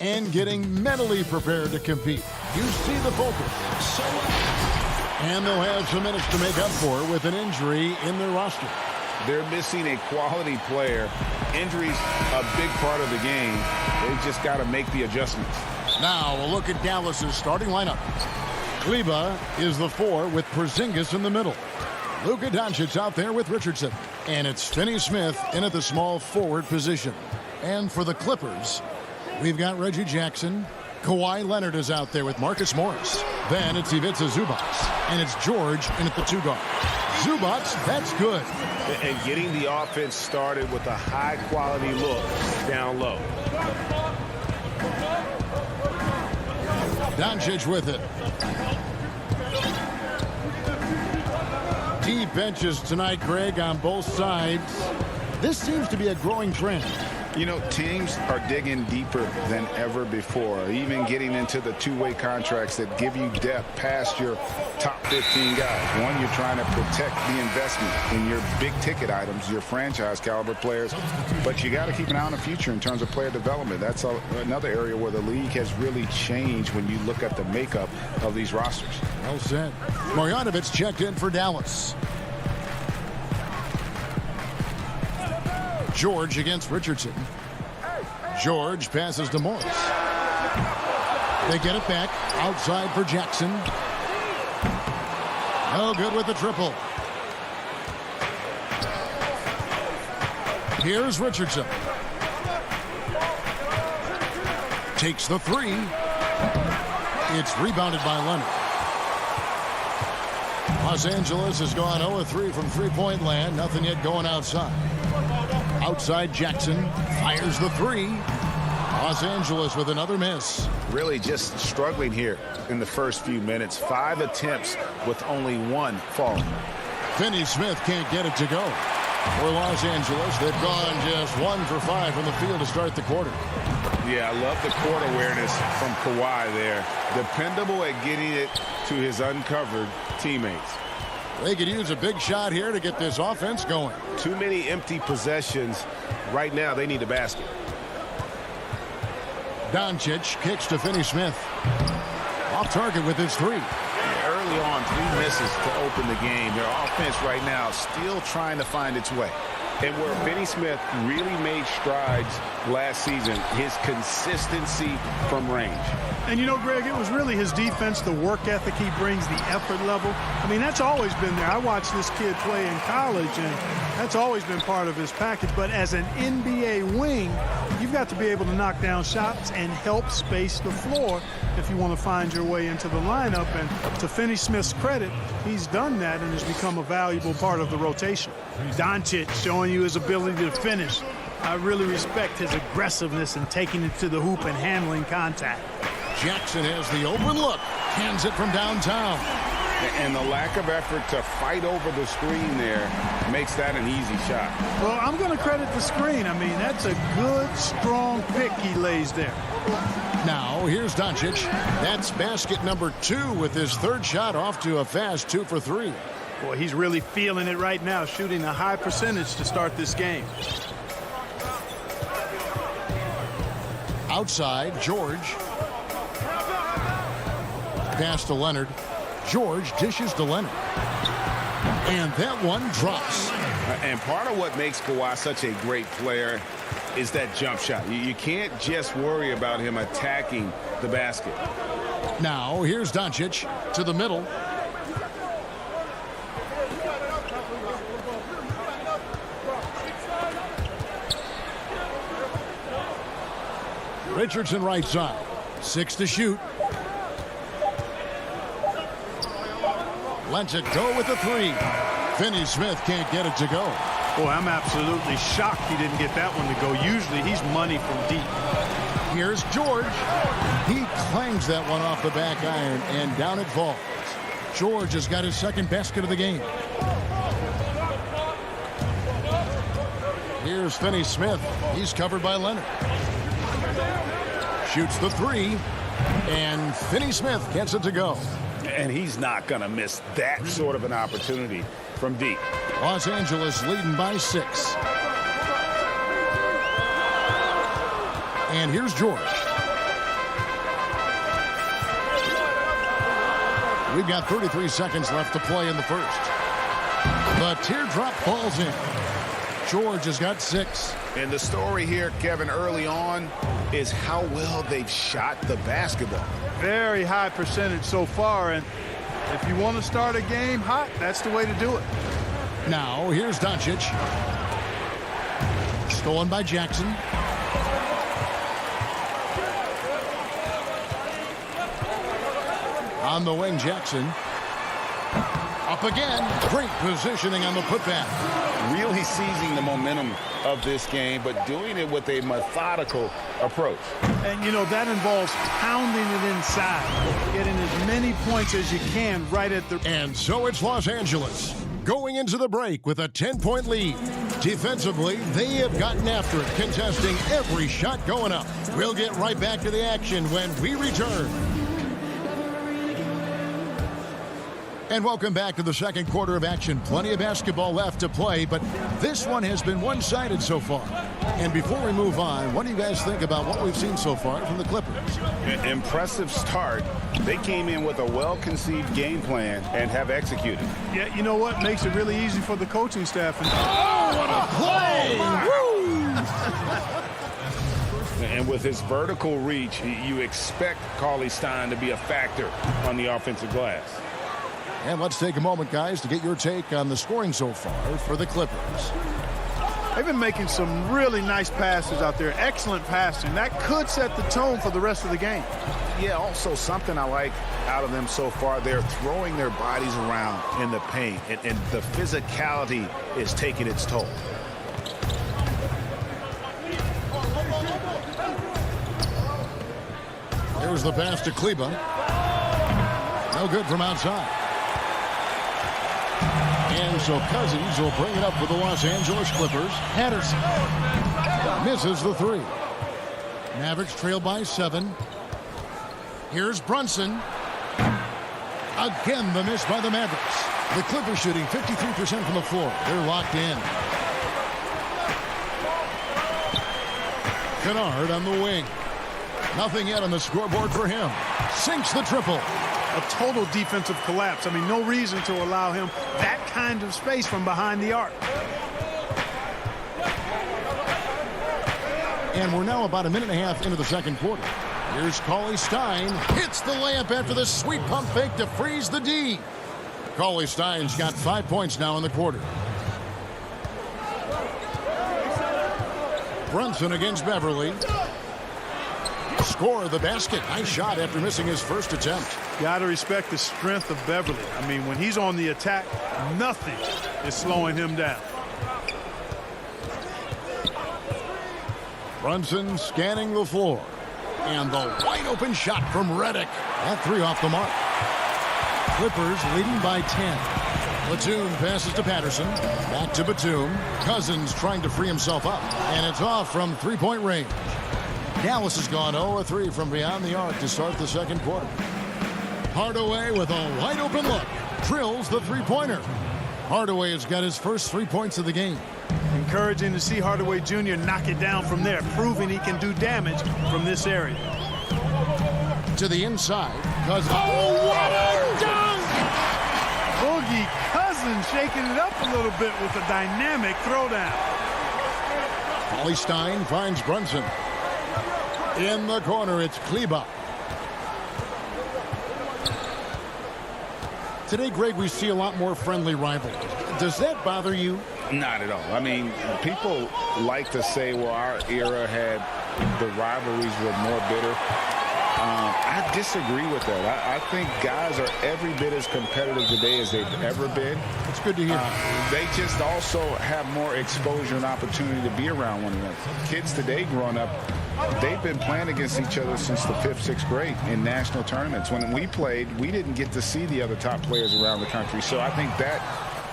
and getting mentally prepared to compete. You see the focus. And they'll have some minutes to make up for with an injury in their roster. They're missing a quality player. Injuries a big part of the game. They've just got to make the adjustments. Now we'll look at Dallas's starting lineup. Kleba is the 4 with Porzingis in the middle. Luka Doncic out there with Richardson. And it's Finney Smith in at the small forward position. And for the Clippers, we've got Reggie Jackson. Kawhi Leonard is out there with Marcus Morris. Then it's Ivica Zubac. And it's George in at the 2 guard. Zubac, that's good. And getting the offense started with a high-quality look down low. Doncic with it. Deep benches tonight, Greg, on both sides. This seems to be a growing trend. You know, teams are digging deeper than ever before, even getting into the two-way contracts that give you depth past your top 15 guys. One, you're trying to protect the investment in your big-ticket items, your franchise-caliber players, but you got to keep an eye on the future in terms of player development. That's another area where the league has really changed when you look at the makeup of these rosters. Well said. Marjanovic checked in for Dallas. George against Richardson. George passes to Morris. They get it back outside for Jackson. No good with the triple. Here's Richardson. Takes the 3. It's rebounded by Leonard. Los Angeles has gone 0-3 from three-point land. Nothing yet going outside. Outside Jackson fires the 3. Los Angeles with another miss. Really just struggling here in the first few minutes. 5 attempts with only 1 falling. Finney Smith can't get it to go. For Los Angeles, they've gone just 1 for 5 from the field to start the quarter. Yeah, I love the court awareness from Kawhi there. Dependable at getting it to his uncovered teammates. They could use a big shot here to get this offense going. Too many empty possessions. Right now, they need a basket. Doncic kicks to Finney Smith. Off target with his 3. Early on, 3 misses to open the game. Their offense right now still trying to find its way. And where Finney Smith really made strides last season, his consistency from range. And you know, Greg, it was really his defense, the work ethic he brings, the effort level. I mean, that's always been there. I watched this kid play in college, and that's always been part of his package. But as an NBA wing, you've got to be able to knock down shots and help space the floor if you want to find your way into the lineup. And to Finney Smith's credit, he's done that and has become a valuable part of the rotation. Doncic showing you his ability to finish. I really respect his aggressiveness in taking it to the hoop and handling contact. Jackson has the open look. Hands it from downtown. And the lack of effort to fight over the screen there makes that an easy shot. Well, I'm going to credit the screen. I mean, that's a good, strong pick he lays there. Now, here's Doncic. That's basket number 2 with his 3rd shot off to a fast 2 for 3. Boy, he's really feeling it right now, shooting a high percentage to start this game. Outside, George. Pass to Leonard. George dishes to Leonard. And that one drops. And part of what makes Kawhi such a great player is that jump shot. You can't just worry about him attacking the basket. Now, here's Doncic to the middle. Richardson right side. 6 to shoot. Lets it go with the 3. Finney Smith can't get it to go. Boy, I'm absolutely shocked he didn't get that one to go. Usually he's money from deep. Here's George. He clangs that one off the back iron, and down it falls. George has got his 2nd basket of the game. Here's Finney Smith. He's covered by Leonard. Shoots the 3, and Finney Smith gets it to go. And he's not going to miss that sort of an opportunity from deep. Los Angeles leading by 6. And here's George. We've got 33 seconds left to play in the first. The teardrop falls in. George has got 6. And the story here, Kevin, early on is how well they've shot the basketball. Very high percentage so far, and if you want to start a game hot, that's the way to do it. Now, here's Doncic. Stolen by Jackson. On the wing, Jackson. Up again. Great positioning on the putback. Really seizing the momentum of this game, but doing it with a methodical approach. And, you know, that involves pounding it inside, getting as many points as you can right at the... And so it's Los Angeles going into the break with a 10-point lead. Defensively, they have gotten after it, contesting every shot going up. We'll get right back to the action when we return. And welcome back to the second quarter of action. Plenty of basketball left to play, but this one has been one-sided so far. And before we move on, what do you guys think about what we've seen so far from the Clippers? Impressive start. They came in with a well-conceived game plan and have executed. Yeah, you know what? Makes it really easy for the coaching staff. Oh, what a play! And with his vertical reach, you expect Cauley Stein to be a factor on the offensive glass. And let's take a moment, guys, to get your take on the scoring so far for the Clippers. They've been making some really nice passes out there. Excellent passing. That could set the tone for the rest of the game. Yeah, also something I like out of them so far, they're throwing their bodies around in the paint, and the physicality is taking its toll. There's the pass to Kleba. No good from outside. And so Cousins will bring it up for the Los Angeles Clippers. Patterson misses the 3. Mavericks trail by 7. Here's Brunson. Again, the miss by the Mavericks. The Clippers shooting 53% from the floor. They're locked in. Kennard on the wing. Nothing yet on the scoreboard for him. Sinks the triple. A total defensive collapse. I mean, no reason to allow him that kind of space from behind the arc. And we're now about a minute and a half into the second quarter. Here's Cauley Stein. Hits the layup after the sweet pump fake to freeze the D. Cauley Stein's got 5 points now in the quarter. Brunson against Beverly. Score the basket. Nice shot after missing his first attempt. Got to respect the strength of Beverly. I mean, when he's on the attack, nothing is slowing him down. Brunson scanning the floor. And the wide open shot from Reddick. That 3 off the mark. Clippers leading by 10. Batum passes to Patterson. Back to Batum. Cousins trying to free himself up. And it's off from three-point range. Dallas has gone 0-3 from beyond the arc to start the second quarter. Hardaway with a wide open look. Drills the three-pointer. Hardaway has got his first 3 points of the game. Encouraging to see Hardaway Jr. knock it down from there, proving he can do damage from this area. To the inside. Cousins. Oh, what a dunk! Boogie Cousins shaking it up a little bit with a dynamic throwdown. Cauley Stein finds Brunson. In the corner, it's Kleba. Today, Greg, we see a lot more friendly rivalries. Does that bother you? Not at all. I mean, people like to say, well, our era had the rivalries were more bitter. I disagree with that. I think guys are every bit as competitive today as they've ever been. It's good to hear. They just also have more exposure and opportunity to be around one another. Kids today growing up, they've been playing against each other since the 5th, 6th grade in national tournaments. When we played, we didn't get to see the other top players around the country. So I think that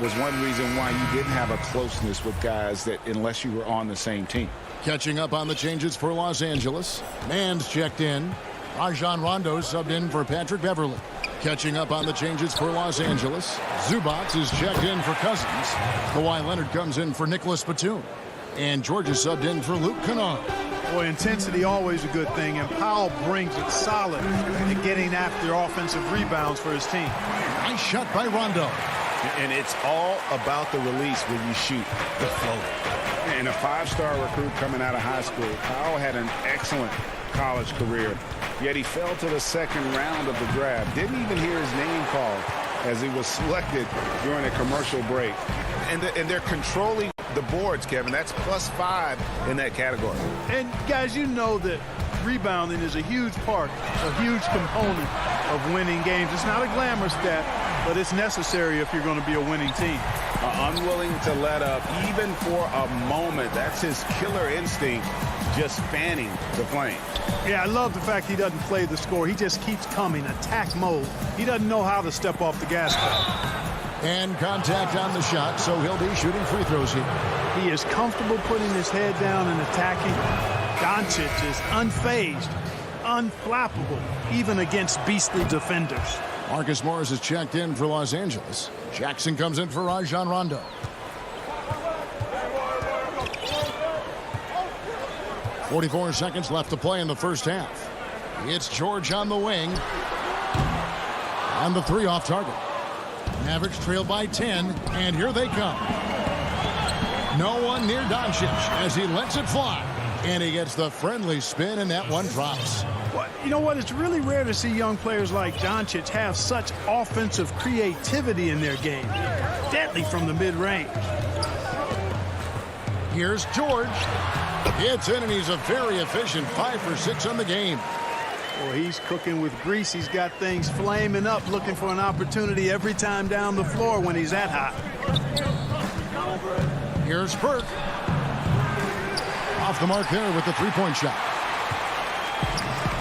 was one reason why you didn't have a closeness with guys that unless you were on the same team. Catching up on the changes for Los Angeles. Mann's checked in. Rajon Rondo subbed in for Patrick Beverly. Catching up on the changes for Los Angeles. Zubac is checked in for Cousins. Kawhi Leonard comes in for Nicholas Batum. And George is subbed in for Luke Kennard. Boy, intensity always a good thing, and Powell brings it solid at getting after offensive rebounds for his team. Nice shot by Rondo. And it's all about the release when you shoot the floater. And a five-star recruit coming out of high school, Powell had an excellent college career, yet he fell to the second round of the draft. Didn't even hear his name called as he was selected during a commercial break. And they're controlling the boards, Kevin. That's +5 in that category. And guys, you know that rebounding is a huge part, a huge component of winning games. It's not a glamour stat, but it's necessary if you're going to be a winning team. Unwilling to let up even for a moment. That's his killer instinct, just fanning the flame. Yeah, I love the fact he doesn't play the score. He just keeps coming, attack mode. He doesn't know how to step off the gas pedal. And contact on the shot, so he'll be shooting free throws here. He is comfortable putting his head down and attacking. Doncic is unfazed, unflappable, even against beastly defenders. Marcus Morris is checked in for Los Angeles. Jackson comes in for Rajon Rondo. .44 seconds left to play in the first half. It's George on the wing. And the three off target. Mavericks trail by 10, and here they come. No one near Doncic as he lets it fly. And he gets the friendly spin, and that one drops. But you know what? It's really rare to see young players like Doncic have such offensive creativity in their game. Deadly from the mid-range. Here's George. It's in, and he's a very efficient 5 for 6 on the game. Well, he's cooking with grease. He's got things flaming up, looking for an opportunity every time down the floor when he's that hot. Here's Burke. Off the mark there with the three-point shot.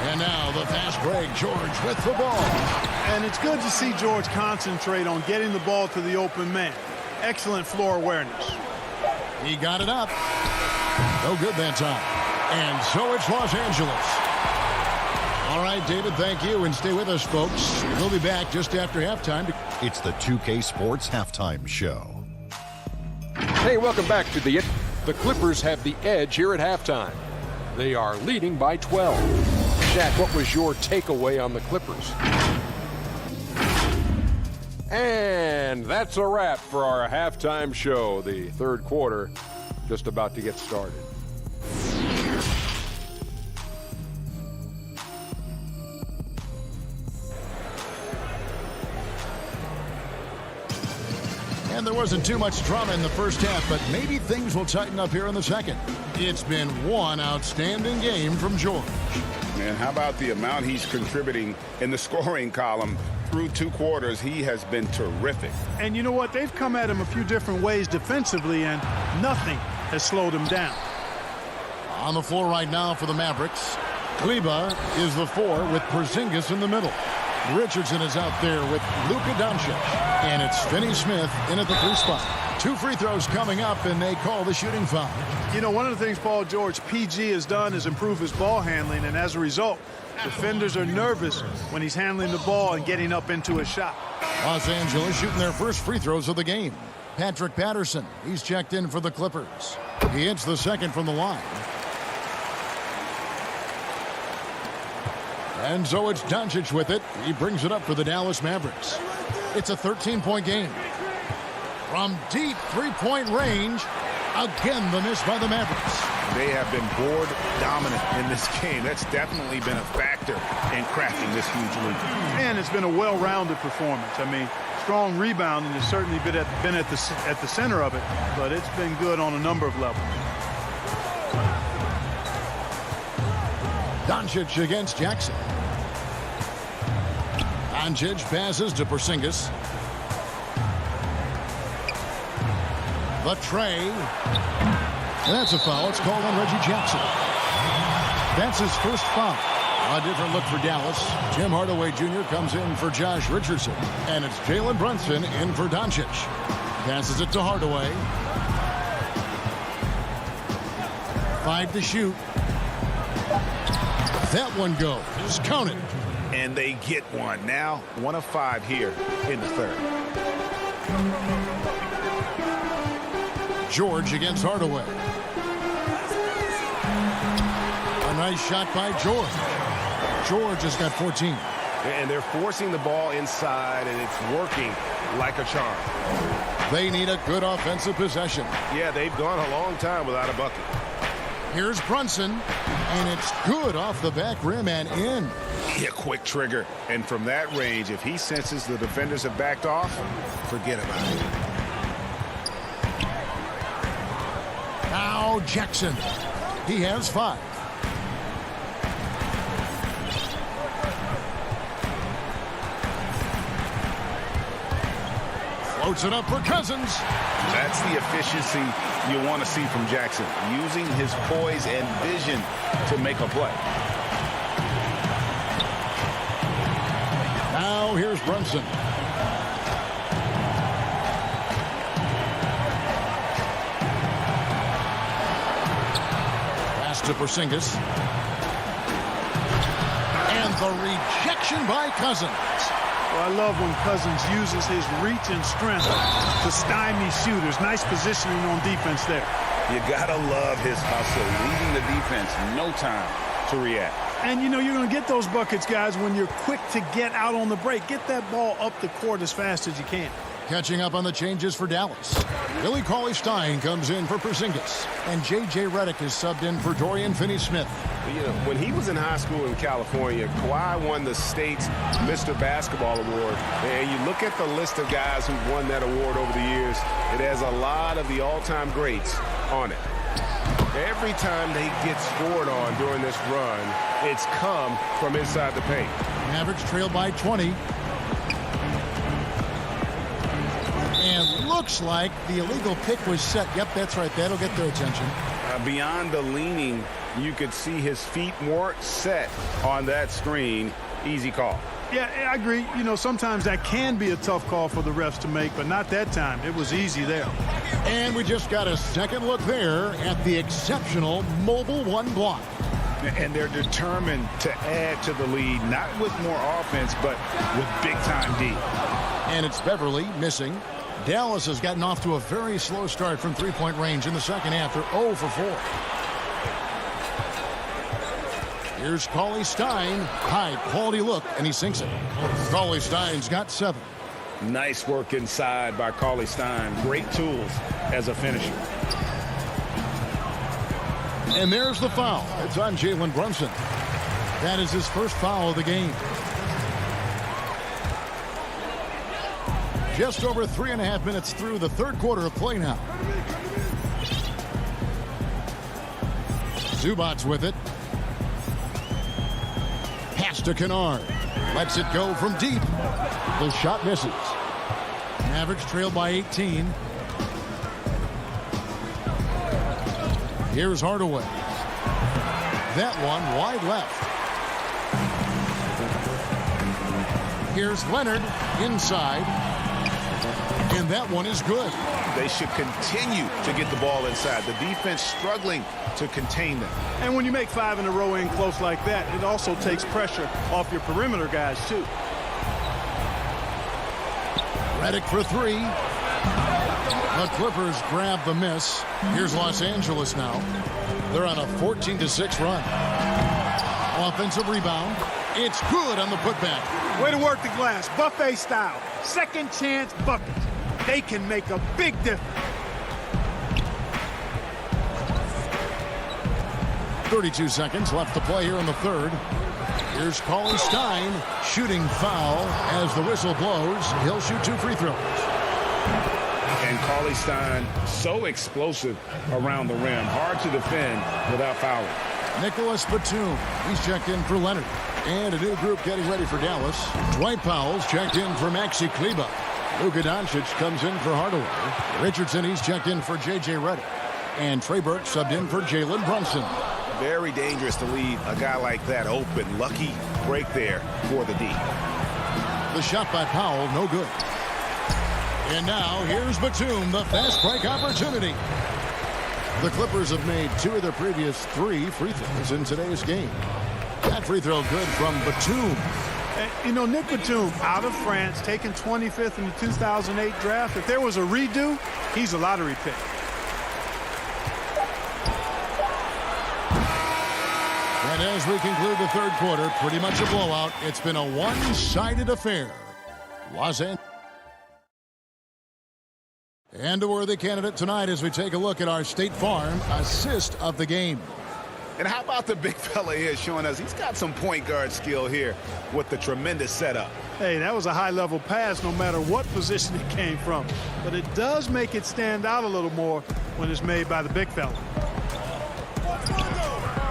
And now the fast break. George with the ball. And it's good to see George concentrate on getting the ball to the open man. Excellent floor awareness. He got it up. No good that time. And so it's Los Angeles. All right, David, thank you. And stay with us, folks. We'll be back just after halftime. It's the 2K Sports Halftime Show. Hey, welcome back to the Clippers have the edge here at halftime. They are leading by 12. Shaq, what was your takeaway on the Clippers? And that's a wrap for our halftime show. The third quarter just about to get started. And there wasn't too much drama in the first half, but maybe things will tighten up here in the second. It's been one outstanding game from George. And how about the amount he's contributing in the scoring column through 2 quarters? He has been terrific. And you know what? They've come at him a few different ways defensively, and nothing has slowed him down. On the floor right now for the Mavericks, Kleba is the 4 with Porzingis in the middle. Richardson is out there with Luka Doncic. And it's Finney Smith in at the 3 spot. 2 free throws coming up, and they call the shooting foul. You know, one of the things Paul George, PG, has done is improve his ball handling, and as a result, defenders are nervous when he's handling the ball and getting up into a shot. Los Angeles shooting their first free throws of the game. Patrick Patterson, he's checked in for the Clippers. He hits the second from the line. And so it's Doncic with it. He brings it up for the Dallas Mavericks. It's a 13-point game. From deep three-point range, again the miss by the Mavericks. They have been board dominant in this game. That's definitely been a factor in crafting this huge lead. And it's been a well-rounded performance. I mean, strong rebounding has certainly been at the center of it, but it's been good on a number of levels. Doncic against Jackson. Doncic passes to Porzingis. The tray. That's a foul. It's called on Reggie Jackson. That's his first foul. A different look for Dallas. Tim Hardaway Jr. comes in for Josh Richardson. And it's Jalen Brunson in for Doncic. Passes it to Hardaway. 5 to shoot. That one goes. Just count it. And they get one. Now 1 of 5 here in the third. George against Hardaway. Nice shot by George. George has got 14. And they're forcing the ball inside, and it's working like a charm. They need a good offensive possession. Yeah, they've gone a long time without a bucket. Here's Brunson, and it's good off the back rim and in. Yeah, quick trigger. And from that range, if he senses the defenders have backed off, forget about it. Now Jackson. He has 5. Floats it up for Cousins. That's the efficiency you want to see from Jackson, using his poise and vision to make a play. Now here's Brunson. Pass to Porzingis. And the rejection by Cousins. Well, I love when Cousins uses his reach and strength to stymie shooters. Nice positioning on defense there. You gotta love his hustle, leaving the defense no time to react. And, you know, you're going to get those buckets, guys, when you're quick to get out on the break. Get that ball up the court as fast as you can. Catching up on the changes for Dallas. Billy Cauley-Stein comes in for Porzingis. And J.J. Redick is subbed in for Dorian Finney-Smith. You know, when he was in high school in California, Kawhi won the state's Mr. Basketball Award. And you look at the list of guys who've won that award over the years, it has a lot of the all-time greats on it. Every time they get scored on during this run, it's come from inside the paint. Mavericks trail by 20. And looks like the illegal pick was set. Yep, that's right. That'll get their attention. Beyond the leaning, you could see his feet weren't set on that screen. Easy call. Yeah, I agree. You know, sometimes that can be a tough call for the refs to make, but not that time. It was easy there. And we just got a second look there at the exceptional Mobile One block. And they're determined to add to the lead, not with more offense, but with big-time D. And it's Beverly missing. Dallas has gotten off to a very slow start from three-point range in the second half. They're 0 for 4. Here's Cauley-Stein. High quality look, and he sinks it. Cauley-Stein's got 7. Nice work inside by Cauley-Stein. Great tools as a finisher. And there's the foul. It's on Jalen Brunson. That is his first foul of the game. Just over 3.5 minutes through the third quarter of play now. Zubac's with it. Pass to Kennard. Lets it go from deep. The shot misses. Mavericks trail by 18. Here's Hardaway. That one wide left. Here's Leonard inside. And that one is good. They should continue to get the ball inside. The defense struggling to contain them. And when you make 5 in a row in close like that, it also takes pressure off your perimeter guys, too. Redick for 3. The Clippers grab the miss. Here's Los Angeles now. They're on a 14-6 run. Offensive rebound. It's good on the putback. Way to work the glass, buffet style. Second chance bucket. They can make a big difference. 32 seconds left to play here in the third. Here's Cauley-Stein. Shooting foul as the whistle blows. He'll shoot 2 free throws. And Cauley-Stein so explosive around the rim. Hard to defend without fouling. Nicholas Batum. He's checked in for Leonard. And a new group getting ready for Dallas. Dwight Powell's checked in for Maxi Kleber. Luka Doncic comes in for Hardaway. Richardson, he's checked in for J.J. Redick. And Trey Burke subbed in for Jalen Brunson. Very dangerous to leave a guy like that open. Lucky break there for the D. The shot by Powell, no good. And now here's Batum, the fast break opportunity. The Clippers have made 2 of their previous 3 free throws in today's game. That free throw good from Batum. You know, Nick Batum, out of France, taken 25th in the 2008 draft. If there was a redo, he's a lottery pick. And as we conclude the third quarter, pretty much a blowout. It's been a one-sided affair. Los Angeles. And a worthy candidate tonight as we take a look at our State Farm assist of the game. And how about the big fella here showing us he's got some point guard skill here with the tremendous setup. Hey, that was a high-level pass no matter what position it came from. But it does make it stand out a little more when it's made by the big fella.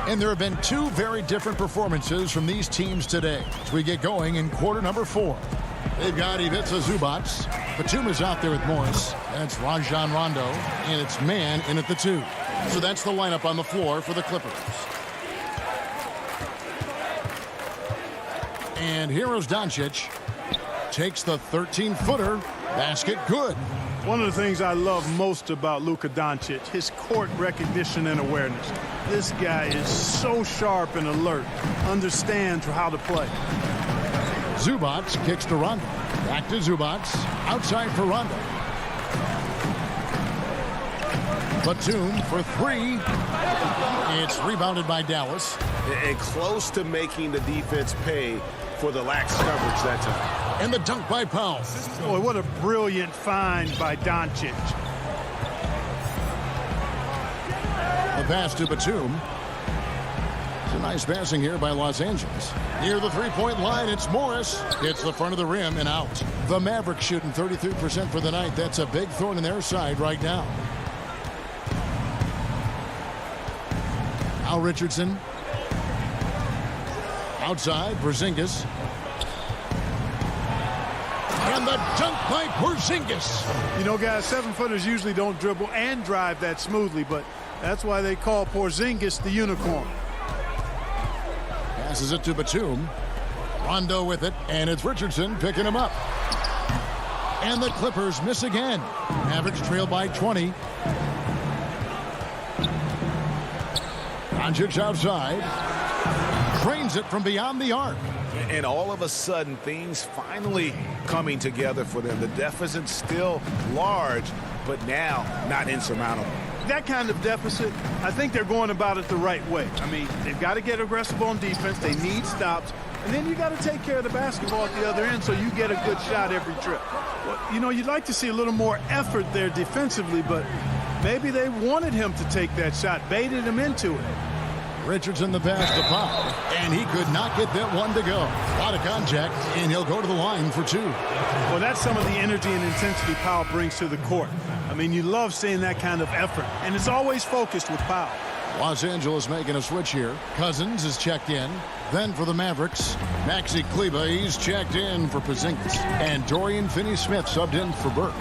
And there have been two very different performances from these teams today as we get going in quarter number 4. They've got Ivica Zubac. Batum is out there with Morris. That's Rajon Rondo. And it's Man in at the 2. So that's the lineup on the floor for the Clippers. And here's Doncic. Takes the 13-footer. Basket good. One of the things I love most about Luka Doncic, his court recognition and awareness. This guy is so sharp and alert, understands how to play. Zubac kicks to Rondo. Back to Zubac. Outside for Rondo. Batum for 3. It's rebounded by Dallas. And close to making the defense pay for the lax coverage that time. And the dunk by Powell. Boy, what a brilliant find by Doncic. The pass to Batum. It's a nice passing here by Los Angeles. Near the three-point line, it's Morris. Hits the front of the rim and out. The Mavericks shooting 33% for the night. That's a big thorn in their side right now. Al Richardson. Outside, Porzingis. And the dunk by Porzingis. You know, guys, 7-footers usually don't dribble and drive that smoothly, but that's why they call Porzingis the unicorn. Passes it to Batum. Rondo with it, and it's Richardson picking him up. And the Clippers miss again. Mavericks trail by 20. Doncic outside. Drains it from beyond the arc. And all of a sudden, things finally coming together for them. The deficit's still large, but now not insurmountable. That kind of deficit, I think they're going about it the right way. I mean, they've got to get aggressive on defense. They need stops. And then you got to take care of the basketball at the other end so you get a good shot every trip. Well, you know, you'd like to see a little more effort there defensively, but maybe they wanted him to take that shot, baited him into it. Richardson the pass to Powell, and he could not get that one to go. A lot of contact, and he'll go to the line for 2. Well, that's some of the energy and intensity Powell brings to the court. I mean, you love seeing that kind of effort, and it's always focused with Powell. Los Angeles making a switch here. Cousins is checked in. Then for the Mavericks, Maxi Kleber, he's checked in for Porzingis. And Dorian Finney-Smith subbed in for Burke.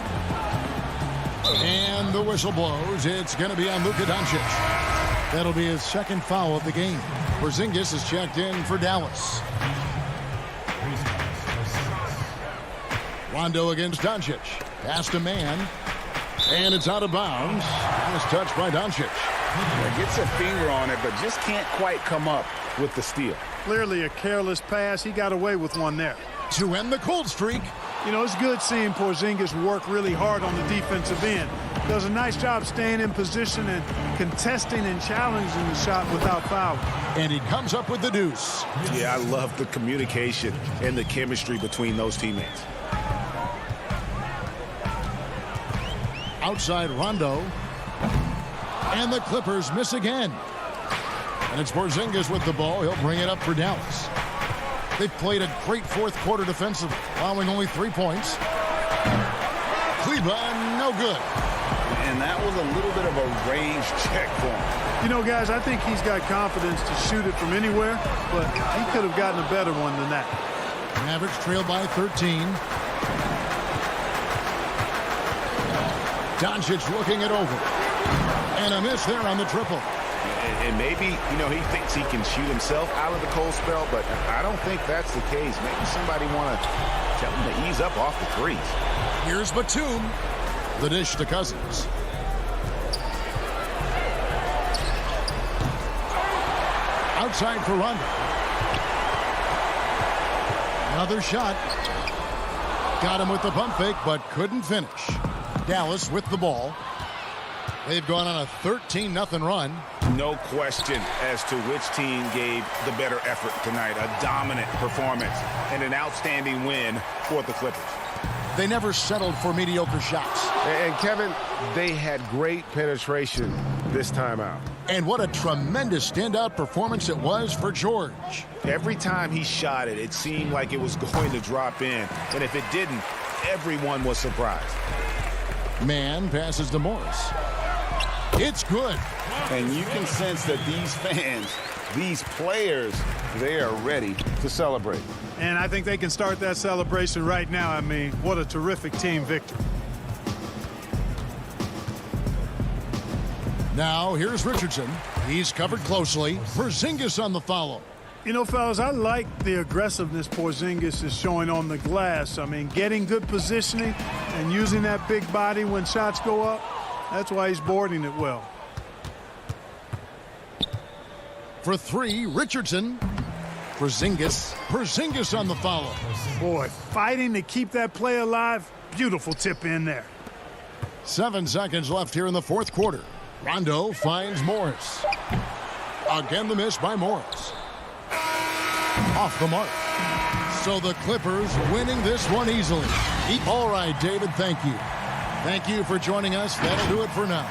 And the whistle blows. It's going to be on Luka Doncic. That'll be his second foul of the game. Porzingis is checked in for Dallas. Rondo against Doncic. Pass to Man. And it's out of bounds. Nice touch by Doncic. Gets a finger on it, but just can't quite come up with the steal. Clearly a careless pass. He got away with one there. To end the cold streak. You know, it's good seeing Porzingis work really hard on the defensive end. Does a nice job staying in position and contesting and challenging the shot without foul. And he comes up with the deuce. Yeah, I love the communication and the chemistry between those teammates. Outside Rondo. And the Clippers miss again. And it's Porzingis with the ball. He'll bring it up for Dallas. They've played a great fourth quarter defensively, allowing only 3 points. Kleber, no good. And that was a little bit of a range check for him. You know, guys, I think he's got confidence to shoot it from anywhere, but he could have gotten a better one than that. Mavericks trail by 13. Doncic looking it over. And a miss there on the triple. And maybe, you know, he thinks he can shoot himself out of the cold spell, but I don't think that's the case. Maybe somebody want to tell him to ease up off the threes. Here's Batum. The dish to Cousins. Outside for Rondo. Another shot. Got him with the pump fake, but couldn't finish. Dallas with the ball. They've gone on a 13-0 run. No question as to which team gave the better effort tonight. A dominant performance and an outstanding win for the Clippers. They never settled for mediocre shots. And Kevin, they had great penetration this time out. And what a tremendous standout performance it was for George. Every time he shot it, it seemed like it was going to drop in. And if it didn't, everyone was surprised. Man passes to Morris. It's good. And you can sense that these fans, these players, they are ready to celebrate. And I think they can start that celebration right now. I mean, what a terrific team victory. Now, here's Richardson. He's covered closely. Porzingis on the follow. You know, fellas, I like the aggressiveness Porzingis is showing on the glass. I mean, getting good positioning and using that big body when shots go up. That's why he's boarding it well. For three, Richardson. Porzingis on the follow. Boy, fighting to keep that play alive. Beautiful tip in there. 7 seconds left here in the fourth quarter. Rondo finds Morris. Again, the miss by Morris. Off the mark. So the Clippers winning this one easily. All right, David, thank you. Thank you for joining us. That'll do it for now.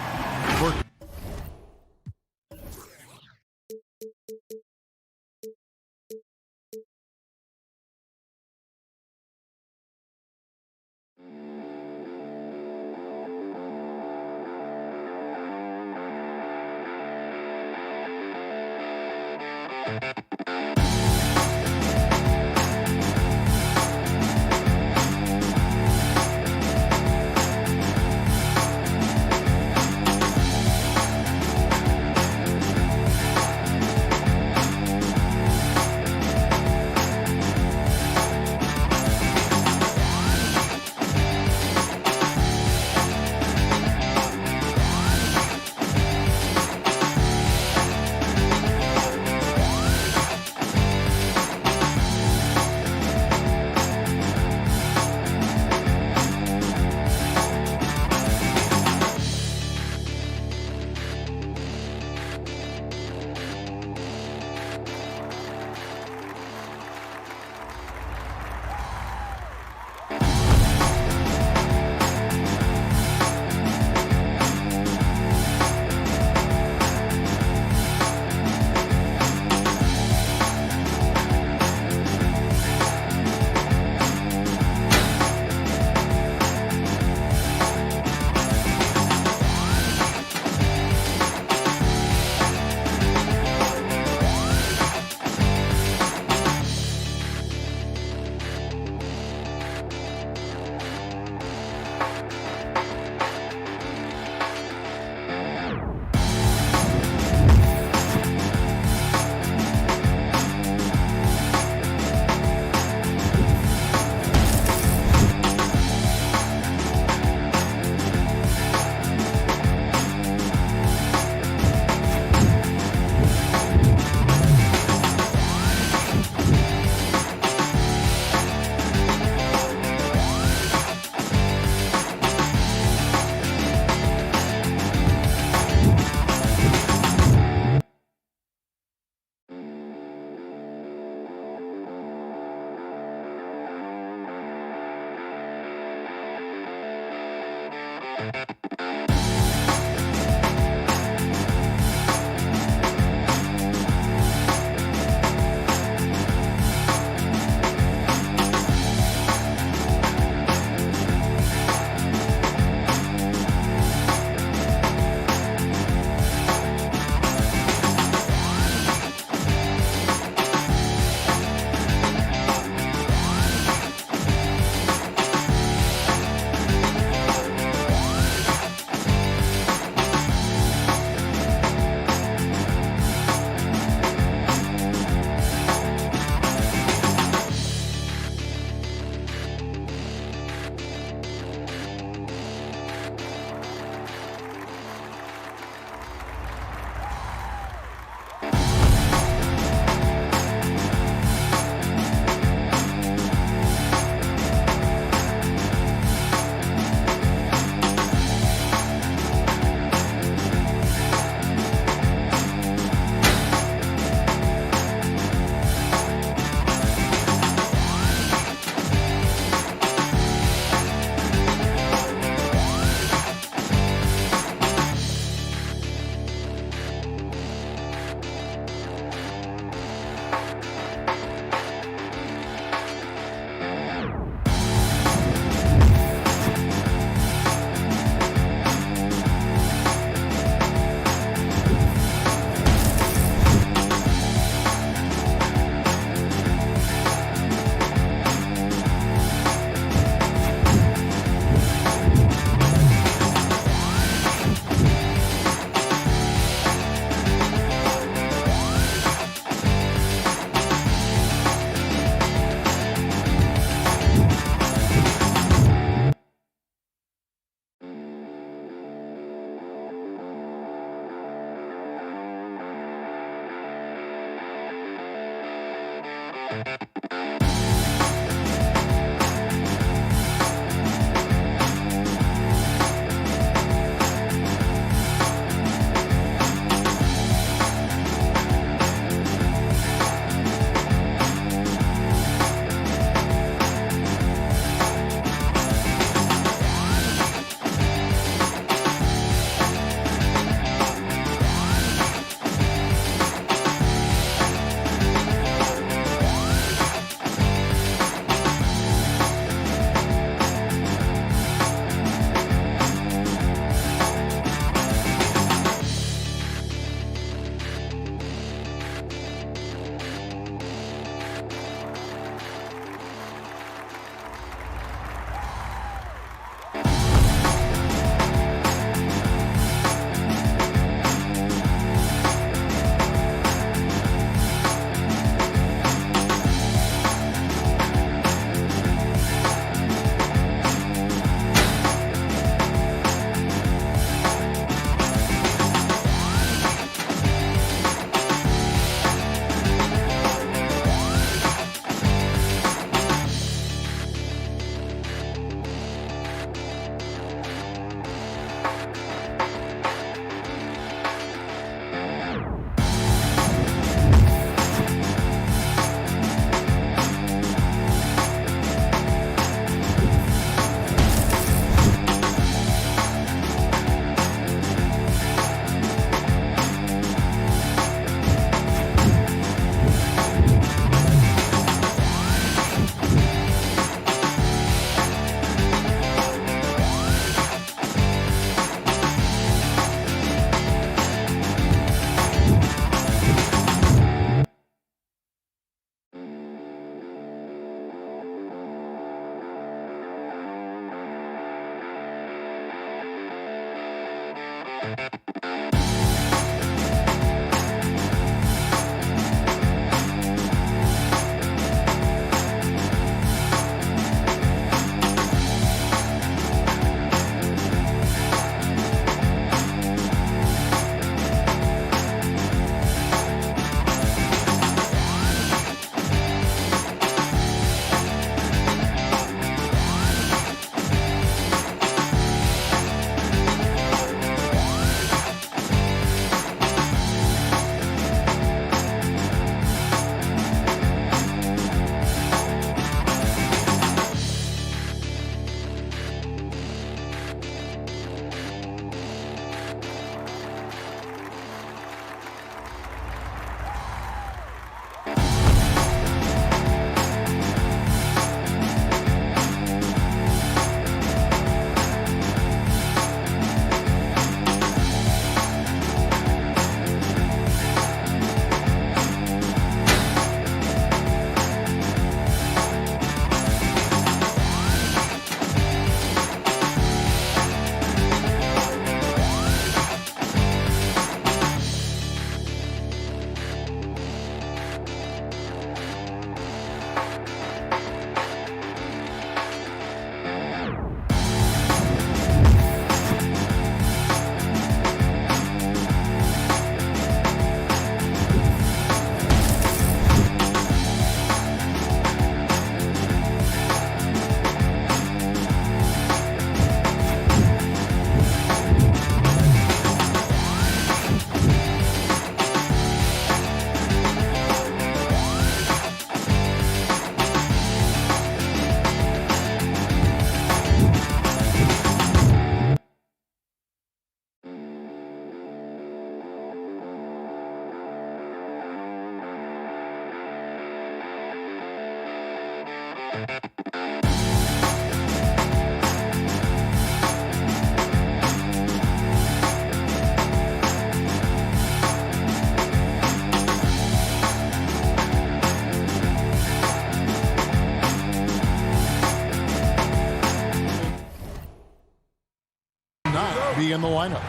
Be in the lineup.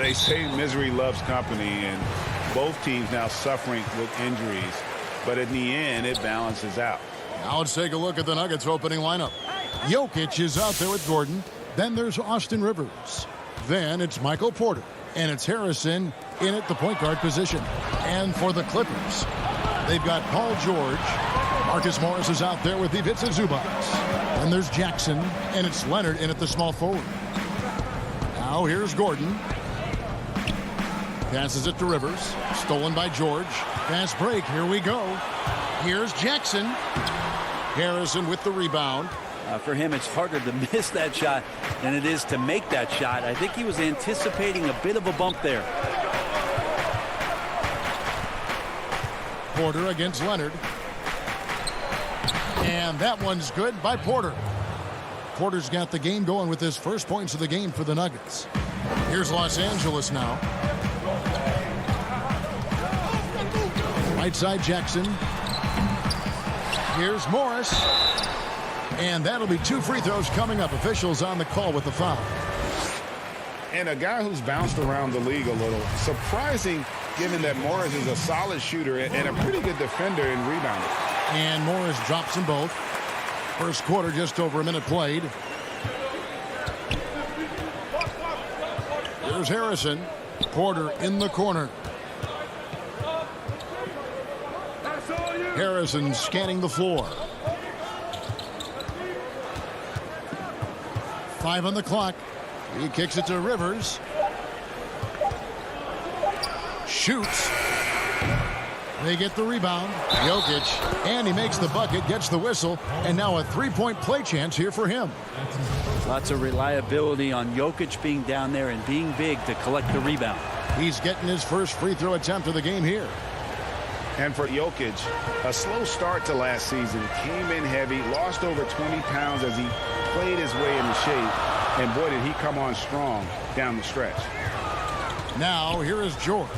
They say misery loves company, and both teams now suffering with injuries. But in the end, it balances out. Now let's take a look at the Nuggets opening lineup. Jokic is out there with Gordon. Then there's Austin Rivers. Then it's Michael Porter. And it's Harrison in at the point guard position. And for the Clippers, they've got Paul George. Marcus Morris is out there with Ivica Zubac. Then there's Jackson. And it's Leonard in at the small forward. Now here's Gordon. Passes it to Rivers. Stolen by George. Fast break. Here we go. Here's Jackson. Harrison with the rebound. For him, it's harder to miss that shot than it is to make that shot. I think he was anticipating a bit of a bump there. Porter against Leonard. And that one's good by Porter. Porter's got the game going with his first points of the game for the Nuggets. Here's Los Angeles now. Right side Jackson. Here's Morris. And that'll be 2 free throws coming up. Officials on the call with the foul. And a guy who's bounced around the league a little. Surprising, given that Morris is a solid shooter and a pretty good defender in rebounding. And Morris drops them both. First quarter, just over a minute played. Here's Harrison. Porter in the corner. Harrison scanning the floor. 5 on the clock. He kicks it to Rivers. Shoots. They get the rebound. Jokic. And he makes the bucket, gets the whistle, and now a 3-point play chance here for him. Lots of reliability on Jokic being down there and being big to collect the rebound. He's getting his first free throw attempt of the game here. And for Jokic, a slow start to last season. Came in heavy, lost over 20 pounds as he played his way into shape. And boy, did he come on strong down the stretch. Now, here is George.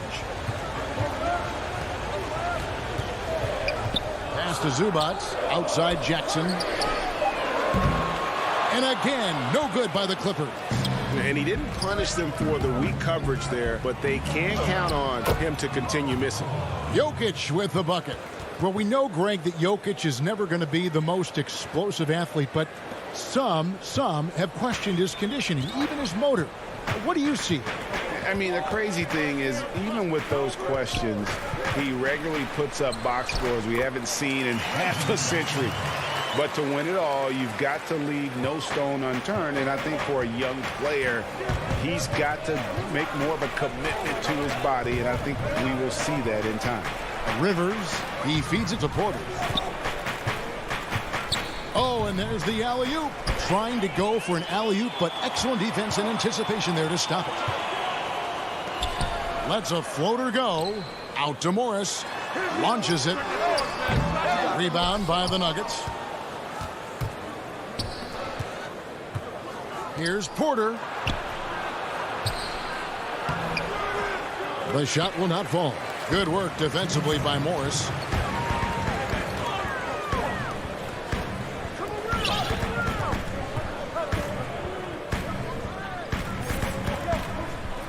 Pass to Zubac. Outside Jackson. And again, no good by the Clippers. And he didn't punish them for the weak coverage there, but they can count on him to continue missing. Jokic with the bucket. Well, we know, Greg, that Jokic is never going to be the most explosive athlete, but some have questioned his conditioning, even his motor. What do you see? I mean, the crazy thing is, even with those questions, he regularly puts up box scores we haven't seen in half a century. But to win it all, you've got to leave no stone unturned. And I think for a young player, he's got to make more of a commitment to his body. And I think we will see that in time. Rivers, he feeds it to Porter. Oh, and there's the alley-oop. Trying to go for an alley-oop, but excellent defense and anticipation there to stop it. Lets a floater go. Out to Morris. Launches it. Rebound by the Nuggets. Here's Porter. The shot will not fall. Good work defensively by Morris.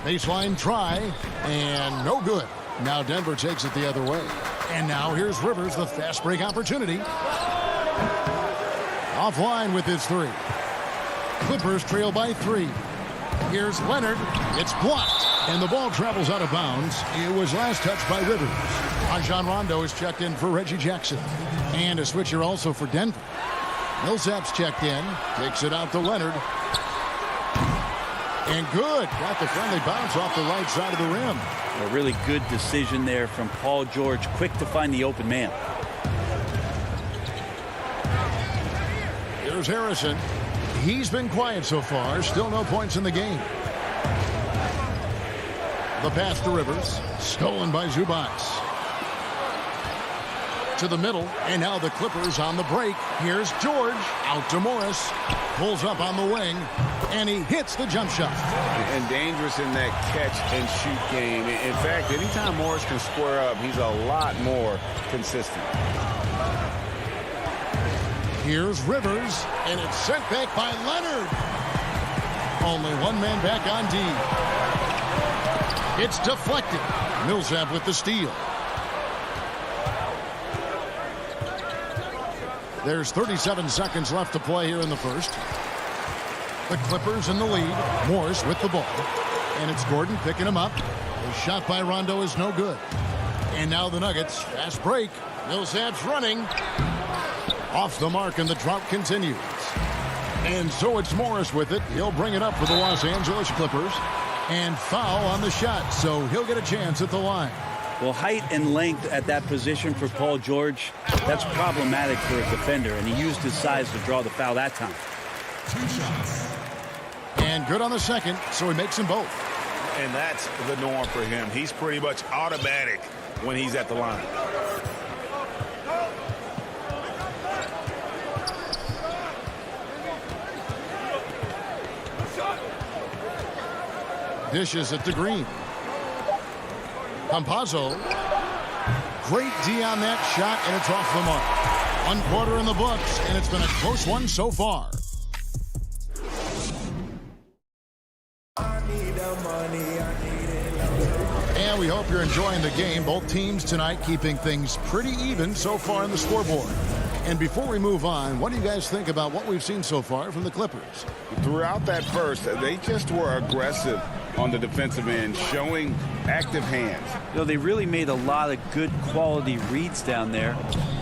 Baseline try, and no good. Now Denver takes it the other way. And now here's Rivers, the fast break opportunity. Offline with his three. Clippers trail by 3. Here's Leonard. It's blocked, and the ball travels out of bounds. It was last touched by Rivers. Rajon Rondo is checked in for Reggie Jackson. And a switcher also for Denver. Millsap's checked in. Takes it out to Leonard. And good. Got the friendly bounce off the right side of the rim. A really good decision there from Paul George. Quick to find the open man. Here's Harrison. He's been quiet so far. Still no points in the game. The pass to Rivers. Stolen by Zubac. To the middle. And now the Clippers on the break. Here's George. Out to Morris. Pulls up on the wing. And he hits the jump shot. And dangerous in that catch and shoot game. In fact, anytime Morris can square up, he's a lot more consistent. Here's Rivers, and it's sent back by Leonard. Only one man back on D. It's deflected. Millsap with the steal. There's 37 seconds left to play here in the first. The Clippers in the lead. Morris with the ball. And it's Gordon picking him up. The shot by Rondo is no good. And now the Nuggets. Fast break. Millsap's running. Off the mark, and the drought continues. And so it's Morris with it. He'll bring it up for the Los Angeles Clippers. And foul on the shot, so he'll get a chance at the line. Well, height and length at that position for Paul George, that's problematic for a defender, and he used his size to draw the foul that time. 2 shots. And good on the second, so he makes them both. And that's the norm for him. He's pretty much automatic when he's at the line. Dishes it to Green. Campazzo. Great D on that shot, and it's off the mark. 1 quarter in the books, and it's been a close one so far. And we hope you're enjoying the game. Both teams tonight keeping things pretty even so far on the scoreboard. And before we move on, what do you guys think about what we've seen so far from the Clippers? Throughout that first, they just were aggressive on the defensive end, showing active hands. You know, they really made a lot of good quality reads down there.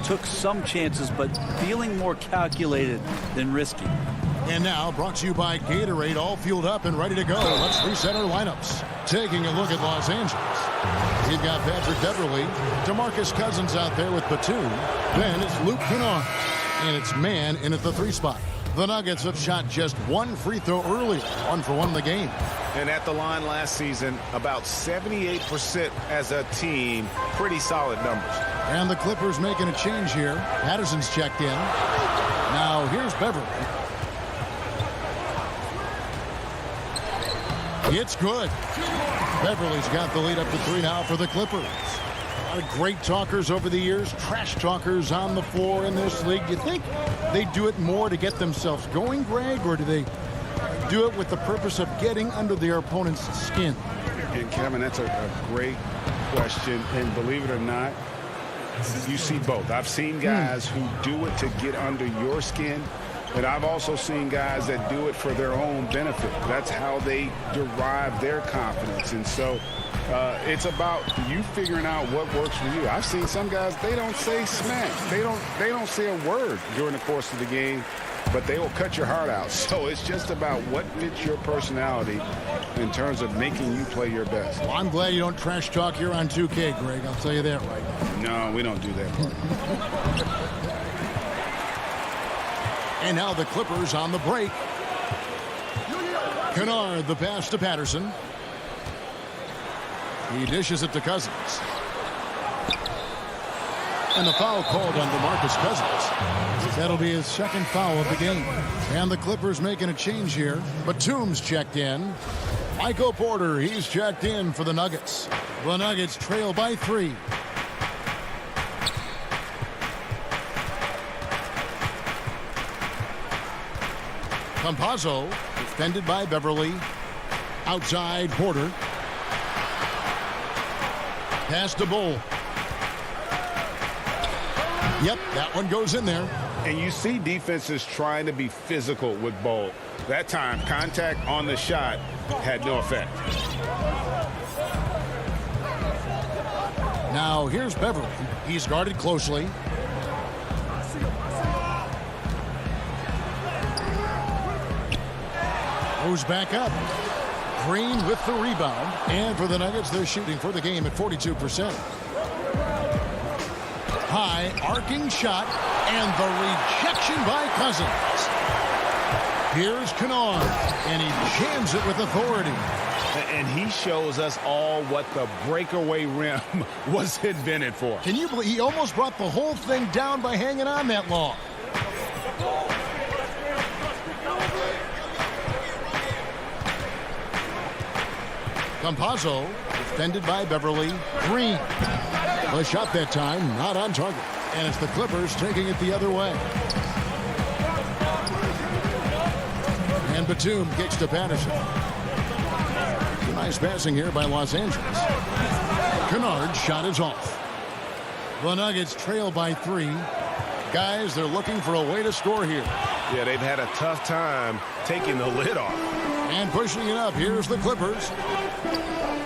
Took some chances, but feeling more calculated than risky. And now, brought to you by Gatorade, all fueled up and ready to go. Let's reset our lineups. Taking a look at Los Angeles. We've got Patrick Beverly, DeMarcus Cousins out there with Batum. Then it's Luke Kennard, and it's Man in at the 3 spot. The Nuggets have shot just 1 free throw earlier, 1 for 1 in the game. And at the line last season, about 78% as a team. Pretty solid numbers. And the Clippers making a change here. Patterson's checked in. Now here's Beverly. It's good. Beverly's got the lead up to 3 now for the Clippers. A lot of great talkers over the years, trash talkers on the floor in this league. Do you think they do it more to get themselves going, Greg, or do they do it with the purpose of getting under their opponent's skin? And Kevin, that's a great question. And believe it or not, you see both. I've seen guys who do it to get under your skin, but I've also seen guys that do it for their own benefit. That's how they derive their confidence. And so it's about you figuring out what works for you. I've seen some guys, they don't say smack. They don't say a word during the course of the game, but they will cut your heart out. So it's just about what fits your personality in terms of making you play your best. Well, I'm glad you don't trash talk here on 2K, Greg. I'll tell you that right now. No, we don't do that part. And now the Clippers on the break. Kennard, the pass to Patterson. He dishes it to Cousins. And the foul called on DeMarcus Cousins. That'll be his second foul of the game. And the Clippers making a change here. Batum's checked in. Michael Porter, he's checked in for the Nuggets. The Nuggets trail by 3. Campazzo, defended by Beverly. Outside Porter. Pass to Bull. Yep, that one goes in there. And you see defenses trying to be physical with Bull. That time, contact on the shot had no effect. Now here's Beverly. He's guarded closely. Goes back up. Green with the rebound. And for the Nuggets, they're shooting for the game at 42%. High arcing shot. And the rejection by Cousins. Here's Kennard. And he jams it with authority. And he shows us all what the breakaway rim was invented for. Can you believe he almost brought the whole thing down by hanging on that long? Campazzo, defended by Beverly. Green. The shot that time, not on target. And it's the Clippers taking it the other way. And Batum kicks to Patterson. Nice passing here by Los Angeles. Kennard's shot is off. The Nuggets trail by 3. Guys, they're looking for a way to score here. Yeah, they've had a tough time taking the lid off. And pushing it up, here's the Clippers.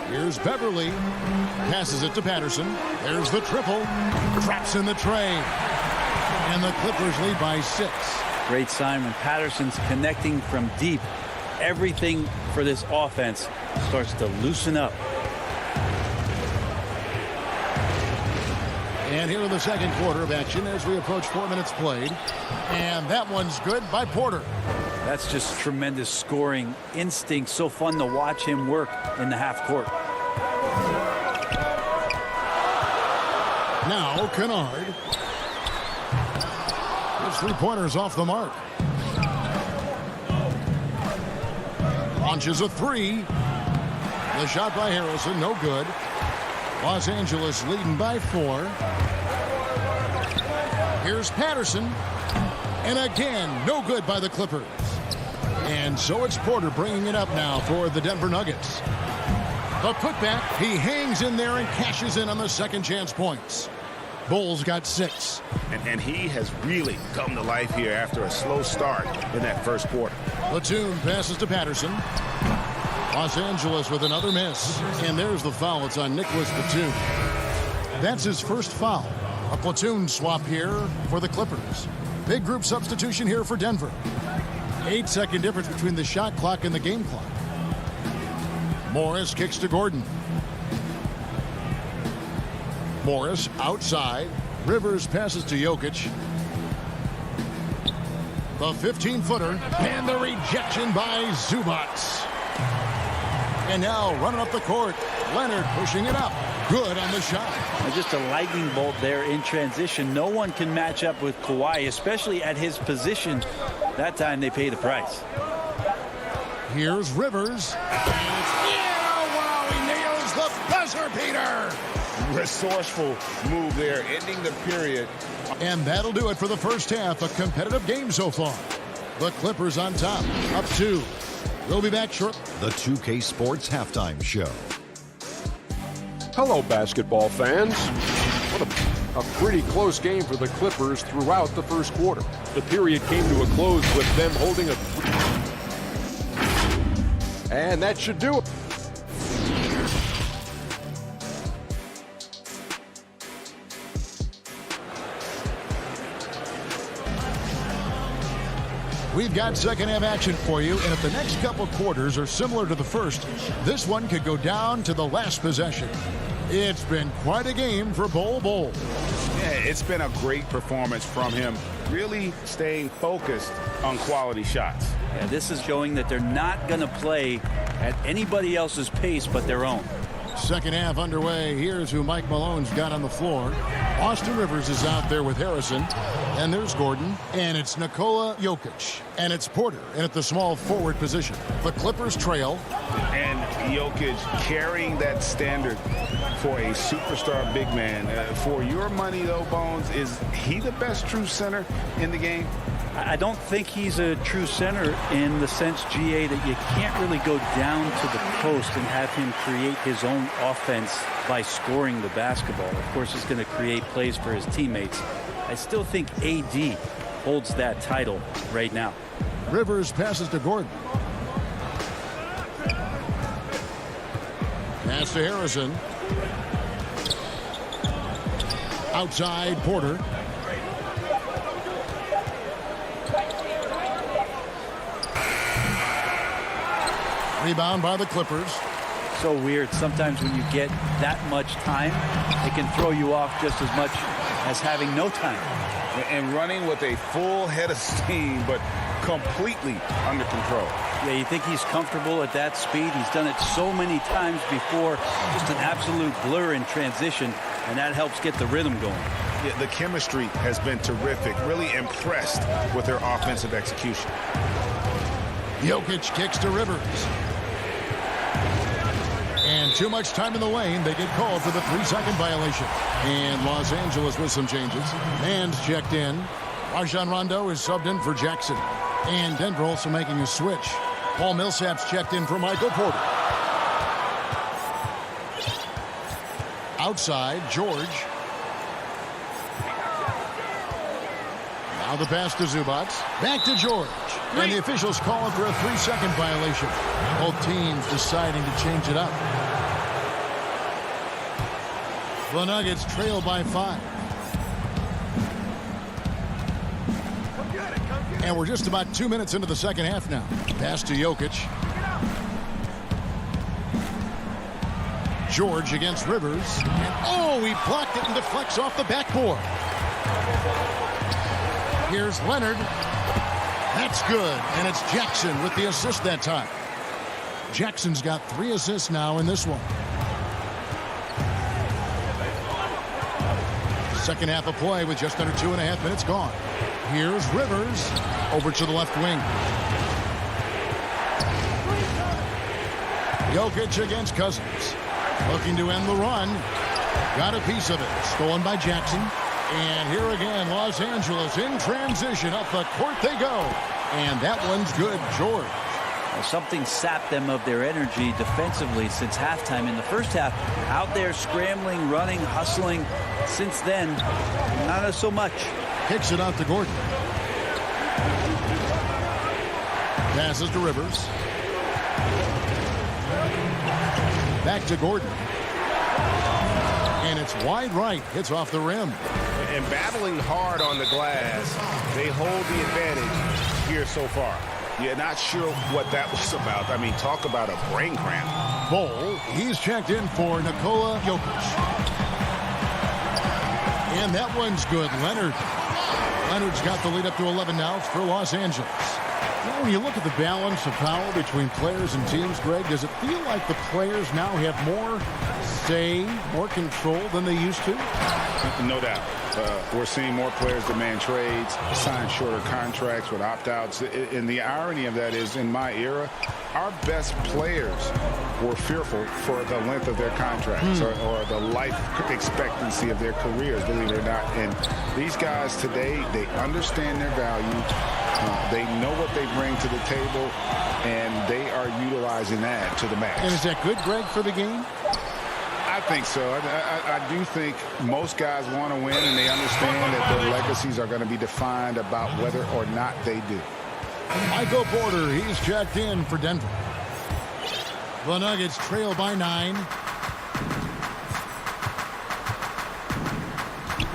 Here's Beverly. Passes it to Patterson. There's the triple. Traps in the tray. And the Clippers lead by 6. Great sign when Patterson's connecting from deep. Everything for this offense starts to loosen up. And here in the second quarter of action as we approach 4 minutes played. And that one's good by Porter. That's just tremendous scoring instinct. So fun to watch him work in the half court. Now Kennard. His 3-pointers off the mark. Launches a 3. The shot by Harrison, no good. Los Angeles leading by 4. Here's Patterson. And again, no good by the Clippers. And so it's Porter bringing it up now for the Denver Nuggets. The putback, he hangs in there and cashes in on the second chance points. Bulls got 6. And he has really come to life here after a slow start in that first quarter. Batum passes to Patterson. Los Angeles with another miss. And there's the foul. It's on Nicholas Batum. That's his first foul. A platoon swap here for the Clippers. Big group substitution here for Denver. 8-second difference between the shot clock and the game clock. Morris kicks to Gordon. Morris outside. Rivers passes to Jokic. The 15-footer. And the rejection by Zubats. And now running up the court. Leonard pushing it up. Good on the shot. Just a lightning bolt there in transition. No one can match up with Kawhi, especially at his position. That time they pay the price. Here's Rivers. Wow, he nails the buzzer beater. Resourceful move there, ending the period. And that'll do it for the first half. A competitive game so far. The Clippers on top, up 2. We'll be back shortly. The 2K Sports Halftime Show. Hello, basketball fans. What a pretty close game for the Clippers throughout the first quarter. The period came to a close with them holding a... And that should do it. We've got second half action for you, and if the next couple quarters are similar to the first, this one could go down to the last possession. It's been quite a game for Bol Bol. Yeah, it's been a great performance from him, really staying focused on quality shots. Yeah, this is showing that they're not going to play at anybody else's pace but their own. Second half underway. Here's who Mike Malone's got on the floor. Austin Rivers is out there with Harrison. And there's Gordon. And it's Nikola Jokic. And it's Porter in at the small forward position. The Clippers trail. And Jokic carrying that standard for a superstar big man. For your money, though, Bones, is he the best true center in the game? I don't think he's a true center in the sense, GA, that you can't really go down to the post and have him create his own offense by scoring the basketball. Of course, he's going to create plays for his teammates. I still think AD holds that title right now. Rivers passes to Gordon. Pass to Harrison. Outside, Porter. Rebound by the Clippers. So weird. Sometimes when you get that much time, it can throw you off just as much as having no time. And running with a full head of steam, but completely under control. Yeah, you think he's comfortable at that speed. He's done it so many times before. Just an absolute blur in transition, and that helps get the rhythm going. Yeah, the chemistry has been terrific. Really impressed with their offensive execution. Jokic kicks to Rivers. And too much time in the lane. They get called for the 3-second violation. And Los Angeles with some changes. Man's checked in. Rajon Rondo is subbed in for Jackson. And Denver also making a switch. Paul Millsap's checked in for Michael Porter. Outside, George. Now the pass to Zubac. Back to George. And the officials calling for a 3-second violation. Both teams deciding to change it up. The Nuggets trail by 5. And we're just about 2 minutes into the second half now. Pass to Jokic. George against Rivers. And oh, he blocked it and deflects off the backboard. Here's Leonard. That's good. And it's Jackson with the assist that time. Jackson's got 3 assists now in this one. Second half of play with just under 2.5 minutes gone. Here's Rivers over to the left wing. Jokic against Cousins. Looking to end the run. Got a piece of it. Stolen by Jackson. And here again, Los Angeles in transition. Up the court they go. And that one's good, George. Well, something sapped them of their energy defensively since halftime. In the first half, out there scrambling, running, hustling. Since then, not so much. Kicks it out to Gordon. Passes to Rivers. Back to Gordon. And it's wide right. Hits off the rim. And battling hard on the glass, they hold the advantage here so far. Yeah, not sure what that was about. I mean, talk about a brain cramp. Bol, he's checked in for Nikola Jokic. And that one's good. Leonard's got the lead up to 11 now for Los Angeles. Now, when you look at the balance of power between players and teams, Greg, does it feel like the players now have more say, more control than they used to? No doubt. We're seeing more players demand trades, sign shorter contracts with opt-outs. And the irony of that is, in my era, our best players were fearful for the length of their contracts or the life expectancy of their careers, believe it or not. And these guys today, they understand their value. They know what they bring to the table, and they are utilizing that to the max. And is that good, Greg, for the game? I think so. I do think most guys want to win, and they understand that their legacies are going to be defined about whether or not they do. Michael Porter, he's checked in for Denver. The Nuggets trail by 9.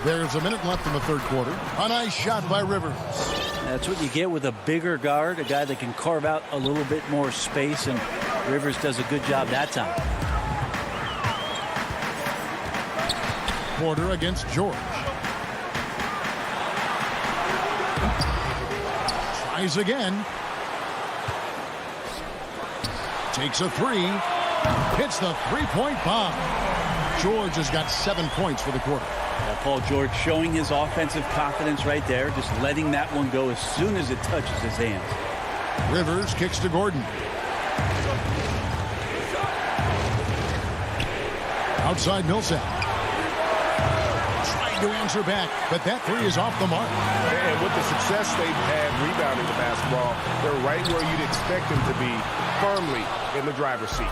There's a minute left in the third quarter. A nice shot by Rivers. That's what you get with a bigger guard, a guy that can carve out a little bit more space, and Rivers does a good job that time. Porter against George. Tries again. Takes a three. Hits the three-point bomb. George has got 7 points for the quarter. Paul George showing his offensive confidence right there, just letting that one go as soon as it touches his hands. Rivers kicks to Gordon. Outside Millsap. Trying to answer back, but that three is off the mark. And with the success they've had rebounding the basketball, they're right where you'd expect them to be, firmly in the driver's seat.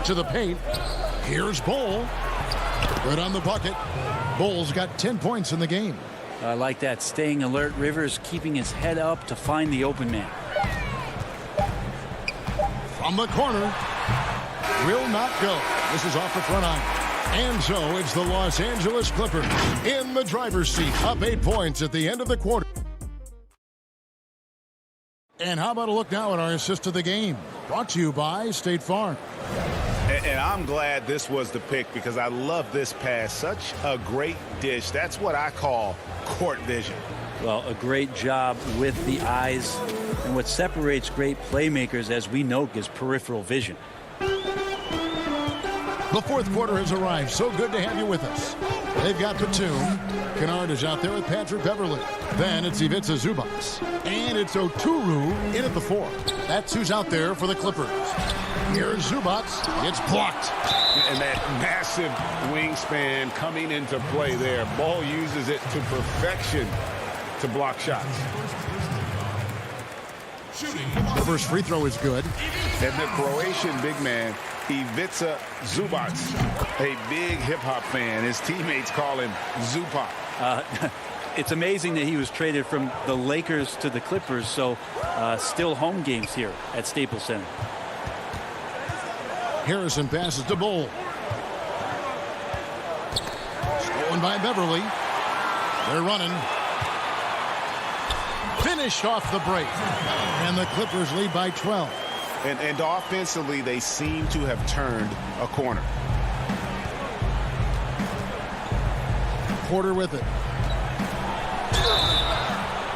To the paint. Here's Bull. Good on the bucket. Bull's got 10 points in the game. I like that, staying alert. Rivers keeping his head up to find the open man. From the corner. Will not go. This is off the front iron. And so it's the Los Angeles Clippers in the driver's seat, up 8 points at the end of the quarter. And how about a look now at our assist to the game? Brought to you by State Farm. And I'm glad this was the pick because I love this pass. Such a great dish. That's what I call court vision. Well, a great job with the eyes. And what separates great playmakers, as we know, is peripheral vision. The fourth quarter has arrived. So good to have you with us. They've got Batum. Kennard is out there with Patrick Beverly. Then it's Ivica Zubac. And it's Oturu in at the 4. That's who's out there for the Clippers. Here's Zubac. It's blocked. And that massive wingspan coming into play there. Ball uses it to perfection to block shots. The first free throw is good. And the Croatian big man, Ivica Zubac, a big hip-hop fan. His teammates call him Zupac. It's amazing that he was traded from the Lakers to the Clippers, so still home games here at Staples Center. Harrison passes to Bull. Stolen by Beverly. They're running. Finished off the break. And the Clippers lead by 12. And offensively, they seem to have turned a corner. Porter with it.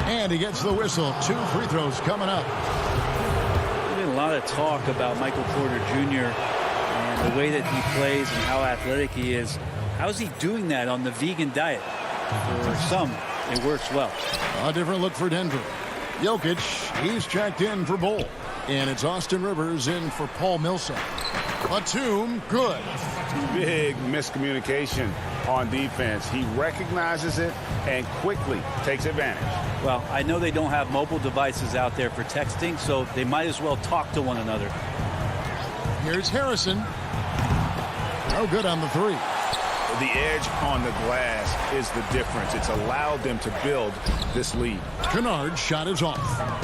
And he gets the whistle. 2 free throws coming up. There's been a lot of talk about Michael Porter Jr. and the way that he plays and how athletic he is. How's he doing that on the vegan diet? For some, it works well. A different look for Denver. Jokic, he's checked in for Bull. And it's Austin Rivers in for Paul Millsap. Batum, good. Big miscommunication on defense. He recognizes it and quickly takes advantage. Well, I know they don't have mobile devices out there for texting, so they might as well talk to one another. Here's Harrison. No good on the 3. The edge on the glass is the difference. It's allowed them to build this lead. Kennard's shot is off.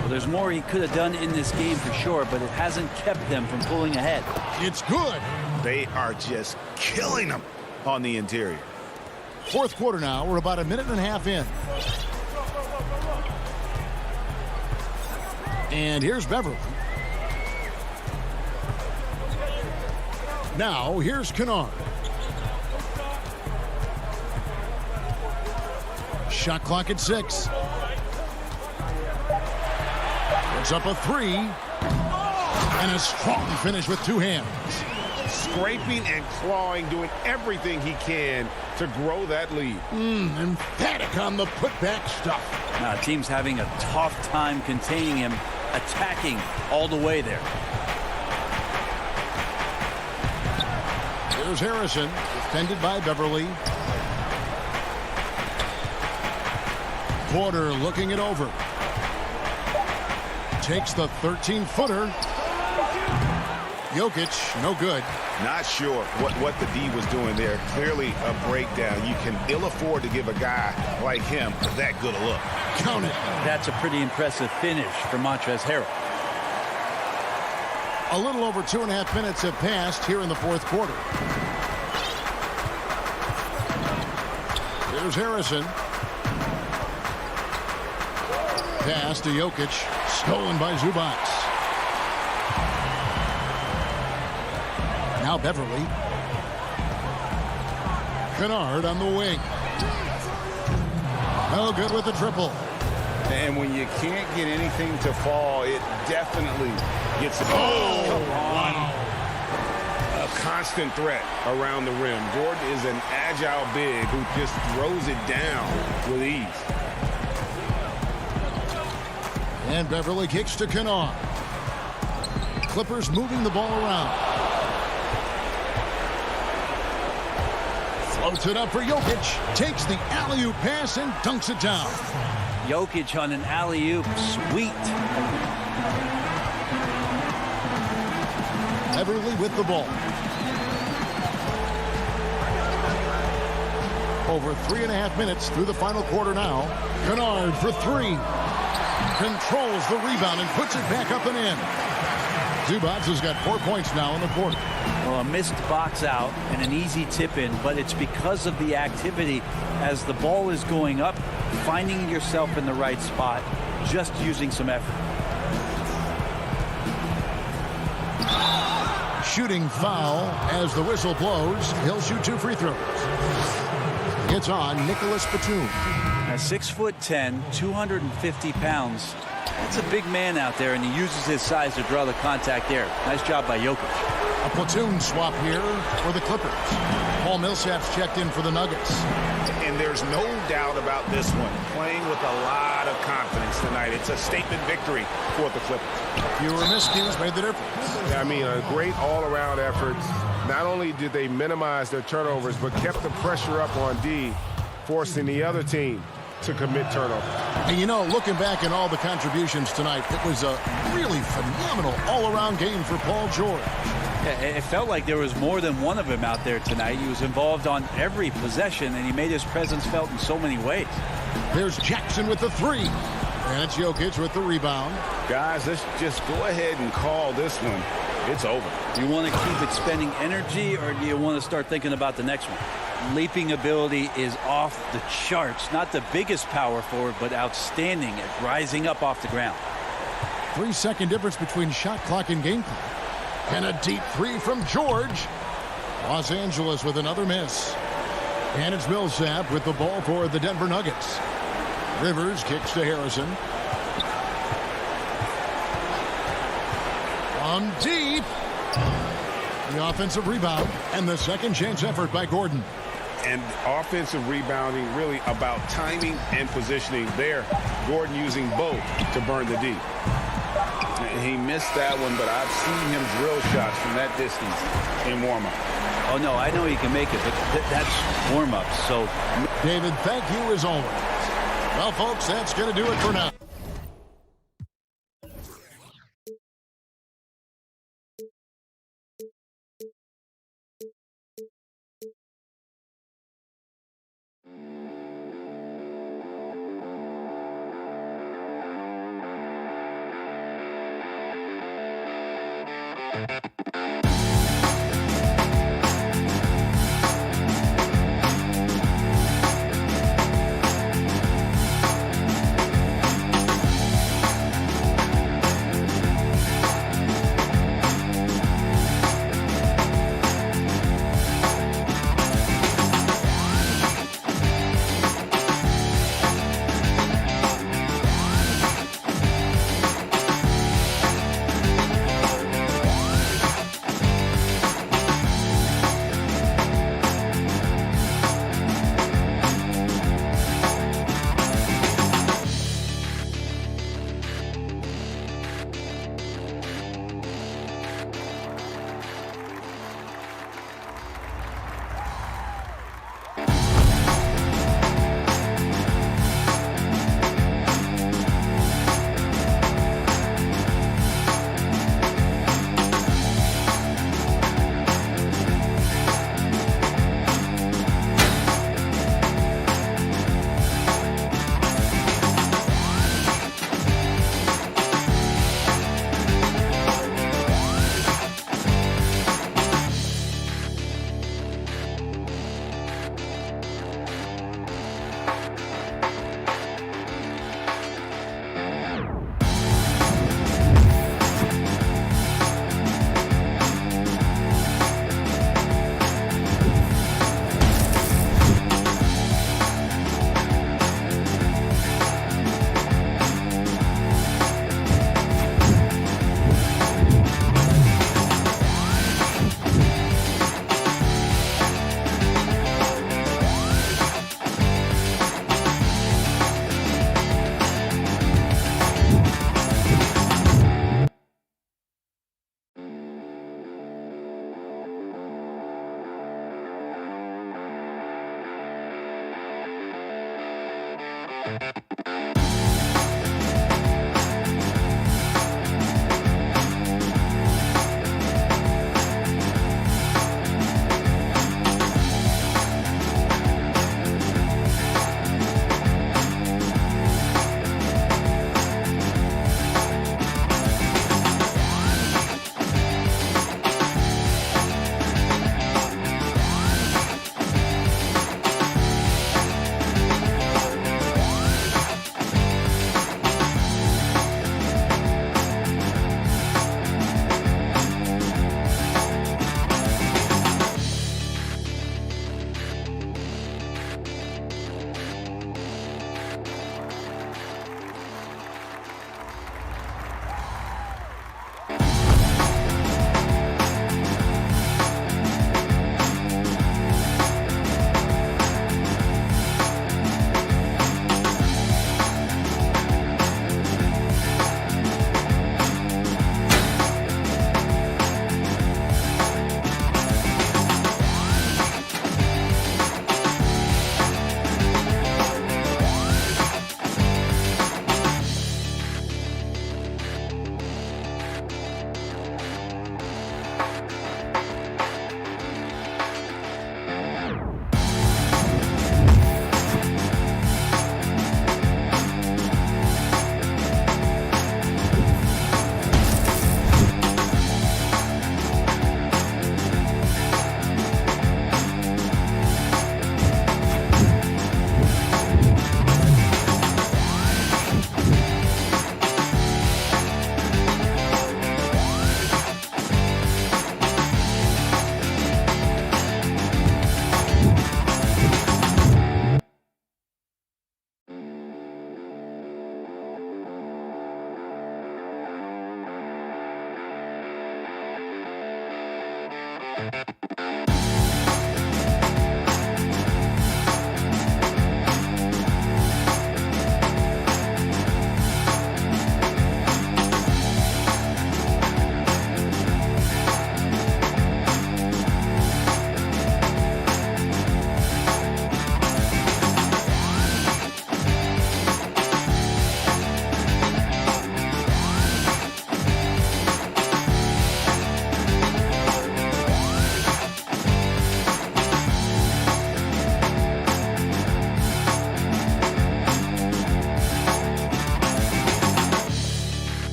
Well, there's more he could have done in this game for sure, but it hasn't kept them from pulling ahead. It's good. They are just killing them on the interior. Fourth quarter now. We're about a minute and a half in. And here's Beverly. Now here's Kennard. Shot clock at 6. Puts up a 3. And a strong finish with 2 hands. Scraping and clawing, doing everything he can to grow that lead. Emphatic on the putback stuff. Now, team's having a tough time containing him, attacking all the way there. Here's Harrison, defended by Beverly. Porter looking it over. Takes the 13-footer. Jokic, no good. Not sure what the D was doing there. Clearly a breakdown. You can ill afford to give a guy like him that good a look. Count it. That's a pretty impressive finish for Montrezl Harrell. A little over 2.5 minutes have passed here in the fourth quarter. Here's Harrison. Pass to Jokic. Stolen by Zubac. Now Beverly. Kennard on the wing. No good with the triple. And when you can't get anything to fall, it definitely gets the ball. Oh, come on. A constant threat around the rim. Gordon is an agile big who just throws it down with ease. And Beverly kicks to Kennard. Clippers moving the ball around. Floats it up for Jokic. Takes the alley-oop pass and dunks it down. Jokic on an alley-oop. Sweet. Beverly with the ball. Over 3.5 minutes through the final quarter now. Kennard for three. Controls the rebound and puts it back up and in. Zubac has got 4 points now in the quarter. Well, a missed box out and an easy tip in, but it's because of the activity as the ball is going up, finding yourself in the right spot, just using some effort. Shooting foul as the whistle blows. He'll shoot 2 free throws. It's on Nicholas Batum. Now 6'10", 250 pounds. That's a big man out there, and he uses his size to draw the contact there. Nice job by Jokic. A platoon swap here for the Clippers. Paul Millsap's checked in for the Nuggets. And there's no doubt about this one. Playing with a lot of confidence tonight. It's a statement victory for the Clippers. Fewer miscues made the difference. I mean, a great all-around effort. Not only did they minimize their turnovers, but kept the pressure up on D, forcing the other team to commit turnover. And you know, looking back at all the contributions tonight, it was a really phenomenal all-around game for Paul George. It felt like there was more than one of him out there tonight. He was involved on every possession, and he made his presence felt in so many ways. There's Jackson with the three. And it's Jokic with the rebound. Guys, let's just go ahead and call this one. It's over. Do you want to keep expending energy, or do you want to start thinking about the next one? Leaping ability is off the charts. Not the biggest power forward, but outstanding at rising up off the ground. 3-second difference between shot clock and game clock. And a deep three from George. Los Angeles with another miss. And it's Millsap with the ball for the Denver Nuggets. Rivers kicks to Harrison. From deep. The offensive rebound and the second chance effort by Gordon. And offensive rebounding really about timing and positioning there. Gordon using both to burn the D. He missed that one, but I've seen him drill shots from that distance in warm-up. Oh, no, I know he can make it, but that's warm-up. So, David, thank you as always. Well, folks, that's going to do it for now.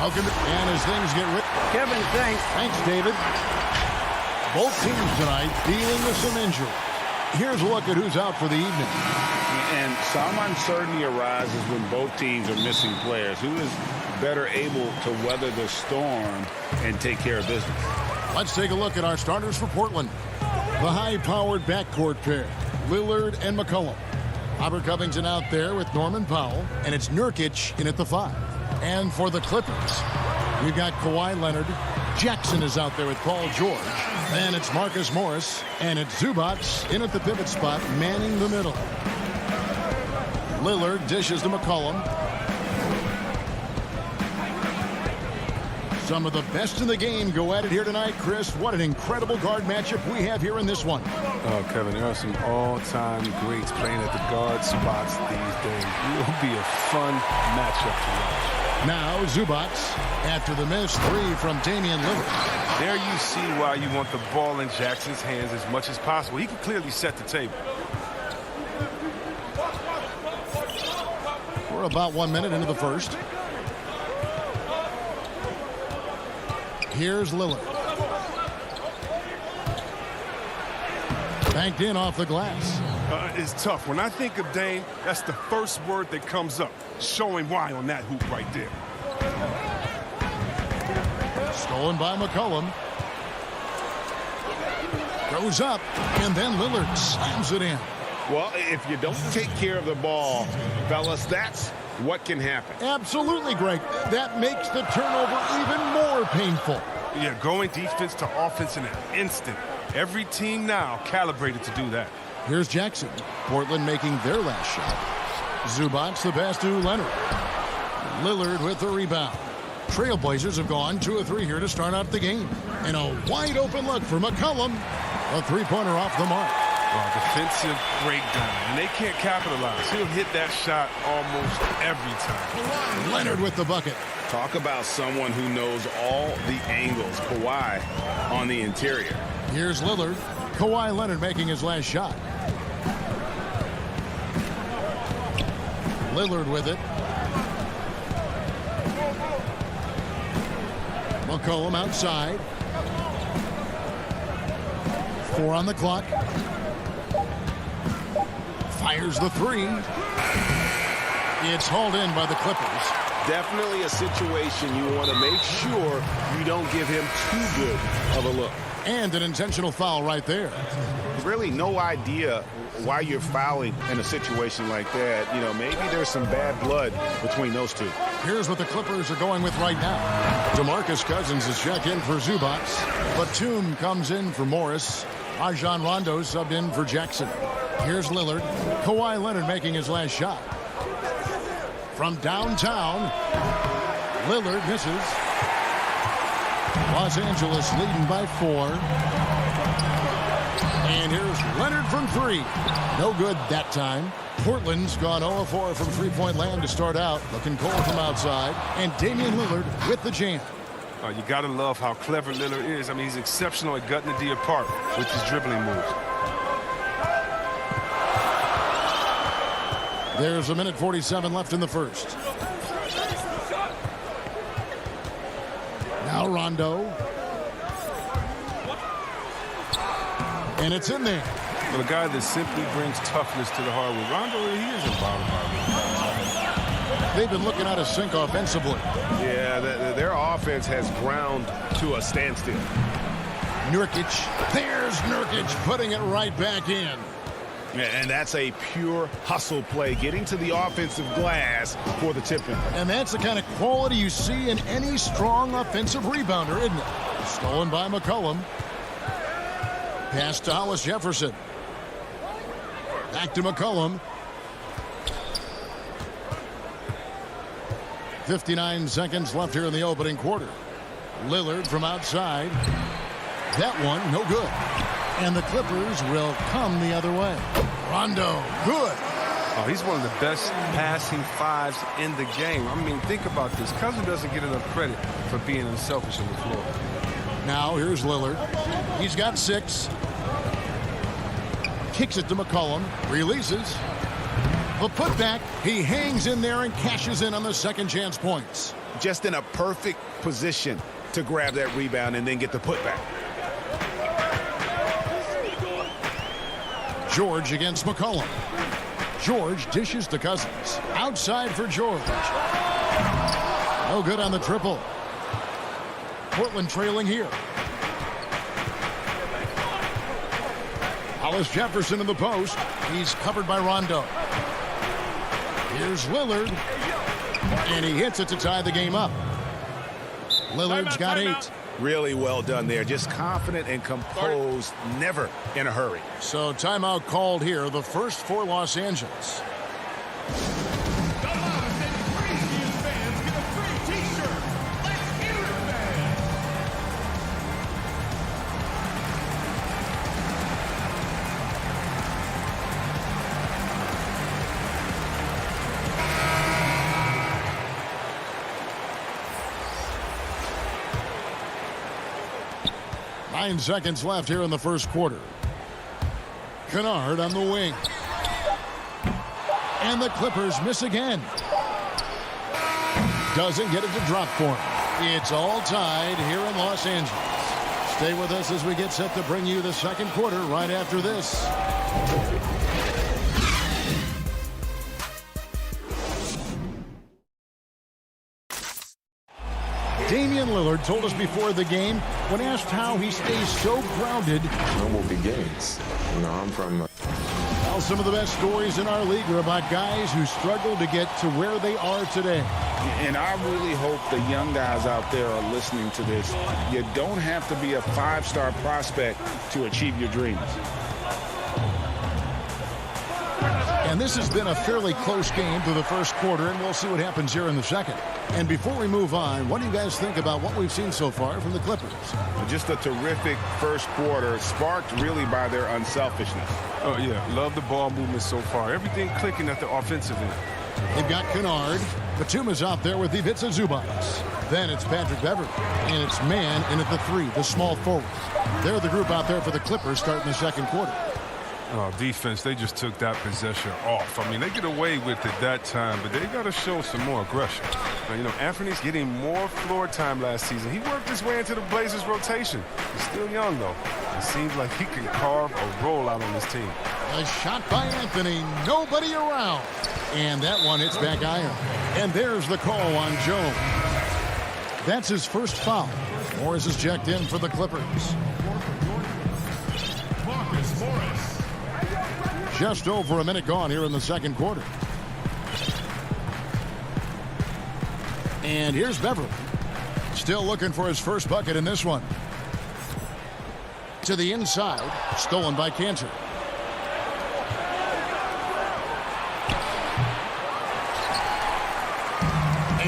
Welcome. And as things get rid. Kevin, thanks. Thanks, David. Both teams tonight dealing with some injury. Here's a look at who's out for the evening. And some uncertainty arises when both teams are missing players. Who is better able to weather the storm and take care of business? Let's take a look at our starters for Portland. The high-powered backcourt pair, Lillard and McCollum. Robert Covington out there with Norman Powell, and it's Nurkic in at the 5. And for the Clippers, we've got Kawhi Leonard. Jackson is out there with Paul George. And it's Marcus Morris, and it's Zubac in at the pivot spot, manning the middle. Lillard dishes to McCollum. Some of the best in the game go at it here tonight, Chris. What an incredible guard matchup we have here in this one. Oh, Kevin, there are some all-time greats playing at the guard spots these days. It will be a fun matchup to watch. Now Zubac after the missed 3 from Damian Lillard. There you see why you want the ball in Jackson's hands as much as possible. He can clearly set the table. We're about 1 minute into the first. Here's Lillard. Banked in off the glass. It's tough. When I think of Dame, that's the first word that comes up. Show him why on that hoop right there. Stolen by McCollum. Goes up, and then Lillard slams it in. Well, if you don't take care of the ball, fellas, that's what can happen. Absolutely, Greg. That makes the turnover even more painful. Yeah, going defense to offense in an instant. Every team now calibrated to do that. Here's Jackson. Portland making their last shot. Zubac the pass to Leonard. Lillard with the rebound. Trailblazers have gone 2 of 3 here to start out the game. And a wide open look for McCollum. A three-pointer off the mark. Defensive breakdown, and they can't capitalize. He'll hit that shot almost every time. Leonard with the bucket. Talk about someone who knows all the angles. Kawhi on the interior. Here's Lillard. Kawhi Leonard making his last shot. Lillard with it. McCollum outside. 4 on the clock. Fires the 3. It's hauled in by the Clippers. Definitely a situation you want to make sure you don't give him too good of a look. And an intentional foul right there. Really no idea why you're fouling in a situation like that. You know, maybe there's some bad blood between those two. Here's what the Clippers are going with right now. DeMarcus Cousins is checked in for Zubac. Batum comes in for Morris. Rajon Rondo subbed in for Jackson. Here's Lillard. Kawhi Leonard making his last shot. From downtown, Lillard misses. Los Angeles leading by 4. And here's Leonard from 3. No good that time. Portland's gone 0 of 4 from three-point land to start out. Looking cold from outside. And Damian Lillard with the jam. You got to love how clever Lillard is. I mean, he's exceptional at gutting the D apart with his dribbling moves. There's 1:47 left in the first. Now Rondo. And it's in there. But a guy that simply brings toughness to the hardwood. Rondo, he isn't bothered by it. They've been looking out of sync offensively. Yeah, their offense has ground to a standstill. Nurkic. There's Nurkic putting it right back in. And that's a pure hustle play, getting to the offensive glass for the tip-in. And that's the kind of quality you see in any strong offensive rebounder, isn't it? Stolen by McCollum. Pass to Hollis Jefferson. Back to McCollum. 59 seconds left here in the opening quarter. Lillard from outside. That one, no good. And the Clippers will come the other way. Rondo, good. Oh, he's one of the best passing fives in the game. I mean, think about this. Cousins doesn't get enough credit for being unselfish on the floor. Now here's Lillard. He's got 6. Kicks it to McCollum. Releases. The putback. He hangs in there and cashes in on the second chance points. just in a perfect position to grab that rebound and then get the putback. George against McCollum. George dishes to Cousins. Outside for George. No good on the triple. Portland trailing here. Hollis Jefferson in the post. He's covered by Rondo. Here's Lillard. And he hits it to tie the game up. Lillard's got 8. Really well done there. Just confident and composed, never in a hurry. So timeout called here, the first for Los Angeles. Nine seconds left here in the first quarter. Kennard on the wing. And the Clippers miss again. Doesn't get it to drop for him. It's all tied here in Los Angeles. Stay with us as we get set to bring you the second quarter right after this. Damian Lillard told us before the game, when asked how he stays so grounded. Normal beginnings. You know, I'm from... Well, some of the best stories in our league are about guys who struggled to get to where they are today. And I really hope the young guys out there are listening to this. You don't have to be a 5-star prospect to achieve your dreams. And this has been a fairly close game through the first quarter, and we'll see what happens here in the second. And before we move on, what do you guys think about what we've seen so far from the Clippers? Just a terrific first quarter, sparked really by their unselfishness. Oh, yeah. Love the ball movement so far. Everything clicking at the offensive end. They've got Kennard. Batuma's out there with Ivica Zubac. Then it's Patrick Beverley. And it's Man in at the 3, the small forward. They're the group out there for the Clippers starting the second quarter. Oh, defense, they just took that possession off. I mean, they get away with it that time, but they got to show some more aggression. Now, you know, Anthony's getting more floor time last season. He worked his way into the Blazers' rotation. He's still young, though. It seems like he can carve a roll out on this team. A shot by Anthony. Nobody around. And that one hits back iron. And there's the call on Jones. That's his first foul. Morris is checked in for the Clippers. Just over a minute gone here in the second quarter. And here's Beverley. Still looking for his first bucket in this one. To the inside. Stolen by Cantor.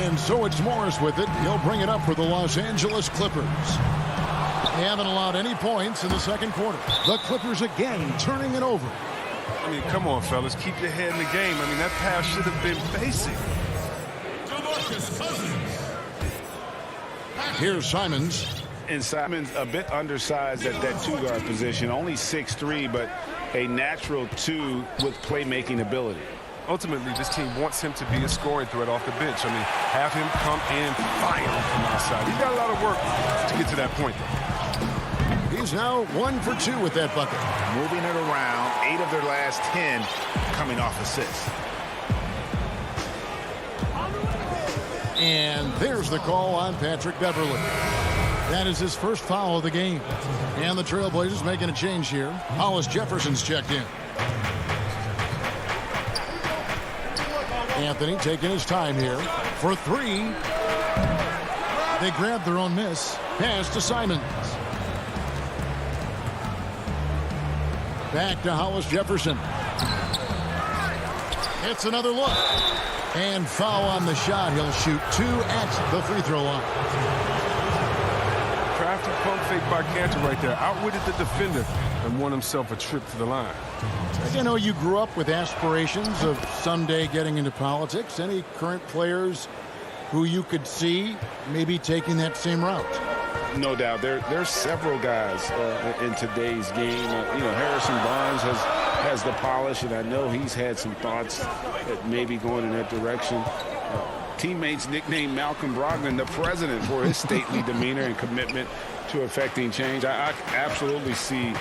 And so it's Morris with it. He'll bring it up for the Los Angeles Clippers. They haven't allowed any points in the second quarter. The Clippers again turning it over. I mean, come on, fellas. Keep your head in the game. I mean, that pass should have been basic. Here's Simons. And Simons a bit undersized at that 2-guard position. Only 6'3", but a natural 2 with playmaking ability. Ultimately, this team wants him to be a scoring threat off the bench. I mean, have him come in fire from outside. He's got a lot of work to get to that point, though. He's now 1 for 2 with that bucket. Moving it around, 8 of their last 10 coming off assists. And there's the call on Patrick Beverley. That is his first foul of the game. And the Trailblazers making a change here. Hollis Jefferson's checked in. Anthony taking his time here for 3. They grabbed their own miss. Pass to Simons. Back to Hollis Jefferson. It's another look. And foul on the shot. He'll shoot 2 at the free throw line. Crafty pump fake by Cantor right there. Outwitted the defender and won himself a trip to the line. You know, you grew up with aspirations of someday getting into politics. Any current players who you could see maybe taking that same route? No doubt. There's several guys in today's game. Harrison Barnes has the polish, and I know he's had some thoughts that maybe going in that direction. teammates nicknamed Malcolm Brogdon the president for his stately demeanor and commitment to affecting change. I absolutely see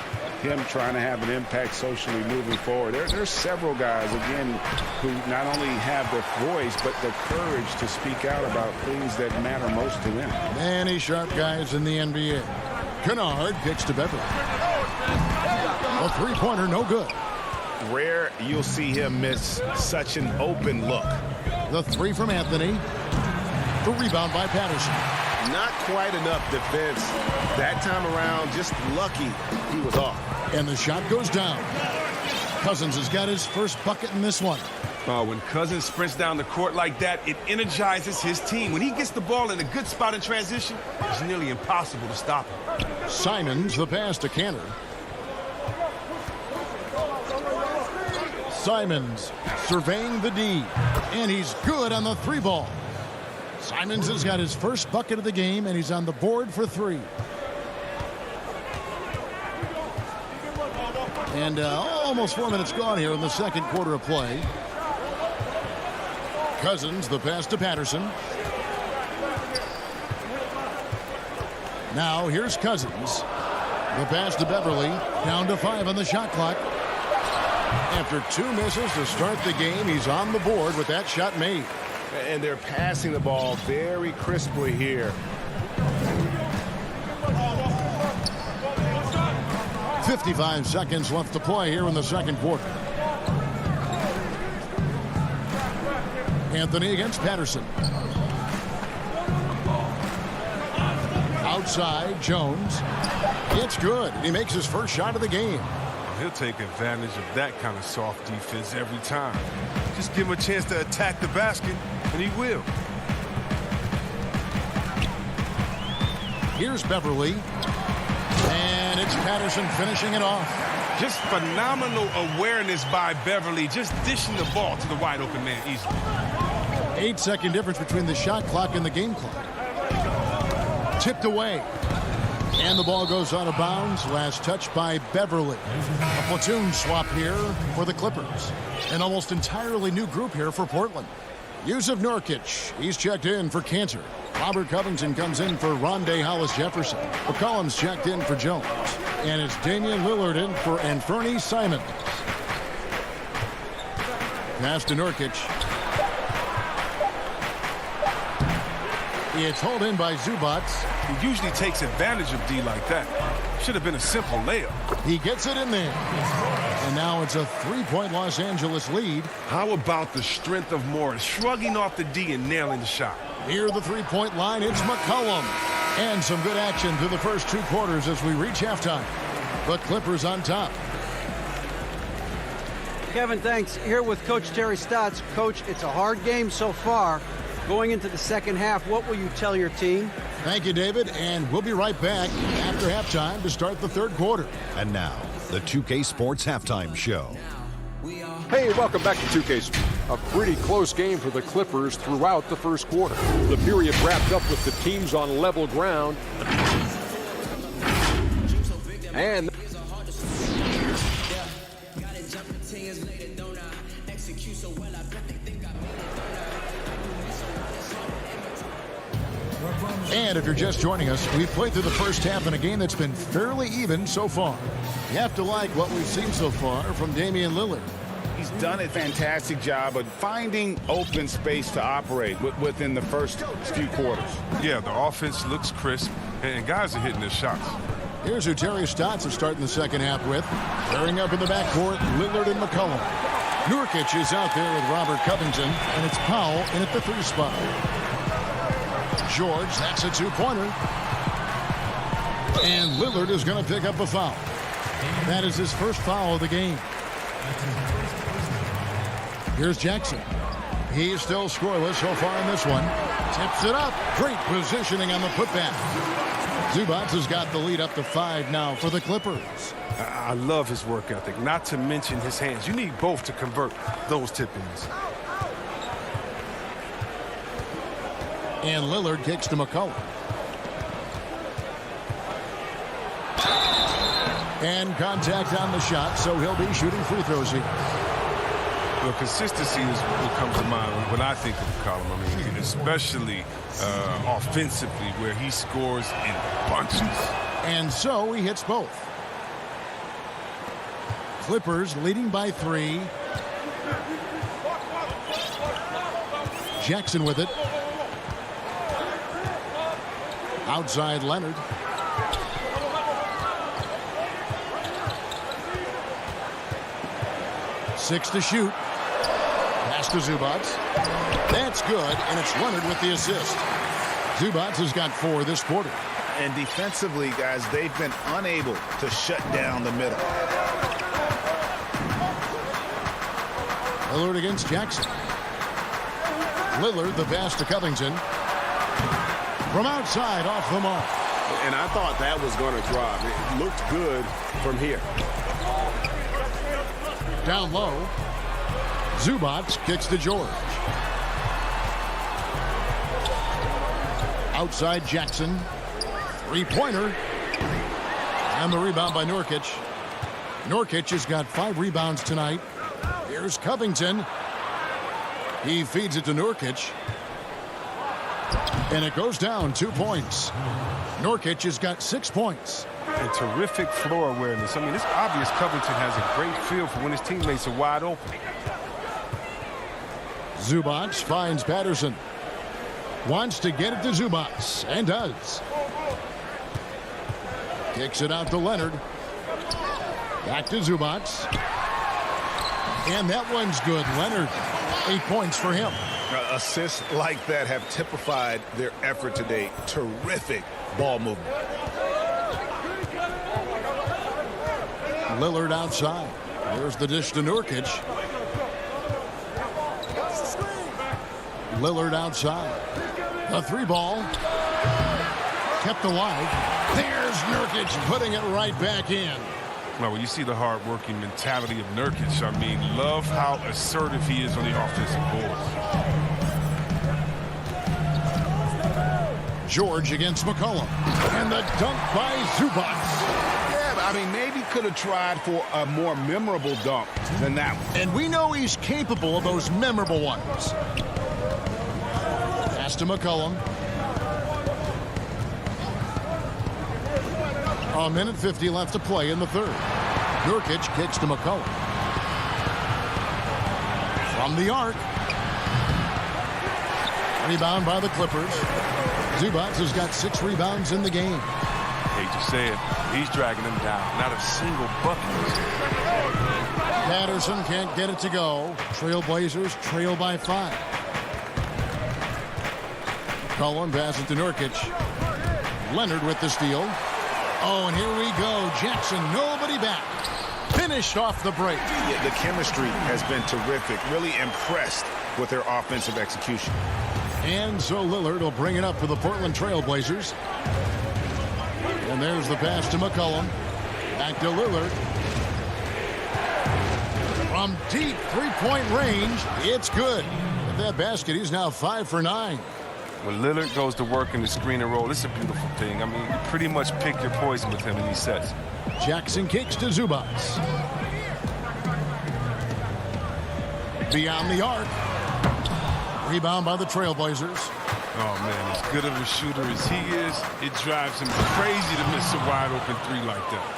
him trying to have an impact socially moving forward. There's several guys, again, who not only have the voice, but the courage to speak out about things that matter most to them. Many sharp guys in the NBA. Kennard kicks to Beverly. A three-pointer, no good. Rare you'll see him miss such an open look. The three from Anthony. The rebound by Patterson. Not quite enough defense that time around. Just lucky he was off. And the shot goes down. Cousins has got his first bucket in this one. When Cousins sprints down the court like that, it energizes his team. When he gets the ball in a good spot in transition, it's nearly impossible to stop him. Simons, the pass to Cantor. Simons surveying the D. And he's good on the three ball. Simons has got his first bucket of the game, and he's on the board for three. And almost 4 minutes gone here in the second quarter of play. Cousins, the pass to Patterson. Now here's Cousins. The pass to Beverly. Down to 5 on the shot clock. After 2 misses to start the game, he's on the board with that shot made. And they're passing the ball very crisply here. 55 seconds left to play here in the second quarter. Anthony against Patterson. Outside, Jones. It's good. He makes his first shot of the game. He'll take advantage of that kind of soft defense every time. Just give him a chance to attack the basket, and he will. Here's Beverly. And it's Patterson finishing it off. Just phenomenal awareness by Beverly, just dishing the ball to the wide open man easily. 8-second difference between the shot clock and the game clock. Tipped away. And the ball goes out of bounds. Last touch by Beverly. A platoon swap here for the Clippers. An almost entirely new group here for Portland. Yusuf Nurkic, he's checked in for Cantor. Robert Covington comes in for Rondé Hollis-Jefferson. McCollum's checked in for Jones. And it's Damian Lillard in for Anthony Simons. Pass to Nurkic. It's hauled in by Zubac. He usually takes advantage of D like that. Should have been a simple layup. He gets it in there. And now it's a three-point Los Angeles lead. How about the strength of Morris, shrugging off the D and nailing the shot? Near the three-point line, it's McCollum. And some good action through the first 2 quarters as we reach halftime. The Clippers on top. Kevin, thanks. Here with Coach Terry Stotts. Coach, it's a hard game so far. Going into the second half, what will you tell your team? Thank you, David, and we'll be right back after halftime to start the third quarter. And now, the 2K Sports Halftime Show. Hey, welcome back to 2K. A pretty close game for the Clippers throughout the first quarter. The period wrapped up with the teams on level ground. And if you're just joining us, we've played through the first half in a game that's been fairly even so far. You have to like what we've seen so far from Damian Lillard. He's done a fantastic job of finding open space to operate within the first few quarters. Yeah, the offense looks crisp, and guys are hitting their shots. Here's who Terry Stotts is starting the second half with. Pairing up in the backcourt, Lillard and McCollum. Nurkic is out there with Robert Covington, and it's Powell in at the 3 spot. George, that's a 2-pointer. And Lillard is going to pick up a foul. That is his first foul of the game. Here's Jackson. He's still scoreless so far in this one. Tips it up. Great positioning on the putback. Zubac has got the lead up to 5 now for the Clippers. I love his work ethic, not to mention his hands. You need both to convert those tip-ins. And Lillard kicks to McCollum. And contact on the shot, so he'll be shooting free throws here. Well, consistency is what comes to mind when I think of McCollum. I mean, especially offensively, where he scores in bunches. And so he hits both. Clippers leading by 3. Jackson with it. Outside Leonard. Six to shoot. Pass to Zubac. That's good, and it's Leonard with the assist. Zubac has got 4 this quarter. And defensively, guys, they've been unable to shut down the middle. Lillard against Jackson. Lillard, the pass to Covington. From outside, off the mark. And I thought that was going to drop. It looked good from here. Down low. Zubac kicks to George. Outside Jackson. Three-pointer. And the rebound by Nurkic. Nurkic has got 5 rebounds tonight. Here's Covington. He feeds it to Nurkic. And it goes down 2 points. Nurkic has got 6 points. And terrific floor awareness. I mean, it's obvious Covington has a great feel for when his teammates are wide open. Zubac finds Patterson. Wants to get it to Zubac, and does. Kicks it out to Leonard. Back to Zubac. And that one's good. Leonard, 8 points for him. Assists like that have typified their effort today. Terrific ball movement. Lillard outside. There's the dish to Nurkic. Lillard outside. The 3-ball. Kept alive. There's Nurkic putting it right back in. Well, when you see the hard-working mentality of Nurkic, I mean, love how assertive he is on the offensive boards. George against McCollum. And the dunk by Zubac. I mean, maybe could have tried for a more memorable dunk than that one. And we know he's capable of those memorable ones. Pass to McCollum. A minute 50 left to play in the third. Nurkic kicks to McCollum. From the arc. Rebound by the Clippers. Zubac has got 6 rebounds in the game. Hate to say it, he's dragging them down. Not a single bucket. Patterson can't get it to go. Trailblazers trail by 5. Cullen passes to Nurkic. Leonard with the steal. Oh, and here we go. Jackson, nobody back. Finished off the break. Yeah, the chemistry has been terrific. Really impressed with their offensive execution. And so Lillard will bring it up for the Portland Trailblazers. And there's the pass to McCollum. Back to Lillard. From deep 3-point range, it's good. With that basket, he's now 5 for 9. When Lillard goes to work in the screen and roll, it's a beautiful thing. I mean, you pretty much pick your poison with him in these sets. Jackson kicks to Zubac. Beyond the arc. Rebound by the Trailblazers. Oh, man, as good of a shooter as he is, it drives him crazy to miss a wide-open 3 like that.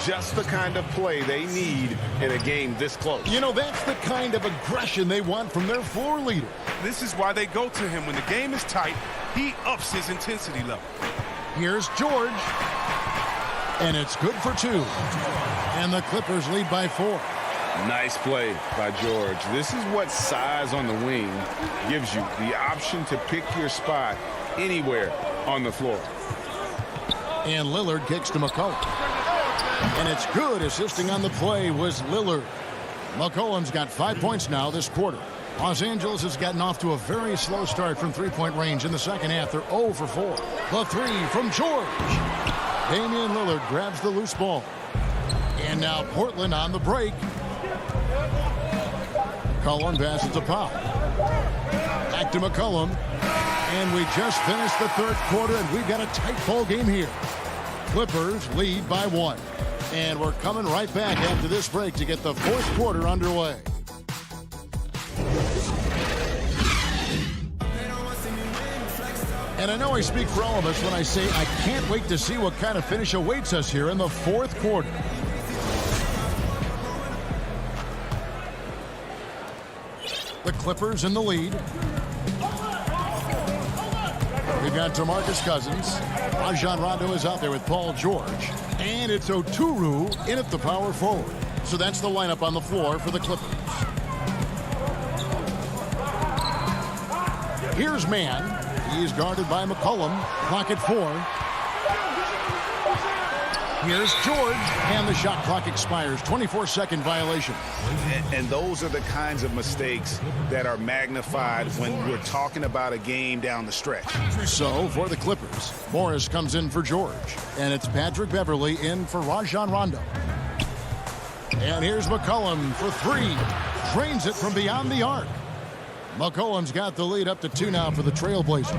Just the kind of play they need in a game this close. You know, that's the kind of aggression they want from their floor leader. This is why they go to him. When the game is tight, he ups his intensity level. Here's George. And it's good for 2. And the Clippers lead by 4. Nice play by George. This is what size on the wing gives you, the option to pick your spot anywhere on the floor. And Lillard kicks to McCollum. And it's good. Assisting on the play was Lillard. McCollum's got 5 points now this quarter. Los Angeles has gotten off to a very slow start from 3-point range in the second half. They're 0 for 4. The 3 from George. Damian Lillard grabs the loose ball. And now Portland on the break. Cullen passes to Powell. Back to McCollum. And we just finished the third quarter, and we've got a tight ball game here. Clippers lead by 1. And we're coming right back after this break to get the fourth quarter underway. And I know I speak for all of us when I say I can't wait to see what kind of finish awaits us here in the fourth quarter. The Clippers in the lead. We've got DeMarcus Cousins. Rajon Rondo is out there with Paul George. And it's Oturu in at the power forward. So that's the lineup on the floor for the Clippers. Here's Mann. He's guarded by McCollum. Clock at 4. Here's George. And the shot clock expires. 24-second violation. And those are the kinds of mistakes that are magnified when we're talking about a game down the stretch. So for the Clippers, Morris comes in for George. And it's Patrick Beverley in for Rajon Rondo. And here's McCollum for 3. Drains it from beyond the arc. McCollum's got the lead up to 2 now for the Trailblazers.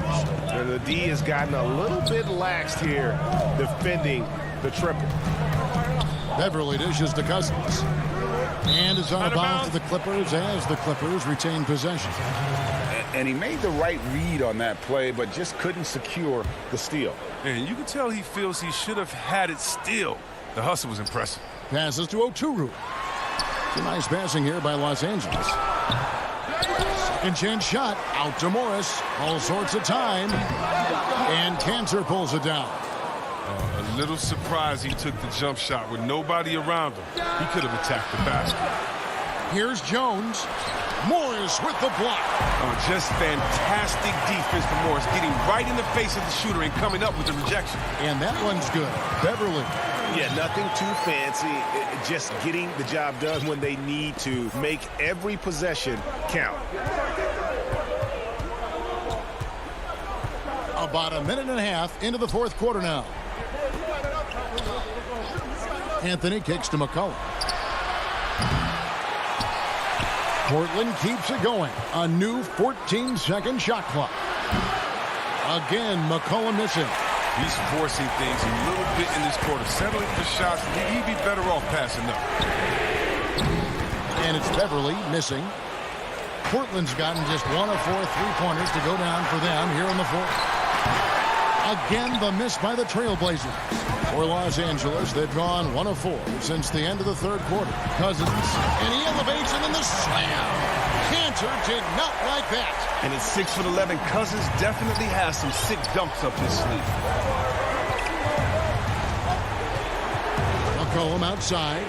And the D has gotten a little bit laxed here defending the triple. Beverley dishes to Cousins. And is out of bounds to the Clippers as the Clippers retain possession. And he made the right read on that play, but just couldn't secure the steal. And you can tell he feels he should have had it still. The hustle was impressive. Passes to Oturu. Some nice passing here by Los Angeles. Second chance shot out to Morris. All sorts of time. And Cantor pulls it down. A little surprised he took the jump shot with nobody around him. He could have attacked the basket. Here's Jones. Morris with the block. Oh, just fantastic defense from Morris, getting right in the face of the shooter and coming up with the rejection. And that one's good. Beverley. Yeah, nothing too fancy. Just getting the job done when they need to. Make every possession count. About a minute and a half into the fourth quarter now. Anthony kicks to McCollum. Portland keeps it going. A new 14-second shot clock. Again, McCollum missing. He's forcing things a little bit in this quarter. Settling for shots. He'd be better off passing up. And it's Beverley missing. Portland's gotten just 1 of 4 3-pointers to go down for them here in the fourth. Again, the miss by the Trailblazers. For Los Angeles, they've gone 1 of 4 since the end of the third quarter. Cousins, and he elevates and then the slam. Cantor did not like that. And at 6'11", Cousins definitely has some sick dumps up his sleeve. McCollum outside.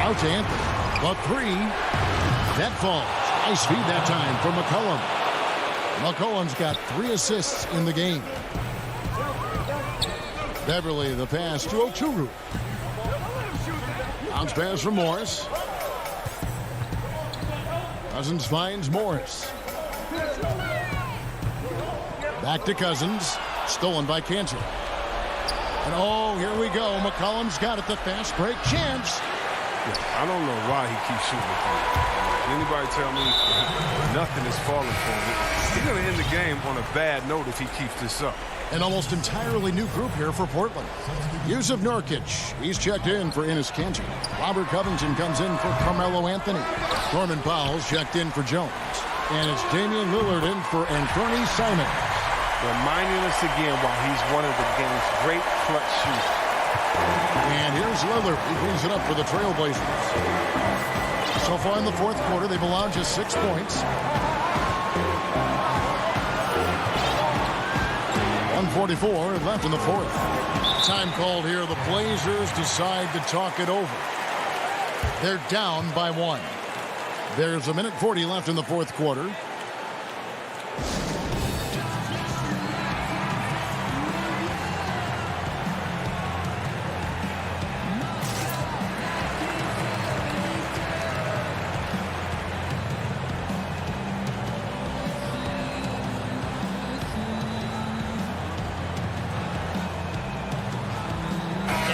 Out to Anthony. But 3. That falls. Nice feed that time from McCollum. McCollum's got 3 assists in the game. Beverley the pass to Oturu. Bounce pass from Morris. Cousins finds Morris. Back to Cousins. Stolen by Cantor. And oh, here we go. McCollum's got it. The fast break chance. I don't know why he keeps shooting the ball. Anybody tell me nothing is falling for him? He's going to end the game on a bad note if he keeps this up. An almost entirely new group here for Portland. Yusuf Nurkic, he's checked in for Enes Kanter. Robert Covington comes in for Carmelo Anthony. Norman Powell's checked in for Jones. And it's Damian Lillard in for Anthony Simons. Reminding us again why he's one of the game's great clutch shooters. And here's Lillard. He brings it up for the Trailblazers. So far in the fourth quarter, they've allowed just 6 points. 1:44 left in the fourth. Time called here. The Blazers decide to talk it over. They're down by 1. There's a minute 40 left in the fourth quarter.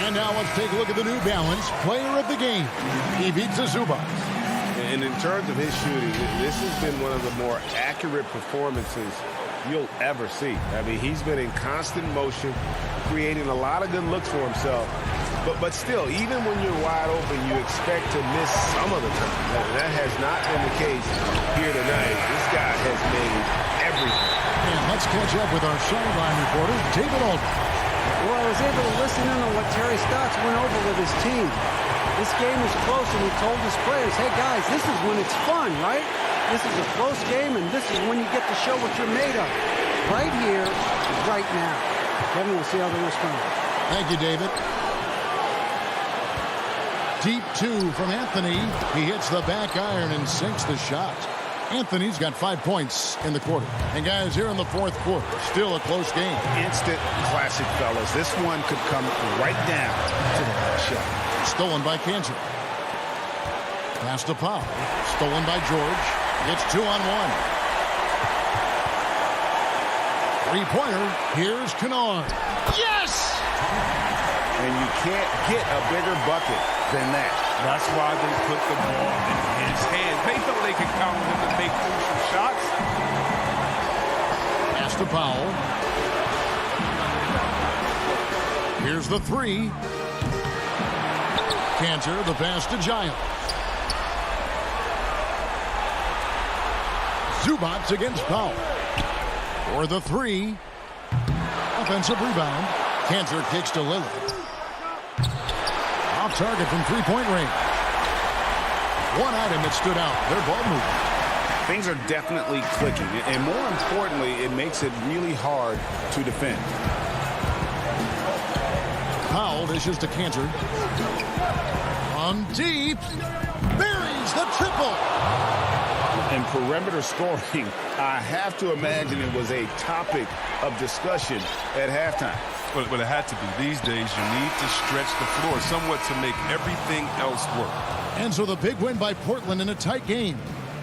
And now let's take a look at the New Balance player of the game. Ivica Zubac. And in terms of his shooting, this has been one of the more accurate performances you'll ever see. I mean, he's been in constant motion, creating a lot of good looks for himself. But still, even when you're wide open, you expect to miss some of the time. That has not been the case here tonight. This guy has made everything. And let's catch up with our sideline reporter, David Aldridge. Well, I was able to listen in on what Terry Stotts went over with his team. This game was close, and he told his players, hey, guys, this is when it's fun, right? This is a close game, and this is when you get to show what you're made of. Right here, right now. Kevin, we'll see how they respond. Thank you, David. Deep two from Anthony. He hits the back iron and sinks the shot. Anthony's got 5 points in the quarter. And guys, here in the fourth quarter, still a close game. Instant classic, fellas. This one could come right down to the last shot. Stolen by Cantor. Pass to Powell. Stolen by George. It's 2-on-1. Three-pointer. Here's Kennard. Yes! And you can't get a bigger bucket than that. That's why they put the ball in his hands. They thought they could count on him to make crucial shots. Pass to Powell. Here's the three. Cantor, the pass to Giles. Zubats against Powell. For the three. Offensive rebound. Cantor kicks to Lillard. Off target from three-point range. One item that stood out, their ball movement. Things are definitely clicking. And more importantly, it makes it really hard to defend. Powell dishes to Cantor. On deep. Buries the triple. In perimeter scoring, I have to imagine it was a topic of discussion at halftime. But it had to be. These days, you need to stretch the floor somewhat to make everything else work. And so the big win by Portland in a tight game.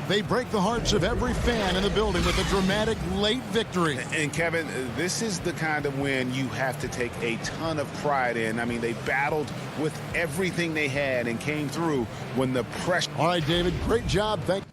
They break the hearts of every fan in the building with a dramatic late victory. And Kevin, this is the kind of win you have to take a ton of pride in. I mean, they battled with everything they had and came through when the pressure. All right, David, great job. Thank you.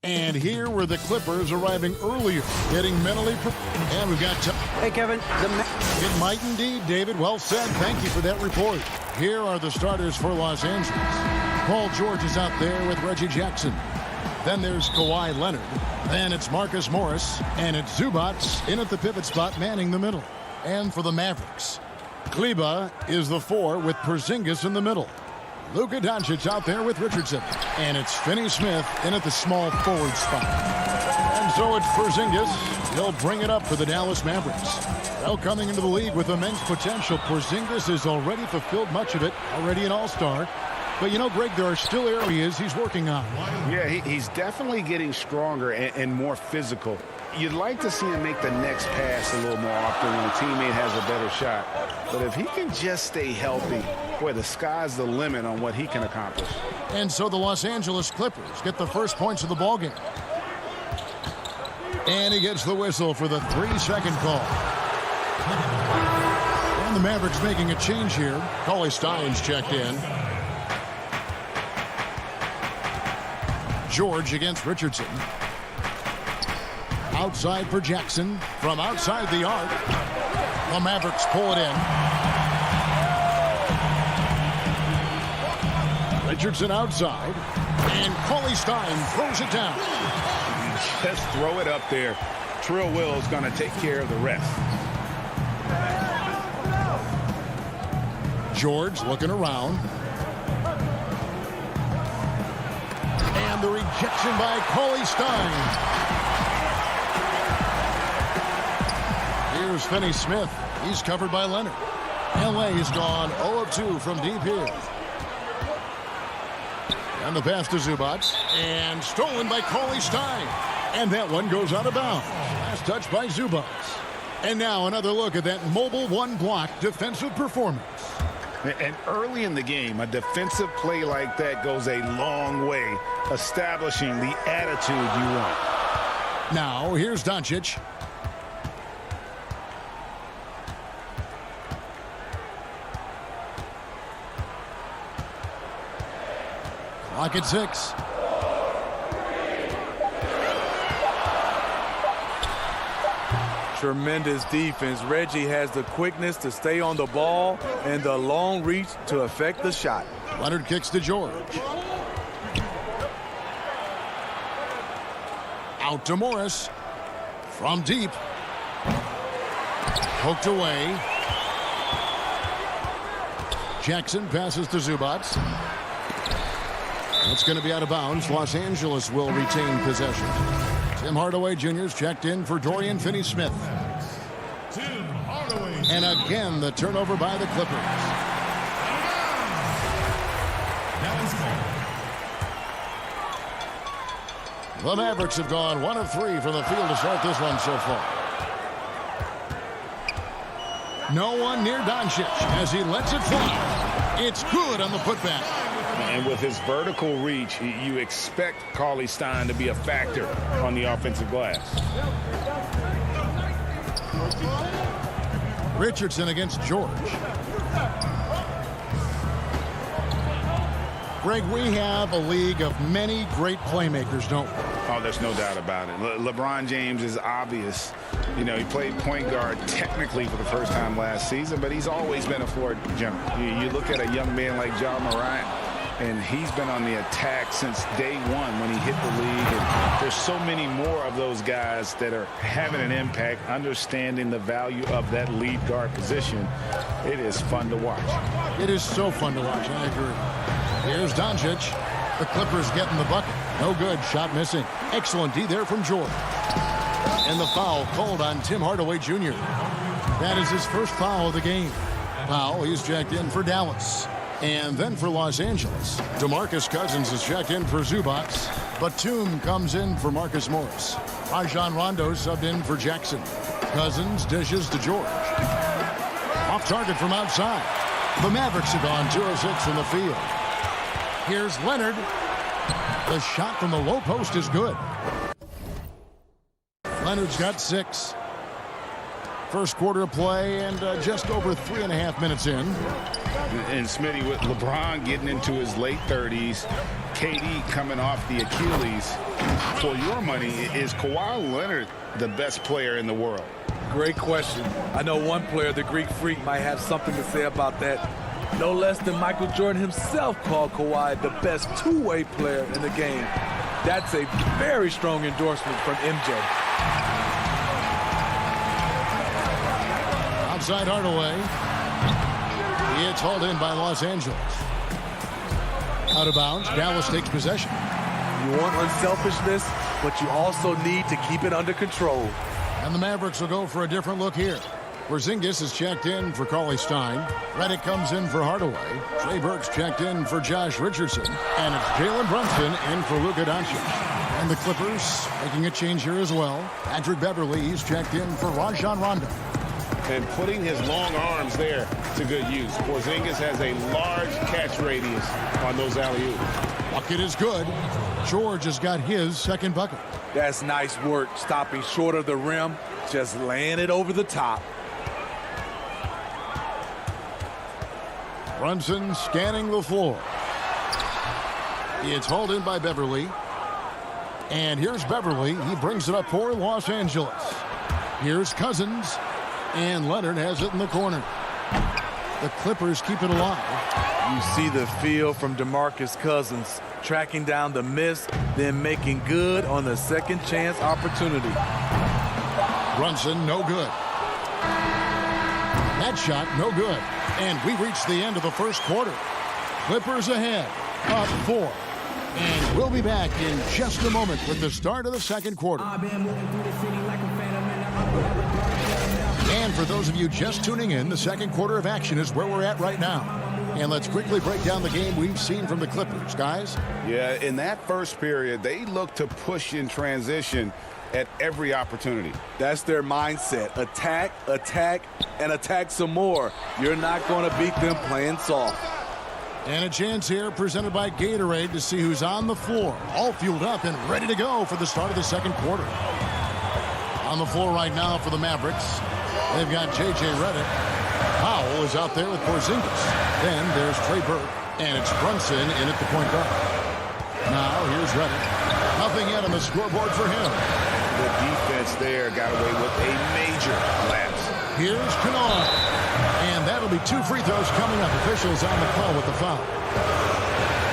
And here were the Clippers arriving earlier, getting mentally prepared. And we've got Hey, Kevin. It might indeed, David. Well said. Thank you for that report. Here are the starters for Los Angeles. Paul George is out there with Reggie Jackson. Then there's Kawhi Leonard. Then it's Marcus Morris. And it's Zubats in at the pivot spot, manning the middle. And for the Mavericks, Kleber is the 4 with Porzingis in the middle. Luka Doncic out there with Richardson. And it's Finney-Smith in at the small forward spot. And so it's Porzingis. He'll bring it up for the Dallas Mavericks. Well, coming into the league with immense potential, Porzingis has already fulfilled much of it, already an all-star. But, you know, Greg, there are still areas he's working on. Yeah, he's definitely getting stronger and more physical. You'd like to see him make the next pass a little more often when a teammate has a better shot. But if he can just stay healthy, boy, the sky's the limit on what he can accomplish. And so the Los Angeles Clippers get the first points of the ballgame. And he gets the whistle for the 3-second call. And the Mavericks making a change here. Cauley Stein's checked in. George against Richardson. Outside for Jackson. From outside the arc. The Mavericks pull it in. Richardson outside. And Cauley Stein throws it down. Just throw it up there. Trill Will's going to take care of the rest. George looking around. And the rejection by Cauley Stein. Here's Finney-Smith. He's covered by Leonard. LA has gone 0 of 2 from deep here. And the pass to Zubats. And stolen by Cauley Stein. And that one goes out of bounds. Last touch by Zubats. And now another look at that mobile one-block defensive performance. And early in the game, a defensive play like that goes a long way, establishing the attitude you want. Now, here's Doncic. Clock at 6. Tremendous defense. Reggie has the quickness to stay on the ball and the long reach to affect the shot. Leonard kicks to George. Out to Morris. From deep. Poked away. Jackson passes to Zubats. That's going to be out of bounds. Los Angeles will retain possession. Tim Hardaway Jr. is checked in for Dorian Finney-Smith. And again, the turnover by the Clippers. The Mavericks have gone 1 of 3 from the field to start this one so far. No one near Doncic as he lets it fly. It's good on the putback. And with his vertical reach, you expect Cauley-Stein to be a factor on the offensive glass. Richardson against George. Greg, we have a league of many great playmakers, don't we? Oh, there's no doubt about it. LeBron James is obvious. You know, he played point guard technically for the first time last season, but he's always been a floor general. You look at a young man like Ja Morant, and he's been on the attack since day one when he hit the league. And there's so many more of those guys that are having an impact, understanding the value of that lead guard position. It is fun to watch. It is so fun to watch, I agree. Here's Doncic. The Clippers getting the bucket. No good. Shot missing. Excellent D there from George. And the foul called on Tim Hardaway Jr. That is his first foul of the game. Powell, he's checked in for Dallas. And then for Los Angeles, DeMarcus Cousins is checked in for Zubats. Batum comes in for Marcus Morris. Rajon Rondo subbed in for Jackson. Cousins dishes to George. Off target from outside. The Mavericks have gone 2 of 6 from the field. Here's Leonard. The shot from the low post is good. Leonard's got 6. First quarter of play and just over 3.5 minutes in. And Smitty, with LeBron getting into his late 30s, KD coming off the Achilles, for your money, is Kawhi Leonard the best player in the world? Great question. I know one player, the Greek Freak, might have something to say about that. No less than Michael Jordan himself called Kawhi the best two-way player in the game. That's a very strong endorsement from MJ. Outside Hardaway. It's hauled in by Los Angeles. Out of bounds. Dallas takes possession. You want unselfishness, but you also need to keep it under control. And the Mavericks will go for a different look here. Porzingis is checked in for Cauley-Stein. Redick comes in for Hardaway. Trey Burke's checked in for Josh Richardson. And it's Jalen Brunson in for Luka Doncic. And the Clippers making a change here as well. Patrick Beverley, he's checked in for Rajon Rondo. And putting his long arms there to good use. Porzingis has a large catch radius on those alley-oops. Bucket is good. George has got his second bucket. That's nice work, stopping short of the rim, just laying it over the top. Brunson scanning the floor. It's hauled in by Beverley. And here's Beverley. He brings it up for Los Angeles. Here's Cousins. And Leonard has it in the corner. The Clippers keep it alive. You see the feel from DeMarcus Cousins, tracking down the miss, then making good on the second chance opportunity. Brunson, no good. That shot, no good. And we reached the end of the first quarter. Clippers ahead, up 4. And we'll be back in just a moment with the start of the second quarter. And for those of you just tuning in, the second quarter of action is where we're at right now. And let's quickly break down the game we've seen from the Clippers, guys. Yeah, in that first period, they looked to push in transition at every opportunity. That's their mindset. Attack, attack, and attack some more. You're not going to beat them playing soft. And a chance here presented by Gatorade to see who's on the floor. All fueled up and ready to go for the start of the second quarter. On the floor right now for the Mavericks, they've got J.J. Redick. Powell is out there with Porzingis. Then there's Trey Burke, and it's Brunson in at the point guard. Now here's Redick. Nothing yet on the scoreboard for him. The defense there got away with a major lapse. Here's Kennard. And that'll be 2 free throws coming up. Officials on the call with the foul.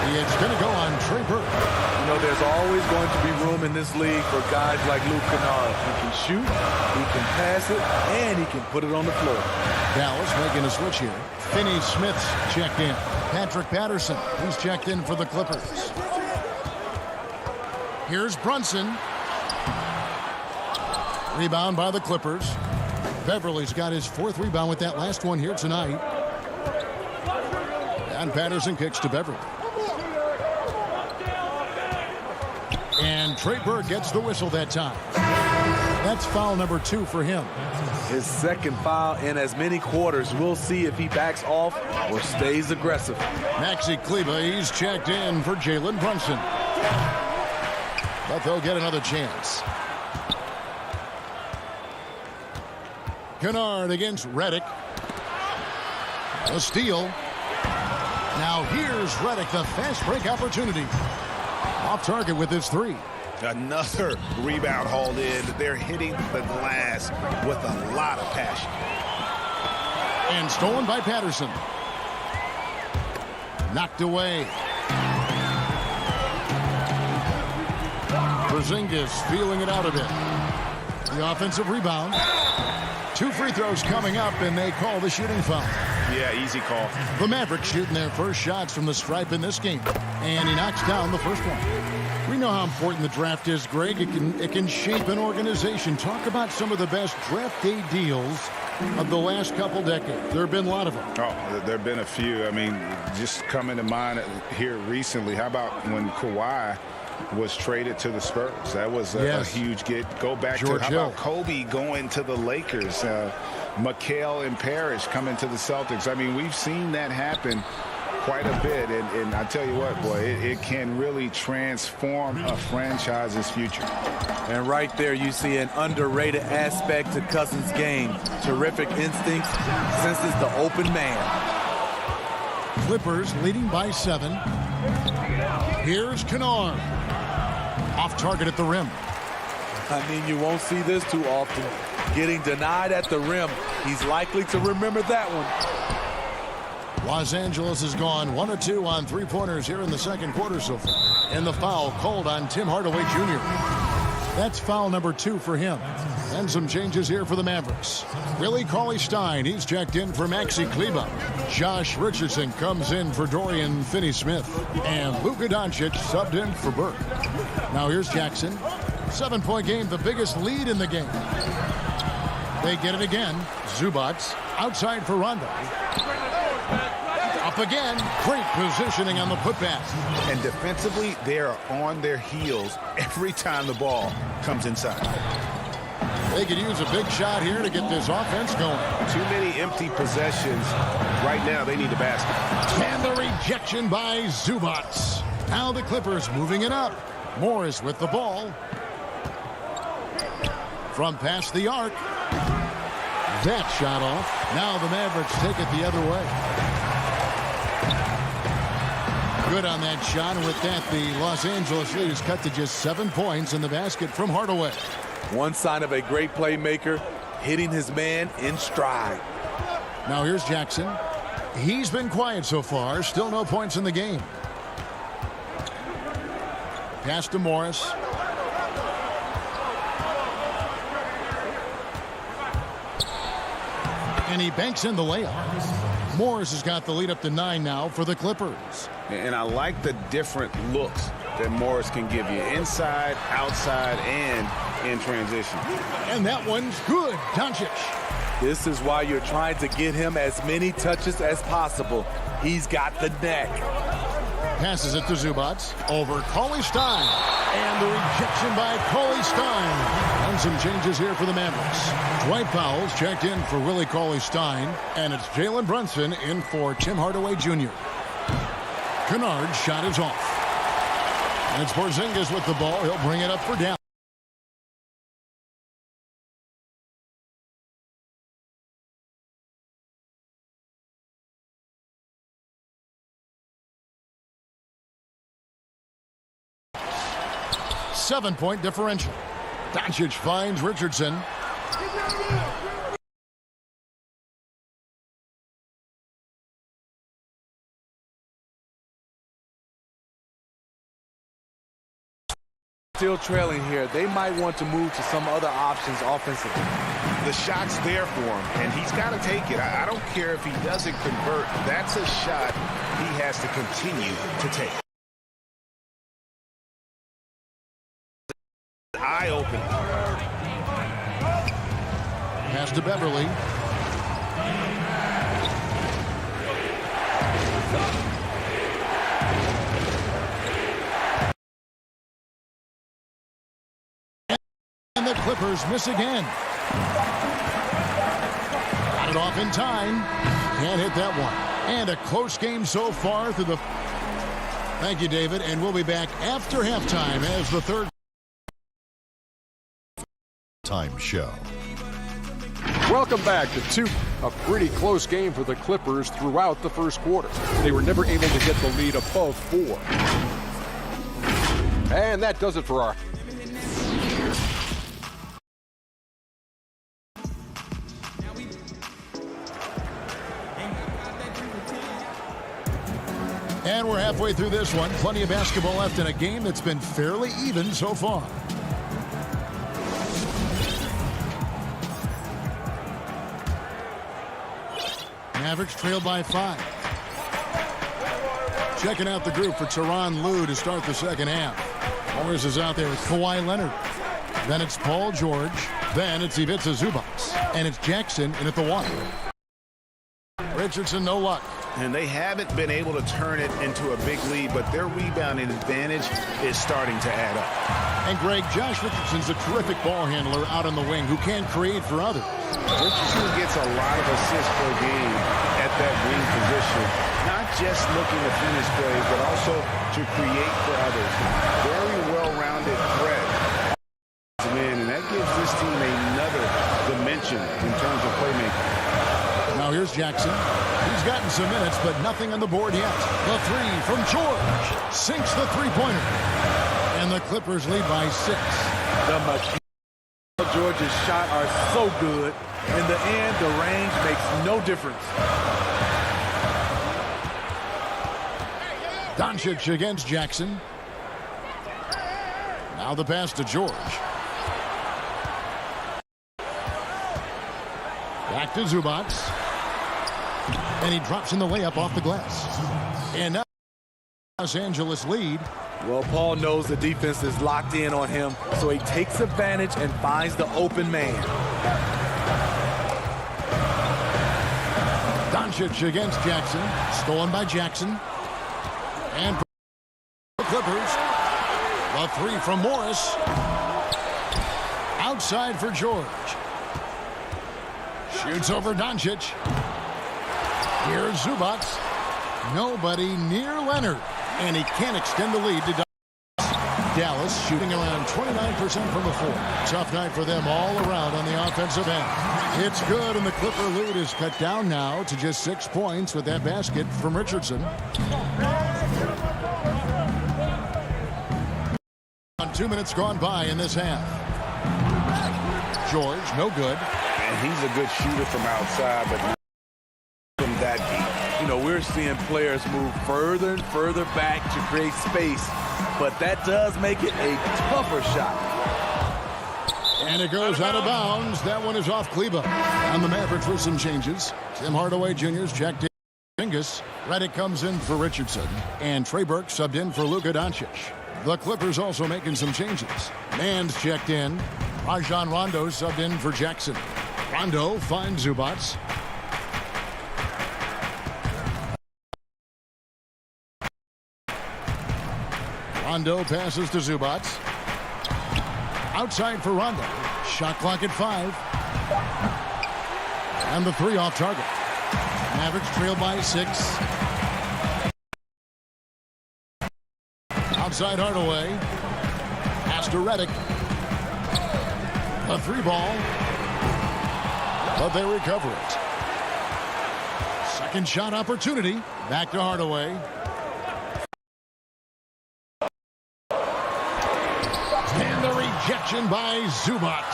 It's going to go on Trey Burke. You know, there's always going to be room in this league for guys like Luke Kennard. He can shoot, he can pass it, and he can put it on the floor. Dallas making a switch here. Finney Smith's checked in. Patrick Patterson, he's checked in for the Clippers. Here's Brunson. Rebound by the Clippers. Beverly's got his 4th rebound with that last one here tonight. And Patterson kicks to Beverly. And Trey Burke gets the whistle that time. That's foul number 2 for him. His 2nd foul in as many quarters. We'll see if he backs off or stays aggressive. Maxi Kleber, he's checked in for Jalen Brunson. But they'll get another chance. Kennard against Redick. A steal. Now here's Redick, the fast break opportunity. Off target with his 3. Another rebound hauled in. They're hitting the glass with a lot of passion. And stolen by Patterson. Knocked away. Porzingis feeling it out a bit. The offensive rebound. 2 free throws coming up, and they call the shooting foul. Yeah, easy call. The Mavericks shooting their first shots from the stripe in this game. And he knocks down the first one. We know how important the draft is, Greg. It can shape an organization. Talk about some of the best draft day deals of the last couple decades. There have been a lot of them. Oh, there have been a few. I mean, just coming to mind here recently. How about when Kawhi was traded to the Spurs? That was a huge get. Go back George to how Hill. about Kobe going to the Lakers? McHale and Parrish coming to the Celtics. I mean, we've seen that happen quite a bit, and I tell you what, boy, it can really transform a franchise's future. And right there you see an underrated aspect to Cousins' game. Terrific instincts, senses the open man. Clippers leading by 7. Here's Kennard. Off target at the rim. I mean, you won't see this too often. Getting denied at the rim. He's likely to remember that one. Los Angeles has gone 1 of 2 on 3-pointers here in the second quarter so far. And the foul called on Tim Hardaway Jr. That's foul number 2 for him. And some changes here for the Mavericks. Willie Cauley-Stein, he's checked in for Maxi Kleber. Josh Richardson comes in for Dorian Finney-Smith. And Luka Doncic subbed in for Burke. Now here's Jackson. 7-point game, the biggest lead in the game. They get it again. Zubats outside for Rondo. Up again. Great positioning on the putback. And defensively, they are on their heels every time the ball comes inside. They could use a big shot here to get this offense going. Too many empty possessions. Right now, they need a basket. And the rejection by Zubats. Now the Clippers moving it up. Morris with the ball. From past the arc. That shot off. Now the Mavericks take it the other way. Good on that shot. And with that, the Los Angeles lead is cut to just 7 points in the basket from Hardaway. One sign of a great playmaker, hitting his man in stride. Now here's Jackson. He's been quiet so far. Still no points in the game. Pass to Morris. And he banks in the layup. Morris has got the lead up to 9 now for the Clippers. And I like the different looks that Morris can give you. Inside, outside, and in transition. And that one's good. Doncic. This is why you're trying to get him as many touches as possible. He's got the neck. Passes it to Zubats. Over Cauley-Stein. And the rejection by Cauley-Stein. And some changes here for the Mavericks. Dwight Powell's checked in for Willie Cauley-Stein. And it's Jalen Brunson in for Tim Hardaway Jr. Kennard's shot is off. And it's Porzingis with the ball. He'll bring it up for down. Seven-point differential. Doncic finds Richardson. still trailing here, they might want to move to some other options offensively. The shot's there for him, and he's got to take it. I don't care if he doesn't convert. That's a shot he has to continue to take. Eye-opening. Pass to Beverly. And the Clippers miss again. Got it off in time. Can't hit that one. And a close game so far through the... Thank you, David. And we'll be back after halftime as the third time show. Welcome back to a pretty close game for the Clippers throughout the first quarter. They were never able to get the lead above 4. And that does it for our... And we're halfway through this one. Plenty of basketball left in a game that's been fairly even so far. Mavericks trailed by 5. Checking out the group for Tyronn Lue to start the second half. Morris is out there with Kawhi Leonard. Then it's Paul George. Then it's Ivica Zubac. And it's Jackson in at the 1. Richardson, no luck. And they haven't been able to turn it into a big lead, but their rebounding advantage is starting to add up. And Greg, Josh Richardson's a terrific ball handler out on the wing who can create for others. Richardson gets a lot of assists per game at that wing position. Not just looking to finish plays, but also to create for others. Very well-rounded threat. And that gives this team another dimension in terms of playmaking. Now here's Jackson. He's gotten some minutes, but nothing on the board yet. The 3 from George. Sinks the three-pointer. And the Clippers lead by 6. George's shot are so good. In the end, the range makes no difference. Doncic against Jackson. Now the pass to George. Back to Zubac. And he drops in the layup off the glass. And now Los Angeles lead. Well, Paul knows the defense is locked in on him, so he takes advantage and finds the open man. Doncic against Jackson. Stolen by Jackson. And the Clippers. The 3 from Morris. Outside for George. Shoots over Doncic. Here's Zubac. Nobody near Leonard. And he can't extend the lead to Dallas, shooting around 29% from the floor. Tough night for them all around on the offensive end. It's good, and the Clipper lead is cut down now to just 6 points with that basket from Richardson. On 2 minutes gone by in this half. George, no good. And he's a good shooter from outside, but not from that deep. You know, we're seeing players move further and further back to create space, but that does make it a tougher shot. And it goes out of bounds. That one is off Kleba. On the Mavericks with some changes. Tim Hardaway Jr.'s checked in. Dingus. Redick comes in for Richardson. And Trey Burke subbed in for Luka Doncic. The Clippers also making some changes. Mann's checked in. Rajon Rondo subbed in for Jackson. Rondo finds Zubac. Rondo passes to Zubac. Outside for Rondo. Shot clock at 5. And the 3 off target. Mavericks trail by 6. Outside Hardaway. Pass to Redick. A 3 ball. But they recover it. Second shot opportunity. Back to Hardaway. And the rejection by Zubac.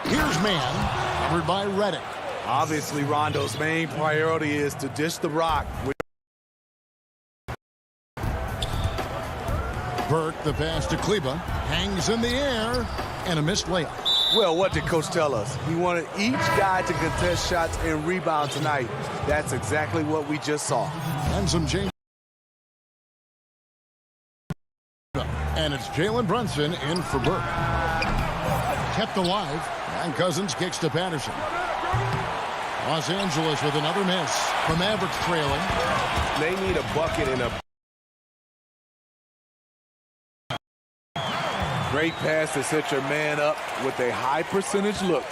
Here's man, covered by Redick. Obviously, Rondo's main priority is to dish the rock. Burke, the pass to Kleba. Hangs in the air. And a missed layup. Well, what did Coach tell us? He wanted each guy to contest shots and rebound tonight. That's exactly what we just saw. And some change. And it's Jalen Brunson in for Burke. Kept alive. And Cousins kicks to Patterson. Los Angeles with another miss. The Mavericks trailing. They need a bucket and a... Great pass to set your man up with a high percentage look.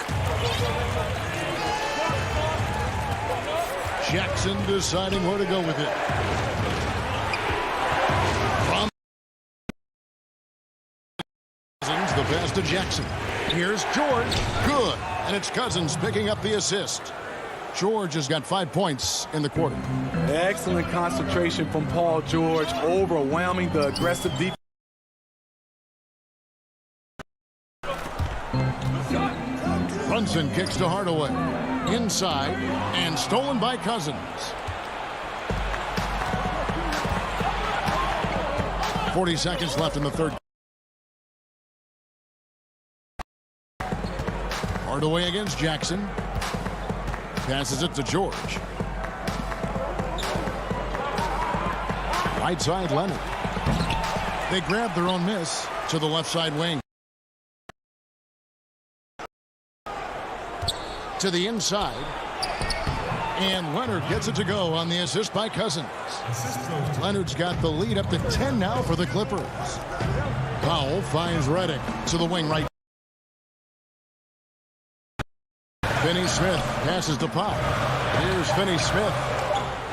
Jackson deciding where to go with it. From Cousins, the pass to Jackson. Here's George. Good. And it's Cousins picking up the assist. George has got 5 points in the quarter. Excellent concentration from Paul George, overwhelming the aggressive defense. Brunson kicks to Hardaway. Inside and stolen by Cousins. 40 seconds left in the third. Hardaway against Jackson. Passes it to George. Right side, Leonard. They grab their own miss to the left side wing. To the inside. And Leonard gets it to go on the assist by Cousins. Leonard's got the lead up to 10 now for the Clippers. Powell finds Redick to the wing right. Finney Smith passes to Powell. Here's Finney Smith.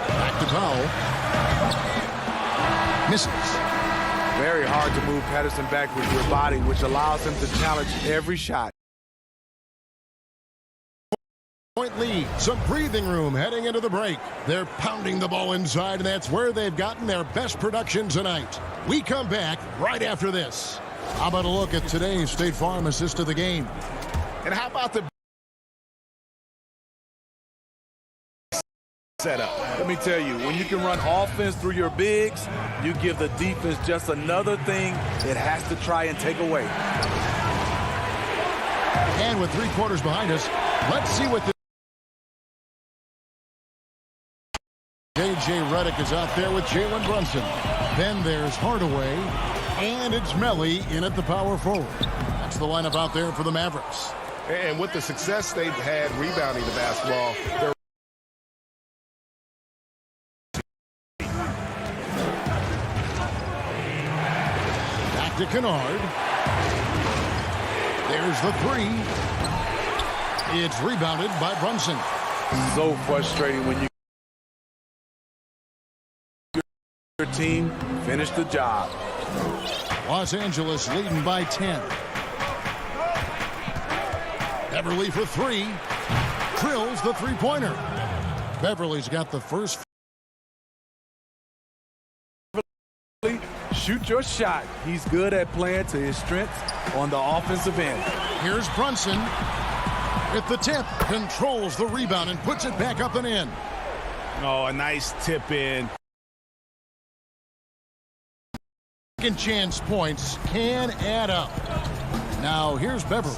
Back to Powell. Misses. Very hard to move Patterson back with your body, which allows him to challenge every shot. Point lead, some breathing room heading into the break. They're pounding the ball inside, and that's where they've gotten their best production tonight. We come back right after this. How about a look at today's State Farm assist of the game? And how about the setup? Let me tell you, when you can run offense through your bigs, you give the defense just another thing it has to try and take away. And with 3 quarters behind us, let's see what the J.J. Redick is out there with Jalen Brunson. Then there's Hardaway, and it's Melly in at the power forward. That's the lineup out there for the Mavericks. And with the success they've had rebounding the basketball, they're back to Kennard. There's the 3. It's rebounded by Brunson. So frustrating when your team finish the job. Los Angeles leading by 10. Beverly for 3. Drills the three-pointer. Beverly's got the first. Shoot your shot. He's good at playing to his strengths on the offensive end. Here's Brunson at the tip. Controls the rebound and puts it back up and in. a nice tip in. Second chance points can add up. Now here's Beverly.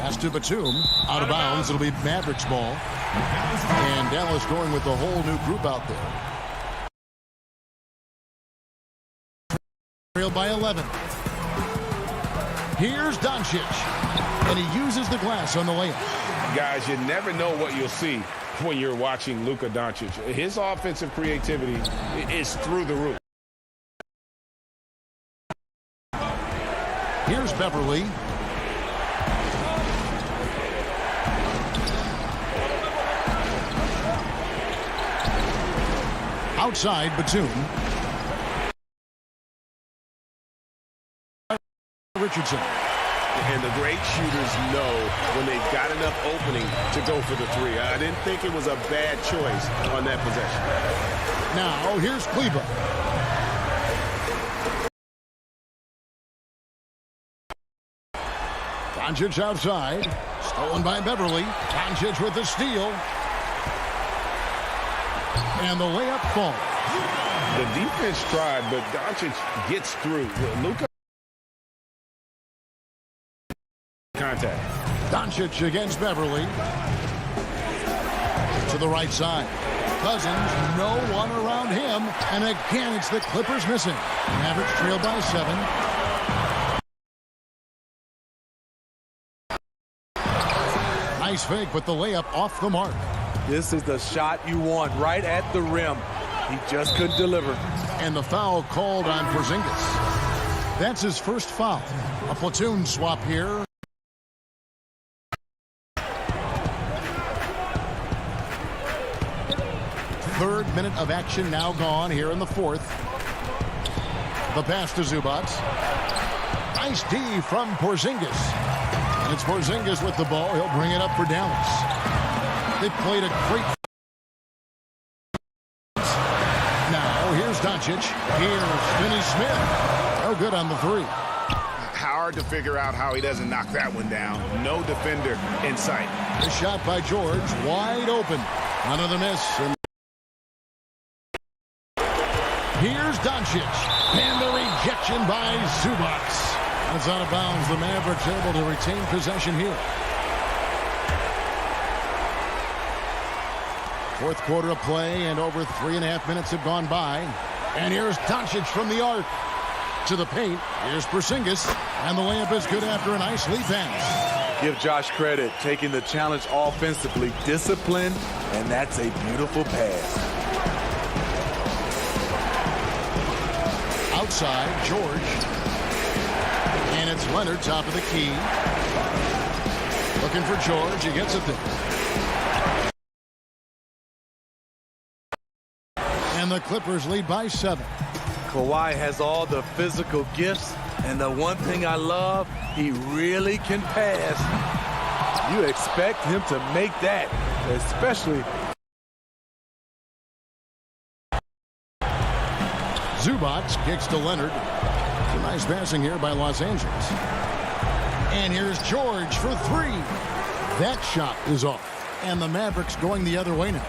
Pass to Batum. Out of bounds. It'll be Mavericks ball. And Dallas going with the whole new group out there. Trailed by 11. Here's Doncic. And he uses the glass on the layup. Guys, you never know what you'll see when you're watching Luka Doncic. His offensive creativity is through the roof. Here's Beverly. Outside, Batum. Richardson. And the great shooters know when they've got enough opening to go for the 3. I didn't think it was a bad choice on that possession. Now, here's Kleba. Doncic outside. Stolen by Beverly. Doncic with the steal. And the layup falls. The defense tried, but Doncic gets through. Luka contact. Doncic against Beverly. To the right side. Cousins, no one around him. And again, it's the Clippers missing. Mavericks trail by 7. Nice fake, but the layup off the mark. This is the shot you want, right at the rim. He just couldn't deliver. And the foul called on Porzingis. That's his first foul. A platoon swap here. Third minute of action now gone here in the fourth. The pass to Zubac. Nice D from Porzingis. And it's Porzingis with the ball. He'll bring it up for Dallas. They played a great. Now here's Doncic. Here's Finney Smith. No good on the 3. Hard to figure out how he doesn't knock that one down. No defender in sight. The shot by George, wide open. Another miss. And here's Doncic. And the rejection by Zubac. It's out of bounds. The Mavericks able to retain possession here. Fourth quarter of play, and over 3.5 minutes have gone by. And here's Doncic from the arc. To the paint. Here's Porzingis. And the layup is good after a nice lead pass. Give Josh credit, taking the challenge offensively, disciplined, and that's a beautiful pass. Outside, George. And it's Leonard, top of the key. Looking for George. He gets it there. And the Clippers lead by 7. Kawhi has all the physical gifts, and the one thing I love, he really can pass. You expect him to make that, especially. Zubac kicks to Leonard. Some nice passing here by Los Angeles. And here's George for 3. That shot is off. And the Mavericks going the other way now.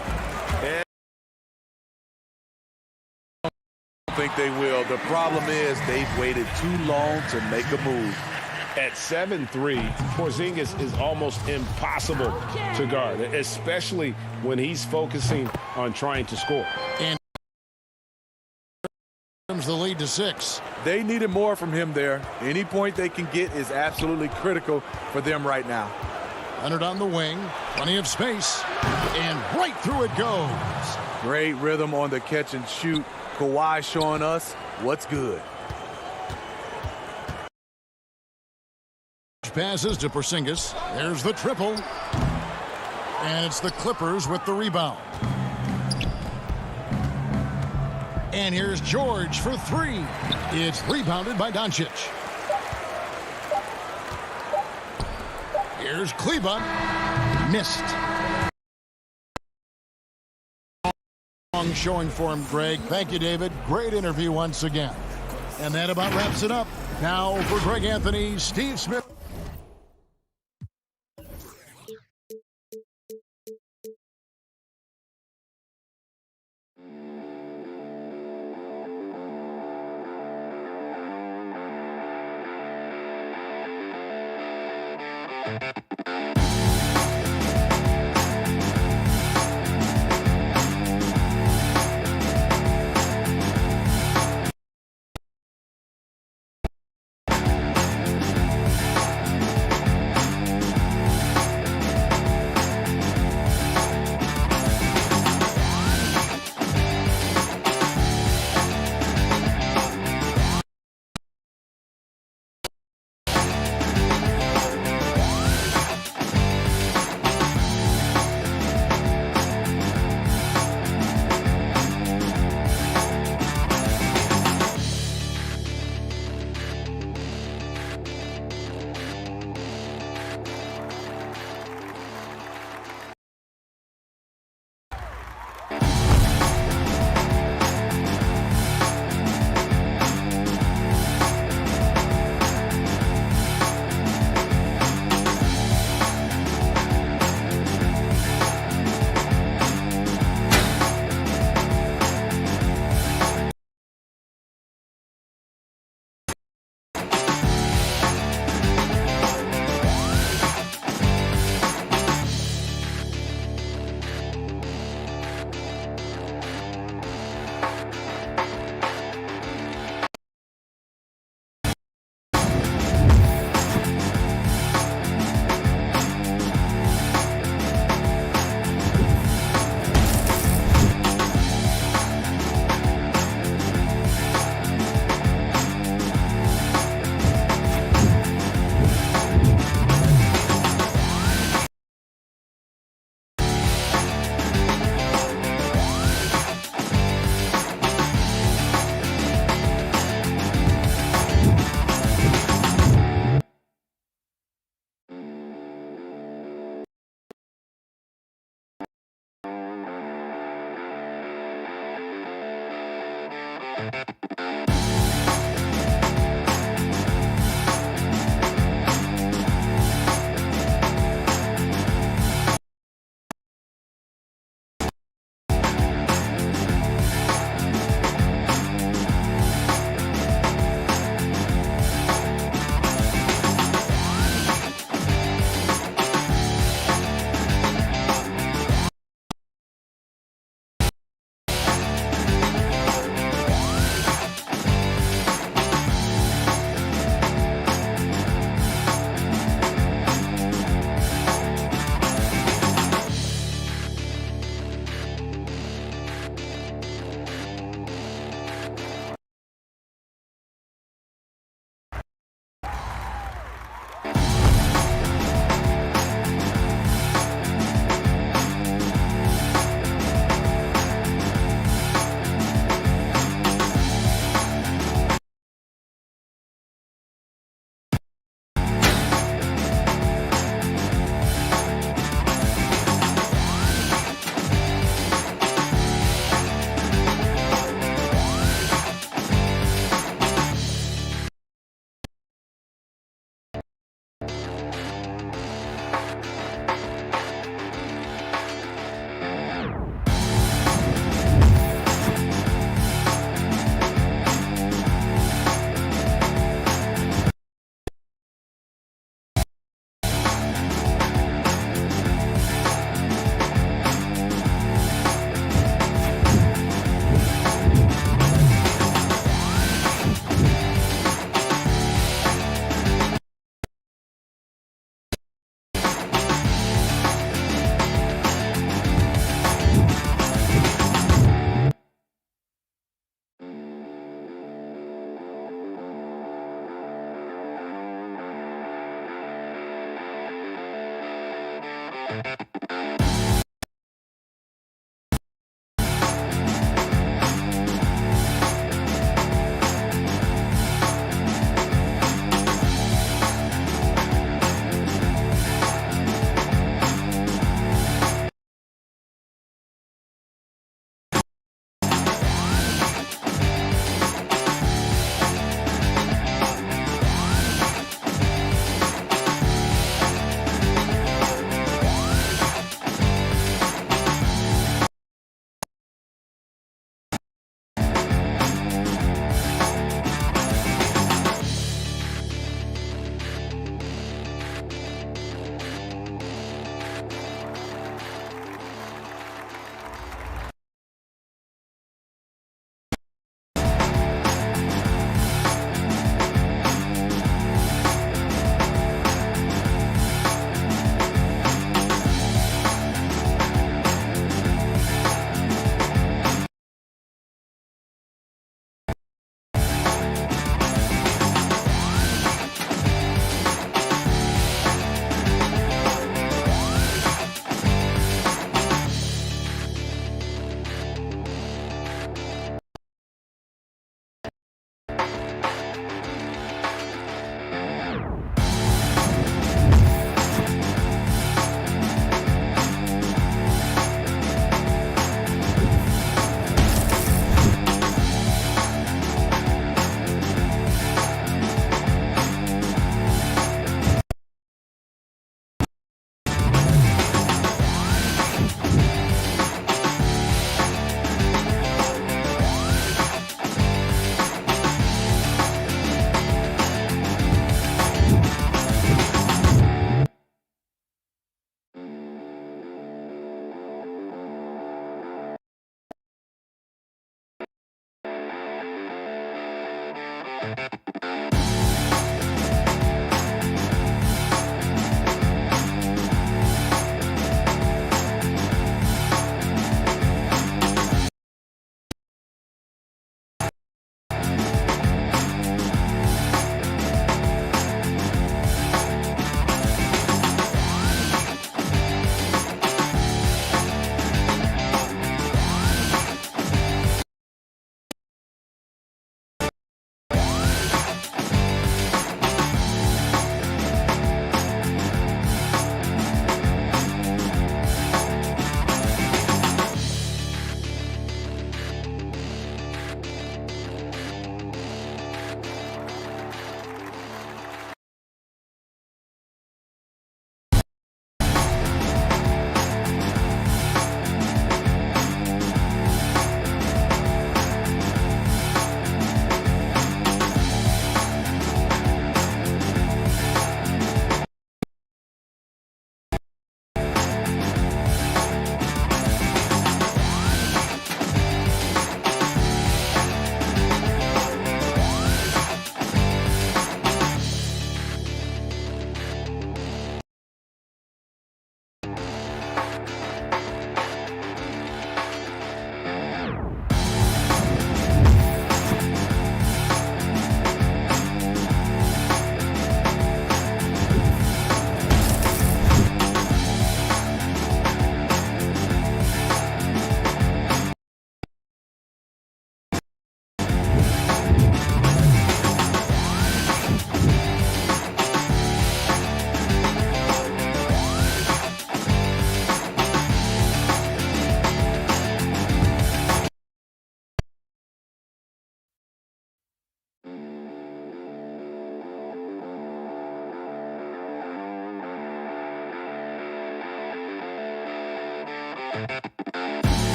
I don't think they will. The problem is they've waited too long to make a move. At 7'3", Porzingis is almost impossible to guard, especially when he's focusing on trying to score. And the lead to 6. They needed more from him there. Any point they can get is absolutely critical for them right now. Leonard on the wing. Plenty of space. And right through it goes. Great rhythm on the catch and shoot. Kawhi showing us what's good. Passes to Porzingis. There's the triple. And it's the Clippers with the rebound. And here's George for 3. It's rebounded by Doncic. Here's Kleber. Missed. Long showing for him, Greg. Thank you, David. Great interview once again. And that about wraps it up. Now for Greg Anthony, Steve Smith.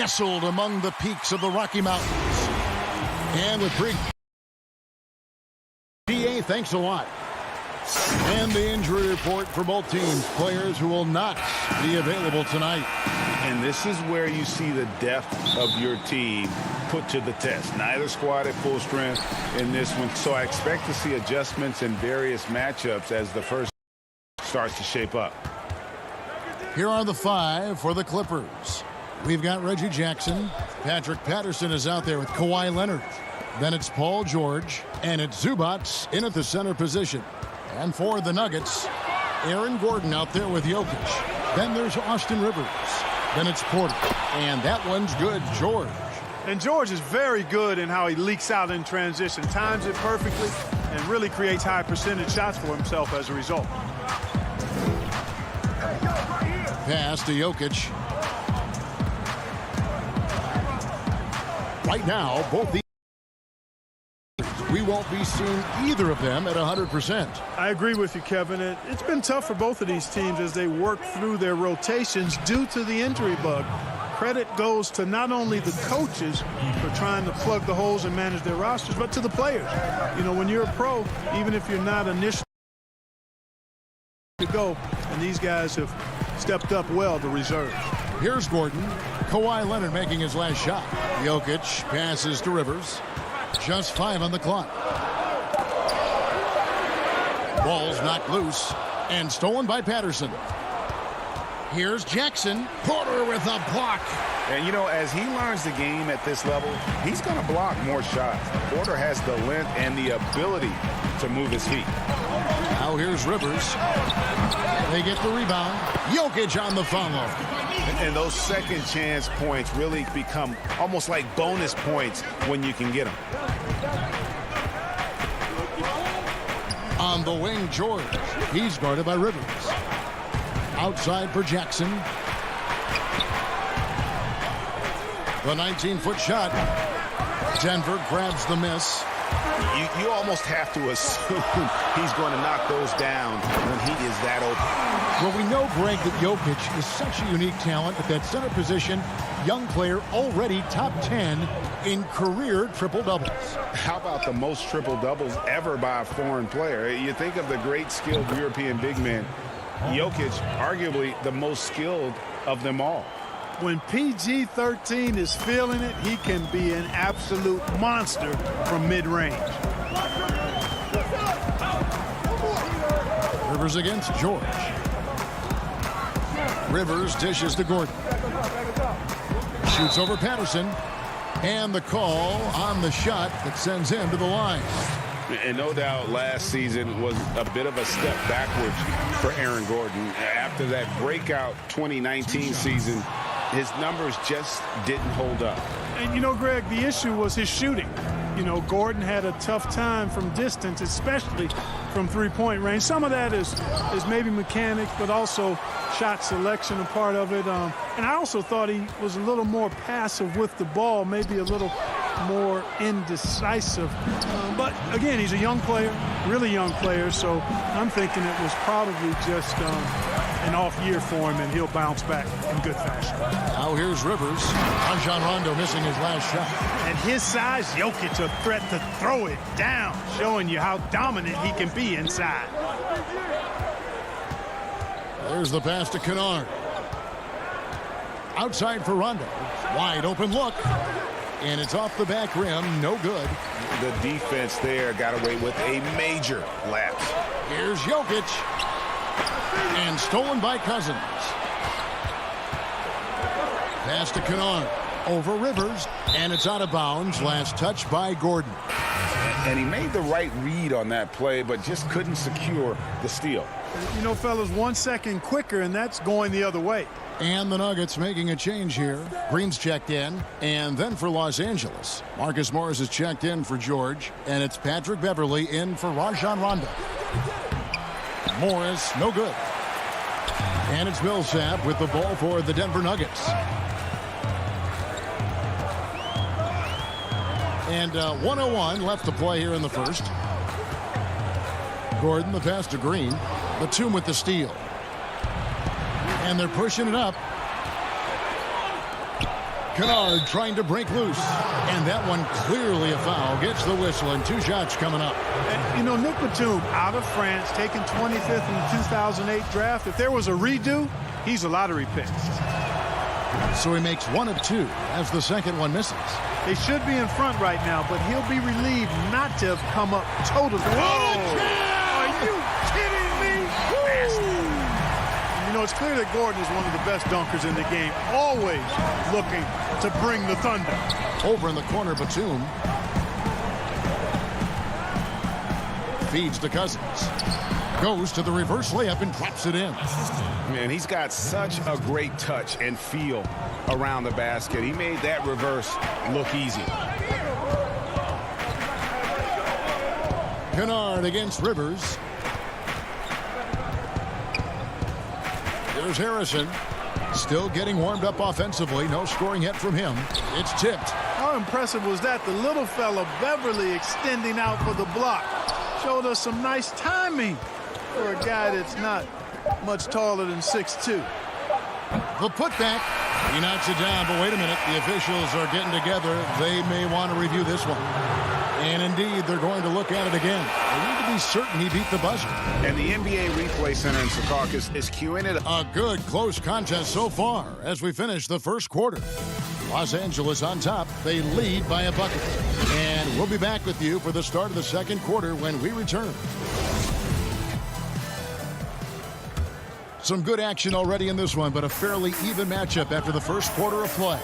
nestled among the peaks of the Rocky Mountains. And with pre thanks a lot. And the injury report for both teams. Players who will not be available tonight. And this is where you see the depth of your team put to the test. Neither squad at full strength in this one. So I expect to see adjustments in various matchups as the first starts to shape up. Here are the 5 for the Clippers. We've got Reggie Jackson. Patrick Patterson is out there with Kawhi Leonard. Then it's Paul George. And it's Zubats in at the center position. And for the Nuggets, Aaron Gordon out there with Jokic. Then there's Austin Rivers. Then it's Porter. And that one's good, George. And George is very good in how he leaks out in transition. Times it perfectly and really creates high percentage shots for himself as a result. Pass to Jokic. Right now, both the we won't be seeing either of them at 100%. I agree with you, Kevin. It's been tough for both of these teams as they work through their rotations due to the injury bug. Credit goes to not only the coaches for trying to plug the holes and manage their rosters, but to the players. You know, when you're a pro, even if you're not initially to go, and these guys have stepped up well to reserve. Here's Gordon. Kawhi Leonard making his last shot. Jokic passes to Rivers. Just 5 on the clock. Ball's knocked loose and stolen by Patterson. Here's Jackson. Porter with a block. And, you know, as he learns the game at this level, he's going to block more shots. Porter has the length and the ability to move his feet. Now here's Rivers. They get the rebound. Jokic on the follow. And those second chance points really become almost like bonus points when you can get them. On the wing, George. He's guarded by Rivers. Outside for Jackson. The 19-foot shot. Denver grabs the miss. You almost have to assume he's going to knock those down when he is that open. Well, we know, Greg, that Jokic is such a unique talent at that center position. Young player already top 10 in career triple-doubles. How about the most triple-doubles ever by a foreign player? You think of the great skilled European big men. Jokic, arguably the most skilled of them all. When PG-13 is feeling it, he can be an absolute monster from mid-range. Rivers against George. Rivers dishes to Gordon. Shoots over Patterson. And the call on the shot that sends him to the line. And no doubt last season was a bit of a step backwards for Aaron Gordon. After that breakout 2019 season, his numbers just didn't hold up. And, you know, Greg, the issue was his shooting. You know, Gordon had a tough time from distance, especially from three-point range. Some of that is maybe mechanics, but also shot selection a part of it. And I also thought he was a little more passive with the ball, maybe a little more indecisive. But, again, he's a young player, really young player, so I'm thinking it was probably just an off year for him, and he'll bounce back in good fashion. Now here's Rivers. Rajon Rondo missing his last shot. At his size, Jokic a threat to throw it down, showing you how dominant he can be inside. There's the pass to Kennard. Outside for Rondo. Wide open look. And it's off the back rim. No good. The defense there got away with a major lapse. Here's Jokic. And stolen by Cousins. Pass to Kennard. Over Rivers. And it's out of bounds. Last touch by Gordon. And he made the right read on that play, but just couldn't secure the steal. You know, fellas, 1 second quicker, and that's going the other way. And the Nuggets making a change here. Green's checked in. And then for Los Angeles, Marcus Morris is checked in for George. And it's Patrick Beverley in for Rajon Rondo. Morris, no good. And it's Millsap with the ball for the Denver Nuggets. And 1:01 left to play here in the first. Gordon, the pass to Green. Batum with the steal. And they're pushing it up. Kennard trying to break loose. And that one clearly a foul. Gets the whistle, and 2 shots coming up. And, you know, Nick Batum out of France, taken 25th in the 2008 draft. If there was a redo, he's a lottery pick. So he makes 1 of 2 as the second one misses. They should be in front right now, but he'll be relieved not to have come up totally. Whoa! Are you kidding me? You know, it's clear that Gordon is one of the best dunkers in the game, always looking to bring the thunder. Over in the corner, Batum feeds to Cousins. Goes to the reverse layup and drops it in. Man, he's got such a great touch and feel around the basket. He made that reverse look easy. Kennard against Rivers. Here's Harrison. Still getting warmed up offensively. No scoring yet from him. It's tipped. How impressive was that? The little fella, Beverly, extending out for the block. Showed us some nice timing for a guy that's not much taller than 6'2". The putback. He knocks it down, but wait a minute. The officials are getting together. They may want to review this one. And indeed, they're going to look at it again. They need to be certain he beat the buzzer. And the NBA Replay Center in Secaucus is queuing it. A good, close contest so far as we finish the first quarter. Los Angeles on top. They lead by a bucket. And we'll be back with you for the start of the second quarter when we return. Some good action already in this one, but a fairly even matchup after the first quarter of play.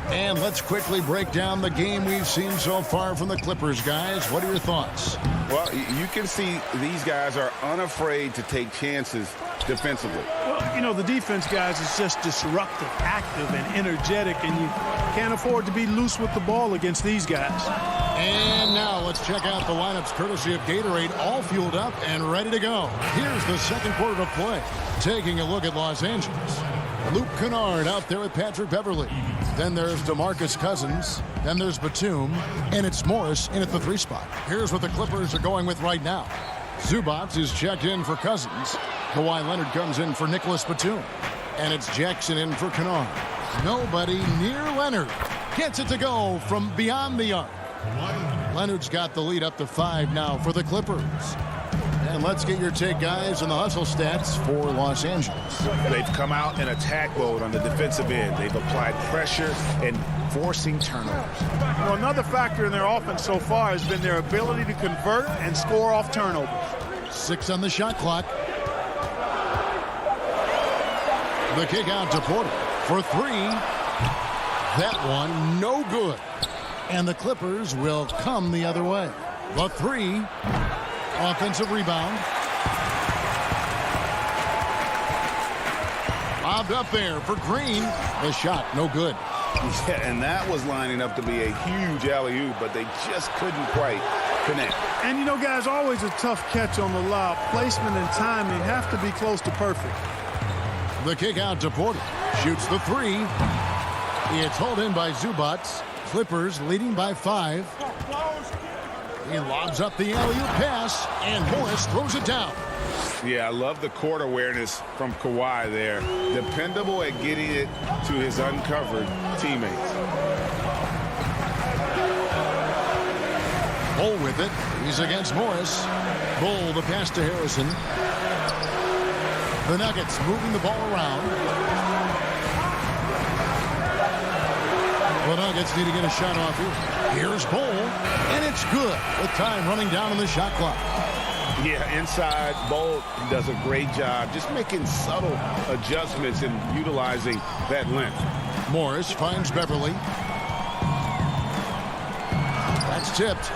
And let's quickly break down the game we've seen so far from the Clippers, guys. What are your thoughts? Well, you can see these guys are unafraid to take chances defensively. Well, you know, the defense, guys, is just disruptive, active, and energetic, and you can't afford to be loose with the ball against these guys. And now let's check out the lineups courtesy of Gatorade, all fueled up and ready to go. Here's the second quarter of play. Taking a look at Los Angeles. Luke Kennard out there with Patrick Beverly. Then there's DeMarcus Cousins. Then there's Batum. And it's Morris in at the 3 spot. Here's what the Clippers are going with right now. Zubac is checked in for Cousins. Kawhi Leonard comes in for Nicholas Batum. And it's Jackson in for Kennard. Nobody near Leonard. Gets it to go from beyond the arc. Leonard's got the lead up to 5 now for the Clippers. And let's get your take, guys, on the hustle stats for Los Angeles. They've come out in attack mode on the defensive end. They've applied pressure and forcing turnovers. Well, another factor in their offense so far has been their ability to convert and score off turnovers. 6 on the shot clock. The kick out to Porter for 3. That one no good. And the Clippers will come the other way. The 3. Offensive rebound. Lobbed up there for Green. The shot, no good. Yeah, and that was lining up to be a huge alley-oop, but they just couldn't quite connect. And, you know, guys, always a tough catch on the lob. Placement and timing have to be close to perfect. The kick out to Porter. Shoots the 3. It's hauled in by Zubac. Clippers leading by 5. He lobs up the alley-oop pass, and Morris throws it down. Yeah, I love the court awareness from Kawhi there. Dependable at getting it to his uncovered teammates. Bull with it. He's against Morris. Bull the pass to Harrison. The Nuggets moving the ball around. The Nuggets need to get a shot off here. Here's Bull, and it's good with time running down on the shot clock. Yeah, inside, Bull does a great job just making subtle adjustments and utilizing that length. Morris finds Beverly. That's tipped.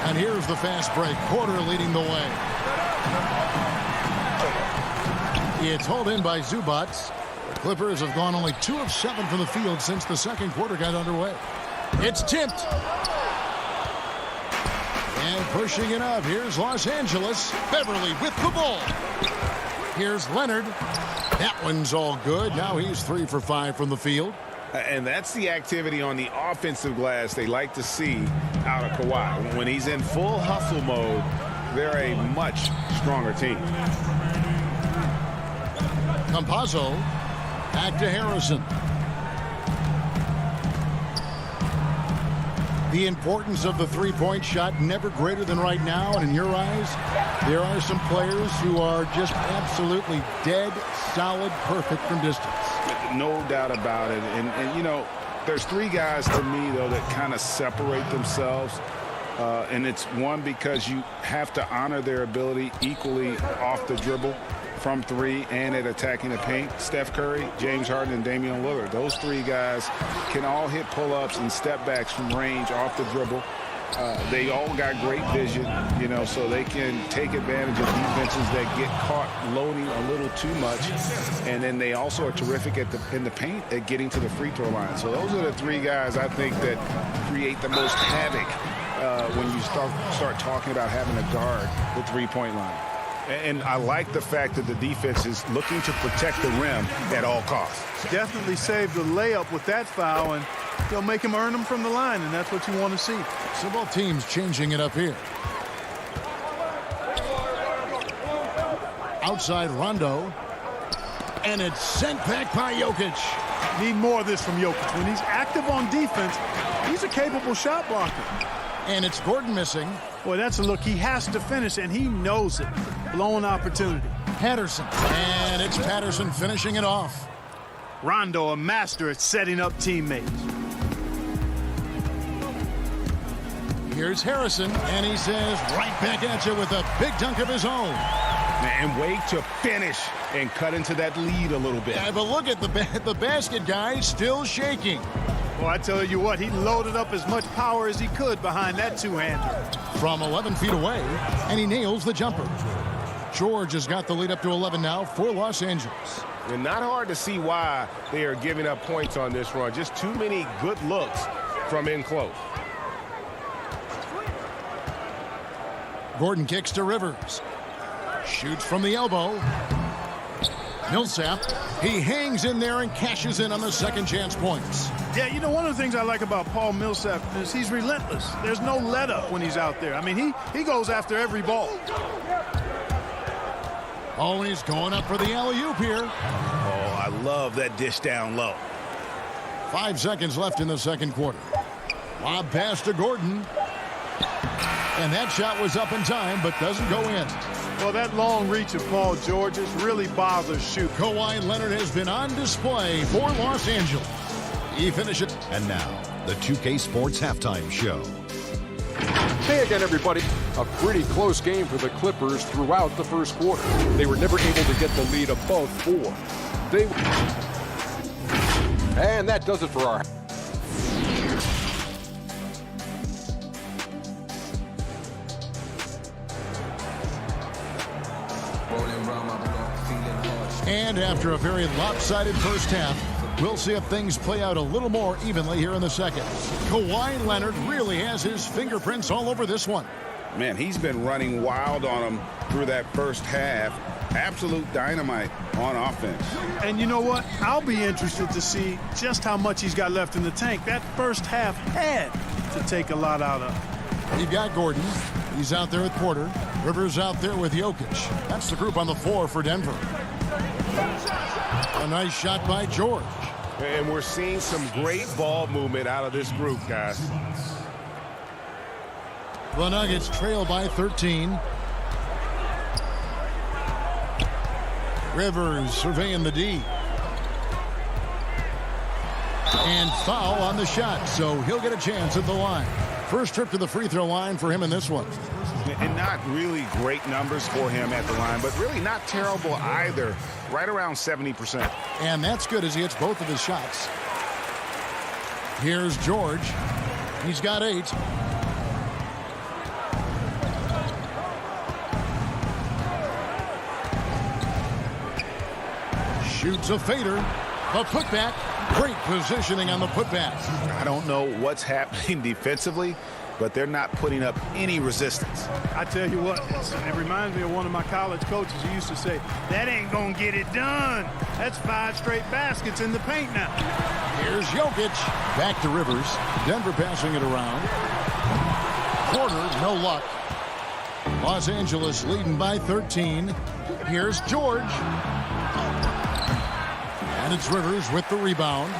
And here's the fast break. Porter leading the way. It's hauled in by Zubac. The Clippers have gone only 2 of 7 from the field since the second quarter got underway. It's tipped. And pushing it up. Here's Los Angeles. Beverly with the ball. Here's Leonard. That one's all good. Now he's 3 for 5 from the field. And that's the activity on the offensive glass they like to see out of Kawhi. When he's in full hustle mode, they're a much stronger team. Campazzo Back to Harrison. The importance of the three-point shot never greater than right now. And in your eyes, there are some players who are just absolutely dead, solid, perfect from distance. No doubt about it. And you know, there's three guys to me, though, that kind of separate themselves. And it's one, because you have to honor their ability equally off the dribble, from three, and at attacking the paint. Steph Curry, James Harden, and Damian Lillard. Those three guys can all hit pull-ups and step backs from range off the dribble. They all got great vision, you know, so they can take advantage of defenses that get caught loading a little too much. And then they also are terrific in the paint at getting to the free throw line. So those are the three guys I think that create the most havoc when you start talking about having a guard the three-point line. And I like the fact that the defense is looking to protect the rim at all costs. Definitely saved the layup with that foul, and they'll make him earn them from the line, and that's what you want to see. So both teams changing it up here. Outside Rondo. And it's sent back by Jokic. Need more of this from Jokic. When he's active on defense, he's a capable shot blocker. And it's Gordon missing. Boy, that's a look he has to finish, and he knows it. Blown opportunity. Patterson. And it's Patterson finishing it off. Rondo, a master at setting up teammates. Here's Harrison, and he says right back at you with a big dunk of his own. Man, way to finish and cut into that lead a little bit. Yeah, but look at the basket guy still shaking. Well, I tell you what, he loaded up as much power as he could behind that two-hander. From 11 feet away, and he nails the jumper. George has got the lead up to 11 now for Los Angeles. And not hard to see why they are giving up points on this run. Just too many good looks from in close. Gordon kicks to Rivers. Shoots from the elbow. Millsap, he hangs in there and cashes in on the second chance points. Yeah, you know, one of the things I like about Paul Millsap is he's relentless. There's no let up when he's out there. I mean, he goes after every ball. Oh, and he's going up for the alley-oop here. Oh, I love that dish down low. 5 seconds left in the second quarter. Lob pass to Gordon. And that shot was up in time, but doesn't go in. Well, that long reach of Paul George's really bothers shoot. Kawhi Leonard has been on display for Los Angeles. He finished it. And now, the 2K Sports Halftime Show. Hey again, everybody. A pretty close game for the Clippers throughout the first quarter. They were never able to get the lead above 4. And that does it for our... And after a very lopsided first half, we'll see if things play out a little more evenly here in the second. Kawhi Leonard really has his fingerprints all over this one. Man, he's been running wild on him through that first half. Absolute dynamite on offense. And you know what? I'll be interested to see just how much he's got left in the tank. That first half had to take a lot out of. You've got Gordon. He's out there with Porter. Rivers out there with Jokic. That's the group on the floor for Denver. A nice shot by George. And we're seeing some great ball movement out of this group, guys. The Nuggets trail by 13. Rivers surveying the D. And foul on the shot, so he'll get a chance at the line. First trip to the free throw line for him in this one. And not really great numbers for him at the line, but really not terrible either. Right around 70%. And that's good as he hits both of his shots. Here's George. He's got 8. Shoots a fader. The putback. Great positioning on the putback. I don't know what's happening defensively, but they're not putting up any resistance. I tell you what, it reminds me of one of my college coaches who used to say, that ain't gonna get it done. That's 5 straight baskets in the paint now. Here's Jokic. Back to Rivers. Denver passing it around. Porter, no luck. Los Angeles leading by 13. Here's George. And it's Rivers with the rebound.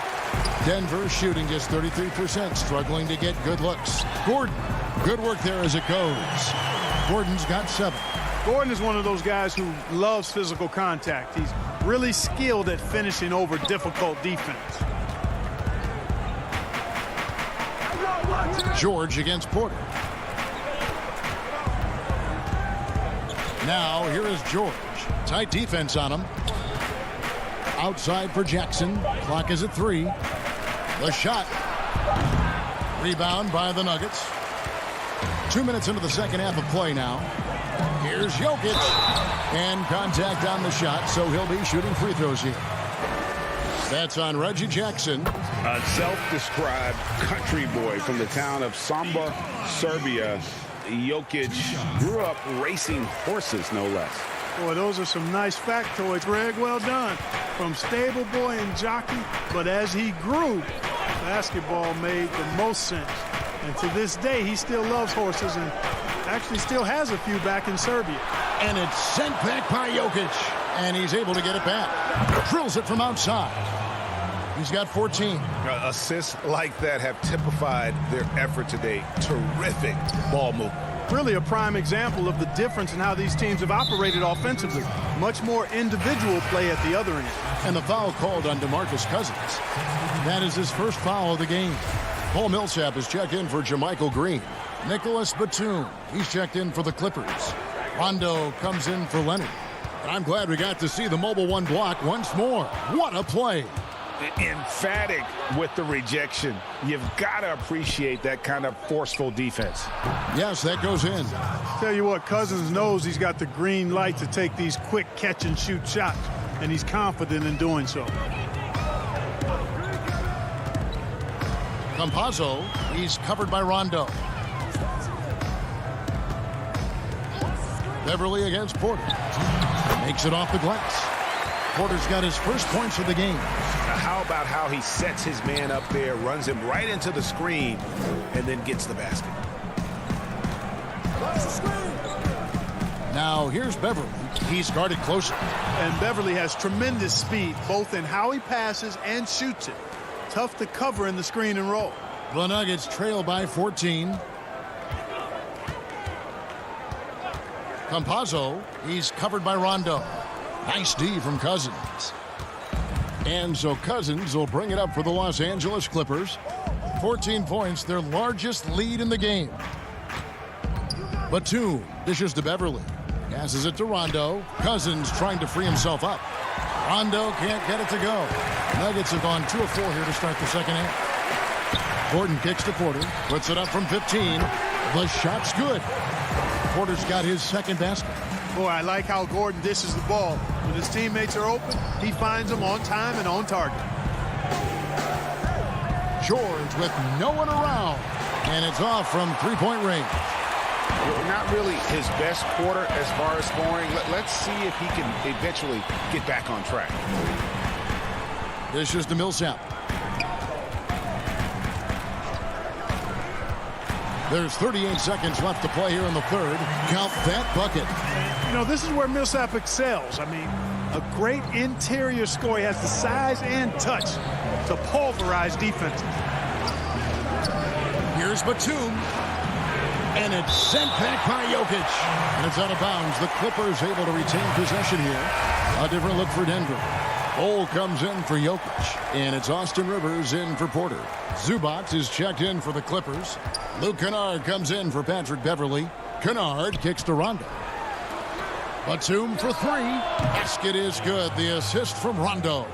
Denver shooting just 33%, struggling to get good looks. Gordon, good work there as it goes. Gordon's got 7. Gordon is one of those guys who loves physical contact. He's really skilled at finishing over difficult defense. George against Porter. Now here is George. Tight defense on him. Outside for Jackson. Clock is at 3. The shot. Rebound by the Nuggets. 2 minutes into the second half of play now. Here's Jokic. And contact on the shot, so he'll be shooting free throws here. That's on Reggie Jackson. A self-described country boy from the town of Samba, Serbia. Jokic grew up racing horses, no less. Boy, those are some nice factoids, Greg. Well done. From stable boy and jockey, but as he grew, basketball made the most sense. And to this day, he still loves horses and actually still has a few back in Serbia. And it's sent back by Jokic. And he's able to get it back. Drills it from outside. He's got 14. Assists like that have typified their effort today. Terrific ball movement. Really a prime example of the difference in how these teams have operated offensively. Much more individual play at the other end. And the foul called on DeMarcus Cousins. That is his first foul of the game. Paul Millsap is checked in for JaMychal Green. Nicholas Batum, he's checked in for the Clippers. Rondo comes in for Leonard. And I'm glad we got to see the mobile 1 block once more. What a play. Emphatic with the rejection. You've got to appreciate that kind of forceful defense. Yes, that goes in. Tell you what, Cousins knows he's got the green light to take these quick catch-and-shoot shots, and he's confident in doing so. Campazzo, he's covered by Rondo. Beverly against Porter. Makes it off the glass. Porter's got his first points of the game. How about how he sets his man up there, runs him right into the screen, and then gets the basket. Now here's Beverly. He's guarded closer. And Beverly has tremendous speed, both in how he passes and shoots it. Tough to cover in the screen and roll. The Nuggets trail by 14. Campazzo, he's covered by Rondo. Nice D from Cousins. And so Cousins will bring it up for the Los Angeles Clippers. 14 points, their largest lead in the game. Batum dishes to Beverly. Passes it to Rondo. Cousins trying to free himself up. Rondo can't get it to go. Nuggets have gone 2 of 4 here to start the second half. Gordon kicks to Porter. Puts it up from 15. The shot's good. Porter's got his second basket. Boy, I like how Gordon dishes the ball. When his teammates are open, he finds them on time and on target. George with no one around. And it's off from three-point range. Not really his best quarter as far as scoring. Let's see if he can eventually get back on track. This is to Millsap. There's 38 seconds left to play here in the third. Count that bucket. You know, this is where Millsap excels. I mean, a great interior scorer. He has the size and touch to pulverize defenses. Here's Batum. And it's sent back by Jokic. And it's out of bounds. The Clippers able to retain possession here. A different look for Denver. Cole comes in for Jokic. And it's Austin Rivers in for Porter. Zubac is checked in for the Clippers. Luke Kennard comes in for Patrick Beverly. Kennard kicks to Rondo. Batum for 3. Basket is good. The assist from Rondo.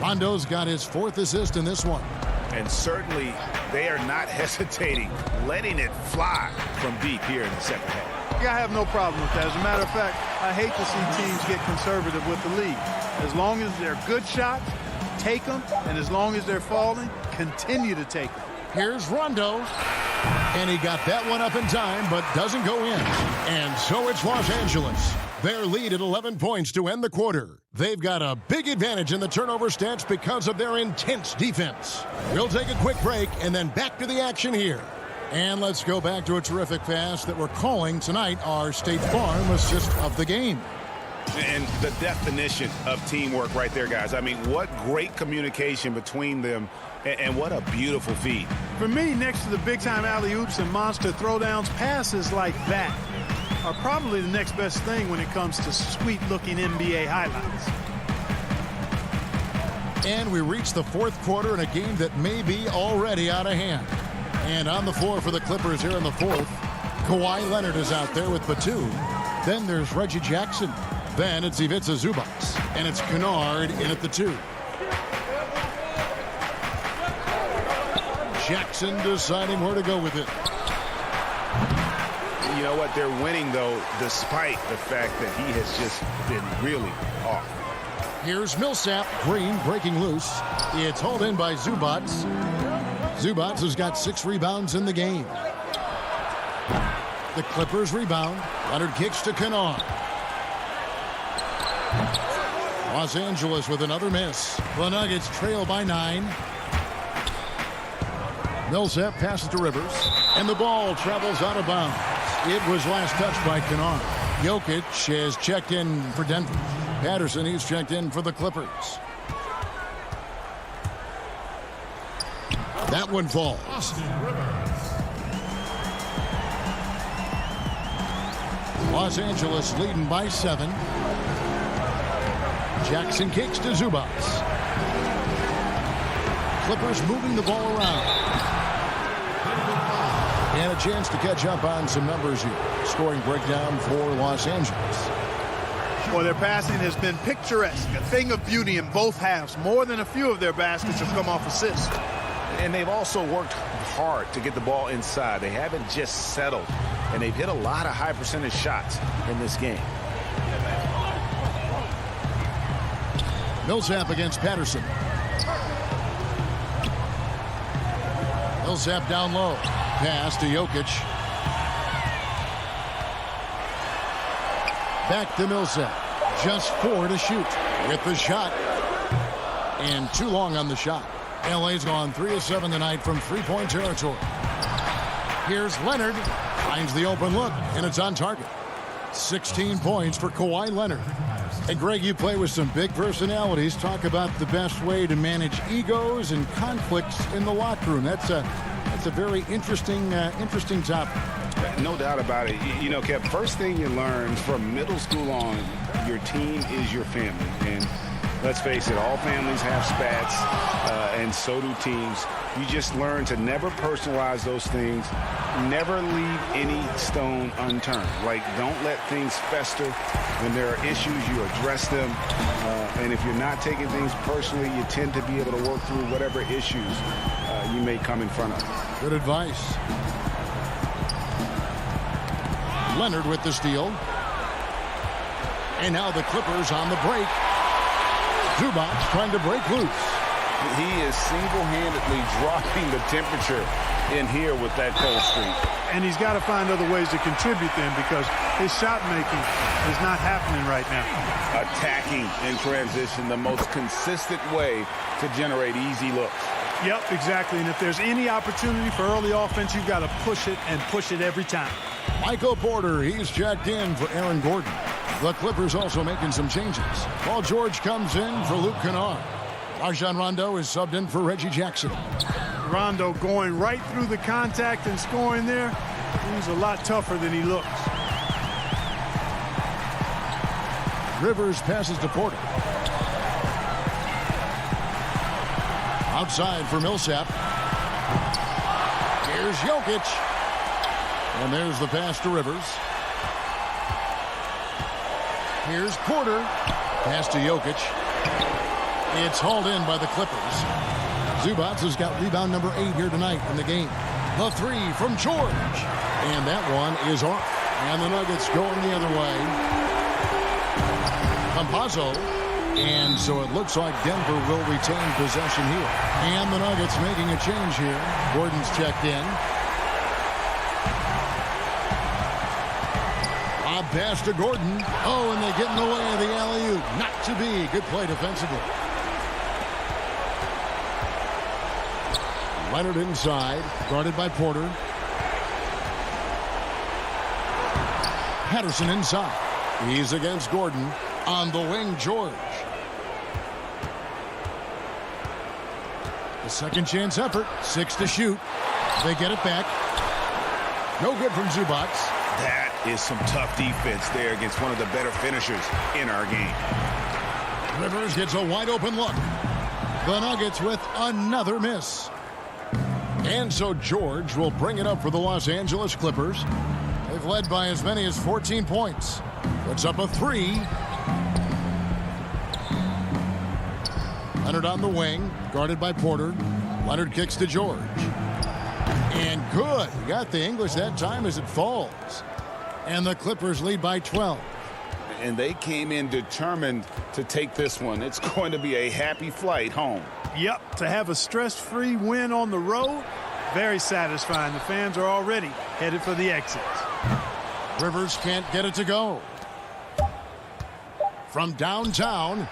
Rondo's got his 4th assist in this one. And certainly they are not hesitating, letting it fly from deep here in the second half. I have no problem with that. As a matter of fact, I hate to see teams get conservative with the lead. As long as they're good shots, take them. And as long as they're falling, continue to take them. Here's Rondo. And he got that one up in time, but doesn't go in. And so it's Los Angeles. Their lead at 11 points to end the quarter. They've got a big advantage in the turnover stats because of their intense defense. We'll take a quick break and then back to the action here. And let's go back to a terrific pass that we're calling tonight our State Farm assist of the game. And the definition of teamwork right there, guys. I mean, what great communication between them, and what a beautiful feed. For me, next to the big-time alley-oops and monster throwdowns, passes like that are probably the next best thing when it comes to sweet-looking NBA highlights. And we reach the fourth quarter in a game that may be already out of hand. And on the floor for the Clippers here in the fourth, Kawhi Leonard is out there with Batum. Then there's Reggie Jackson. Then it's Ivica Zubac. And it's Kennard in at the 2. Jackson deciding where to go with it. You know what? They're winning, though, despite the fact that he has just been really off. Here's Millsap. Green breaking loose. It's hauled in by Zubac. Zubac has got 6 rebounds in the game. The Clippers rebound. Leonard kicks to Kennard. Los Angeles with another miss. The Nuggets trail by 9. Millsap passes to Rivers. And the ball travels out of bounds. It was last touched by Kennard. Jokic has checked in for Denver. Patterson, he's checked in for the Clippers. That one falls. Los Angeles leading by 7. Jackson kicks to Zubac. Clippers moving the ball around. And a chance to catch up on some numbers here. Scoring breakdown for Los Angeles. Well, their passing has been picturesque, a thing of beauty in both halves. More than a few of their baskets have come off assists. And they've also worked hard to get the ball inside. They haven't just settled. And they've hit a lot of high percentage shots in this game. Millsap against Patterson. Millsap down low. Pass to Jokic. Back to Millsap. Just 4 to shoot with the shot. And too long on the shot. LA's gone 3 of 7 tonight from three-point territory. Here's Leonard. Finds the open look, and it's on target. 16 points for Kawhi Leonard. And Greg, you play with some big personalities. Talk about the best way to manage egos and conflicts in the locker room. That's a very interesting topic. No doubt about it. You know, Kev, first thing you learn from middle school on, your team is your family. And let's face it, all families have spats, and so do teams. You just learn to never personalize those things. Never leave any stone unturned. Like, don't let things fester. When there are issues, you address them. And if you're not taking things personally, you tend to be able to work through whatever issues you may come in front of. Good advice. Leonard with the steal. And now the Clippers on the break. Zubac trying to break loose. He is single-handedly dropping the temperature in here with that cold streak. And he's got to find other ways to contribute then, because his shot making is not happening right now. Attacking in transition, the most consistent way to generate easy looks. Yep, exactly. And if there's any opportunity for early offense, you've got to push it and push it every time. Michael Porter, he's checked in for Aaron Gordon. The Clippers also making some changes. Paul George comes in for Luke Kennard. Rajon Rondo is subbed in for Reggie Jackson. Rondo going right through the contact and scoring there. He's a lot tougher than he looks. Rivers passes to Porter. Outside for Millsap. Here's Jokic. And there's the pass to Rivers. Here's Porter. Pass to Jokic. It's hauled in by the Clippers. Zubac has got rebound number 8 here tonight in the game. The 3 from George. And that one is off. And the Nuggets going the other way. Campazzo. And so it looks like Denver will retain possession here. And the Nuggets making a change here. Gordon's checked in. Lob pass to Gordon. Oh, and they get in the way of the alley-oop. Not to be. Good play defensively. Leonard inside, guarded by Porter. Patterson inside. He's against Gordon. On the wing, George. The second chance effort. 6 to shoot. They get it back. No good from Zubac. That is some tough defense there against one of the better finishers in our game. Rivers gets a wide open look. The Nuggets with another miss. And so George will bring it up for the Los Angeles Clippers. They've led by as many as 14 points. Puts up a 3. Leonard on the wing, guarded by Porter. Leonard kicks to George. And good. He got the English that time as it falls. And the Clippers lead by 12. And they came in determined to take this one. It's going to be a happy flight home. Yep, to have a stress-free win on the road, very satisfying. The fans are already headed for the exits. Rivers can't get it to go. From downtown.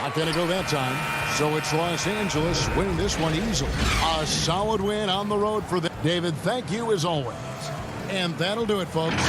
Not going to go that time. So it's Los Angeles winning this one easily. A solid win on the road for them. David, thank you as always. And that'll do it, folks.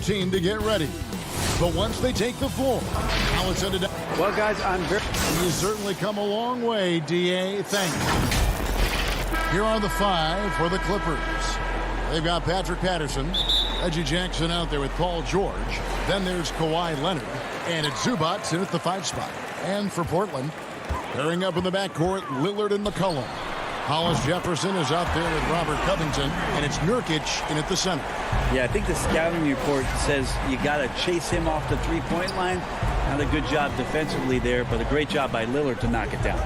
Team to get ready. But once they take the floor, now it's ended up. Well, guys, I'm very... You certainly come a long way, D.A. Thank you. Here are the five for the Clippers. They've got Patrick Patterson, Reggie Jackson out there with Paul George. Then there's Kawhi Leonard. And it's Zubac in at the 5 spot. And for Portland, pairing up in the backcourt, Lillard and McCollum. Hollis Jefferson is out there with Robert Covington, and it's Nurkic in at the center. Yeah, I think the scouting report says you got to chase him off the three-point line. Not a good job defensively there, but a great job by Lillard to knock it down.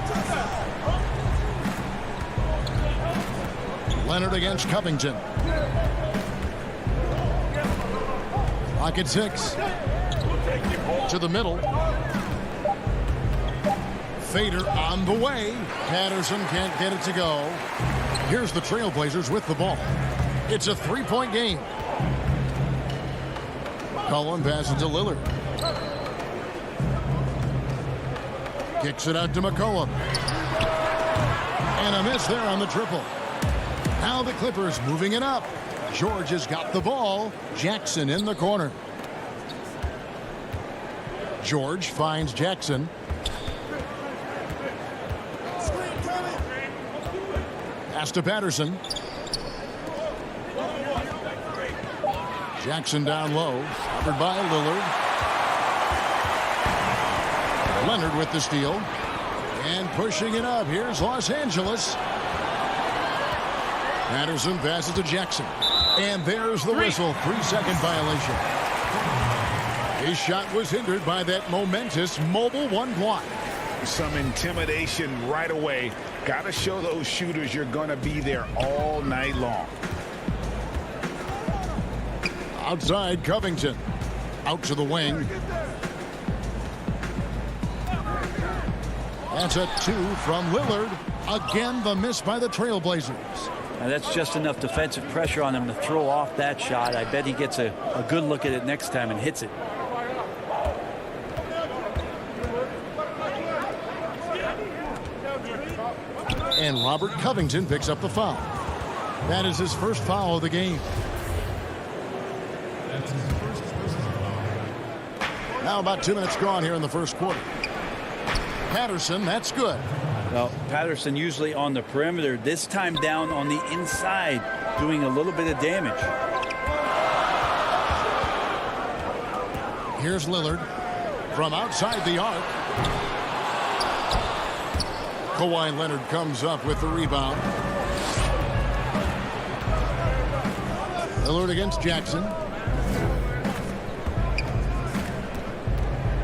Leonard against Covington. Rocket 6. To the middle. Fader on the way. Patterson can't get it to go. Here's the Trailblazers with the ball. It's a 3-point game. Cullen passes to Lillard. Kicks it out to McCollum. And a miss there on the triple. Now the Clippers moving it up. George has got the ball. Jackson in the corner. George finds Jackson. Pass to Patterson. Jackson down low. Covered by Lillard. Leonard with the steal. And pushing it up. Here's Los Angeles. Patterson passes to Jackson. And there's the whistle. 3-second violation. His shot was hindered by that momentous mobile 1 block. some intimidation right away. Got to show those shooters you're going to be there all night long. Outside, Covington. Out to the wing. That's a 2 from Lillard. Again, the miss by the Trailblazers. And that's just enough defensive pressure on him to throw off that shot. I bet he gets a good look at it next time and hits it. And Robert Covington picks up the foul. That is his first foul of the game. Now about 2 minutes gone here in the first quarter. Patterson, that's good. Well, Patterson usually on the perimeter. This time down on the inside, doing a little bit of damage. Here's Lillard from outside the arc. Kawhi Leonard comes up with the rebound. Lillard against Jackson.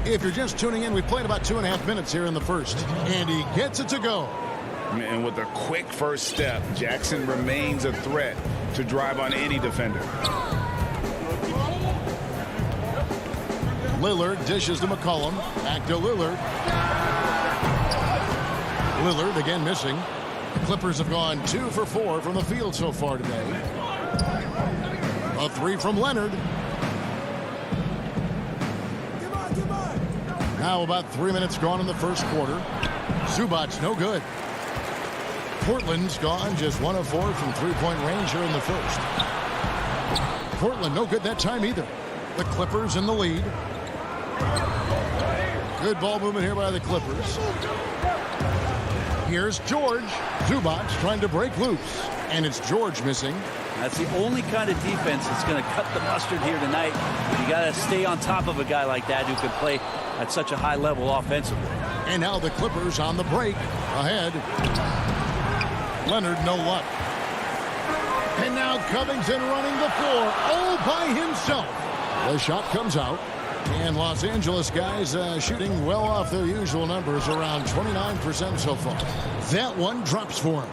If you're just tuning in, we played about 2.5 minutes here in the first. And he gets it to go. And with a quick first step, Jackson remains a threat to drive on any defender. Lillard dishes to McCollum. Back to Lillard. Lillard again missing. The Clippers have gone 2 for 4 from the field so far today. A 3 from Leonard. Now about 3 minutes gone in the first quarter. Zubac's no good. Portland's gone just 1 of 4 from three-point range here in the first. Portland no good that time either. The Clippers in the lead. Good ball movement here by the Clippers. Here's George. Zubac's trying to break loose. And it's George missing. That's the only kind of defense that's going to cut the mustard here tonight. You got to stay on top of a guy like that who can play at such a high level offensively. And now the Clippers on the break. Ahead. Leonard, no luck. And now Covington running the floor all by himself. The shot comes out. And Los Angeles guys shooting well off their usual numbers, around 29% so far. That one drops for him.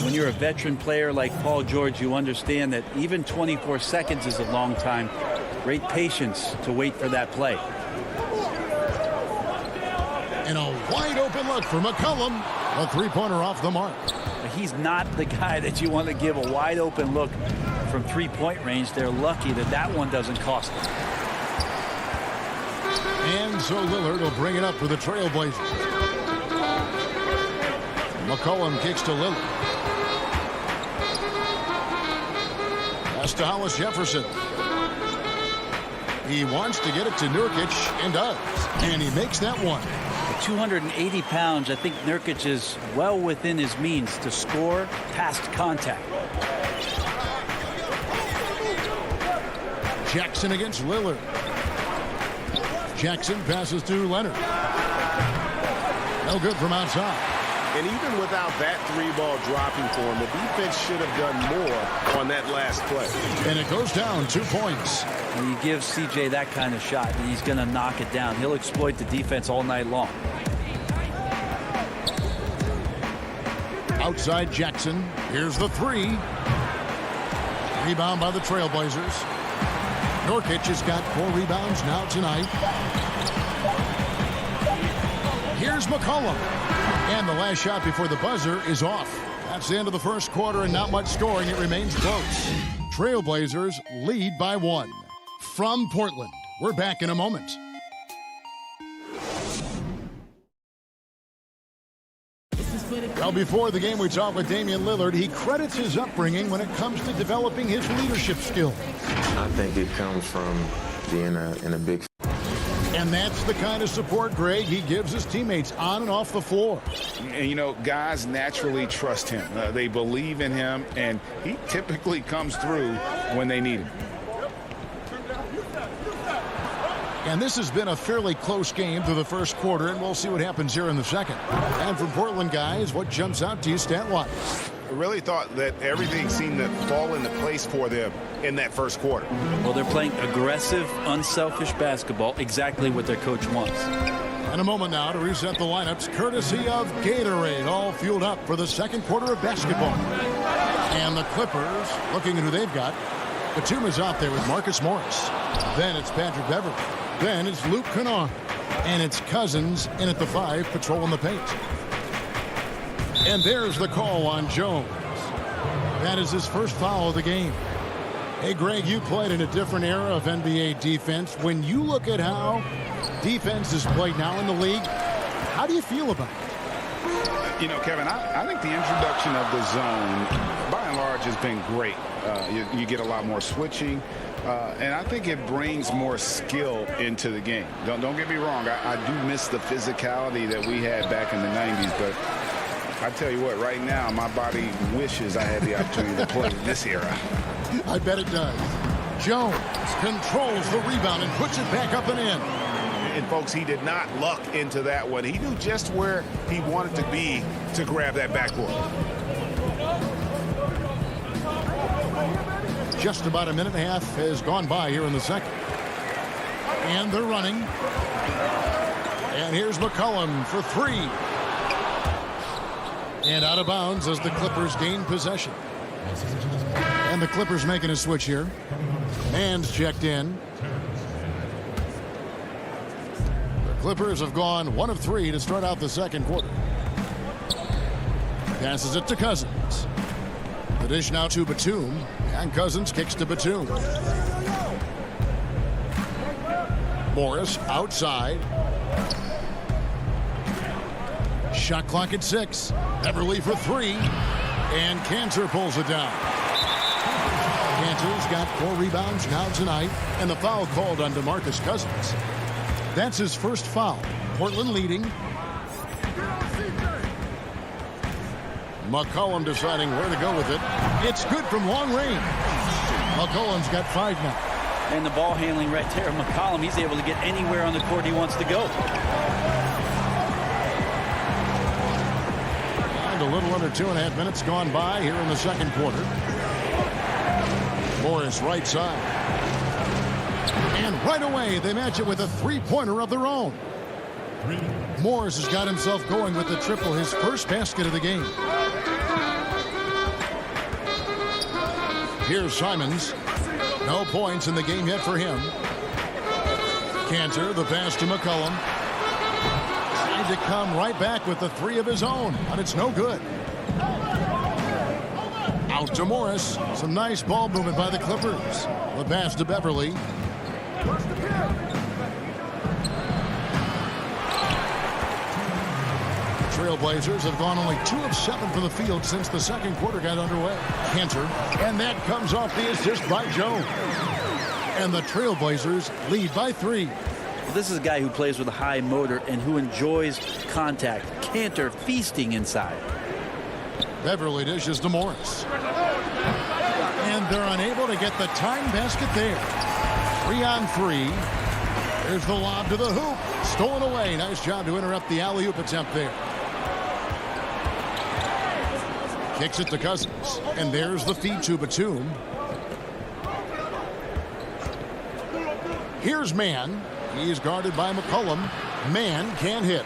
When you're a veteran player like Paul George, you understand that even 24 seconds is a long time. Great patience to wait for that play. And a wide open look for McCollum. A three-pointer off the mark. He's not the guy that you want to give a wide open look from three-point range. They're lucky that that one doesn't cost them. And so Lillard will bring it up for the Trailblazers. McCollum kicks to Lillard. Pass to Hollis Jefferson. He wants to get it to Nurkic and does. And he makes that one. At 280 pounds, I think Nurkic is well within his means to score past contact. Jackson against Lillard. Jackson passes to Leonard. No good from outside. And even without that three-ball dropping for him, the defense should have done more on that last play. And it goes down 2 points. When you give CJ that kind of shot, he's going to knock it down. He'll exploit the defense all night long. Outside Jackson. Here's the 3. Rebound by the Trailblazers. Nurkic has got 4 rebounds now tonight. Here's McCollum. And the last shot before the buzzer is off. That's the end of the first quarter and not much scoring. It remains close. Trailblazers lead by 1. From Portland, we're back in a moment. Well, before the game, we talked with Damian Lillard. He credits his upbringing when it comes to developing his leadership skills. I think it comes from being in a big. And that's the kind of support, Greg, he gives his teammates on and off the floor. And, you know, guys naturally trust him. They believe in him, and he typically comes through when they need him. And this has been a fairly close game through the first quarter, and we'll see what happens here in the second. And from Portland, guys, what jumps out to you stat-wise? I really thought that everything seemed to fall into place for them in that first quarter. Well, they're playing aggressive, unselfish basketball, exactly what their coach wants. And a moment now to reset the lineups, courtesy of Gatorade, all fueled up for the second quarter of basketball. And the Clippers, looking at who they've got. Batum is out there with Marcus Morris. Then it's Patrick Beverley. Then it's Luke Kennard. And it's Cousins in at the 5, patrolling the paint. And there's the call on Jones. That is his first foul of the game. Hey, Greg, you played in a different era of NBA defense. When you look at how defense is played now in the league, how do you feel about it? You know, Kevin, I think the introduction of the zone, by and large, has been great. You get a lot more switching, and I think it brings more skill into the game. Don't get me wrong. I do miss the physicality that we had back in the 90s, but I tell you what, right now, my body wishes I had the opportunity to play in this era. I bet it does. Jones controls the rebound and puts it back up and in. And, folks, he did not luck into that one. He knew just where he wanted to be to grab that backboard. Just about a minute and a half has gone by here in the second. And they're running. And here's McCollum for 3. And out of bounds as the Clippers gain possession. And the Clippers making a switch here. Man's checked in. The Clippers have gone 1 of 3 to start out the second quarter. Passes it to Cousins. The dish now to Batum. And Cousins kicks to Batum. Morris outside. Shot clock at 6. Beverley for 3. And Cantor pulls it down. Cantor's got 4 rebounds now tonight. And the foul called on DeMarcus Cousins. That's his first foul. Portland leading. McCollum deciding where to go with it. It's good from long range. McCollum's got 5 now. And the ball handling right there, McCollum, he's able to get anywhere on the court he wants to go. And a little under 2.5 minutes gone by here in the second quarter. Morris right side. And right away they match it with a 3-pointer of their own. Morris has got himself going with the triple, his first basket of the game. Here's Simons. No points in the game yet for him. Cantor, the pass to McCollum. Trying to come right back with the 3 of his own, but it's no good. Out to Morris. Some nice ball movement by the Clippers. The pass to Beverley. Trailblazers have gone only 2 of 7 from the field since the second quarter got underway. Cantor, and that comes off the assist by Jones. And the Trailblazers lead by 3. Well, this is a guy who plays with a high motor and who enjoys contact. Cantor feasting inside. Beverley dishes to Morris. And they're unable to get the time basket there. 3 on 3. There's the lob to the hoop. Stolen away. Nice job to interrupt the alley-oop attempt there. Kicks it to Cousins. And there's the feed to Batum. Here's Mann. He is guarded by McCollum. Mann can't hit.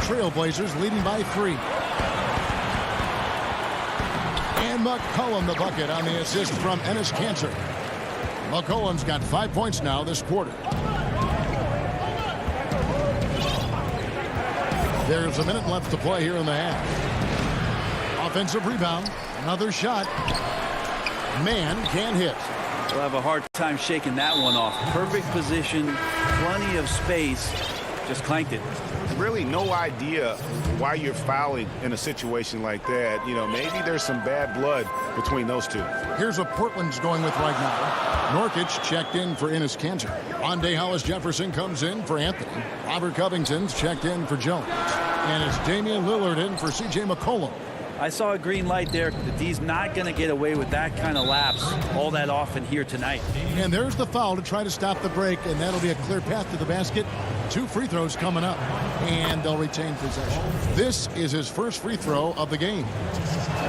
Trailblazers leading by 3. And McCollum the bucket on the assist from Enes Kanter. McCollum's got 5 points now this quarter. There's a minute left to play here in the half. Offensive rebound. Another shot. Mann can't hit. They'll have a hard time shaking that one off. Perfect position, plenty of space. Just clanked it. Really no idea why you're fouling in a situation like that. You know, maybe there's some bad blood between those two. Here's what Portland's going with right now. Norkic checked in for Enes Kanter. Rondé Hollis-Jefferson comes in for Anthony. Robert Covington's checked in for Jones. And it's Damian Lillard in for C.J. McCollum. I saw a green light there. The D's not going to get away with that kind of lapse all that often here tonight. And there's the foul to try to stop the break, and that'll be a clear path to the basket. 2 free throws coming up, and they'll retain possession. This is his first free throw of the game.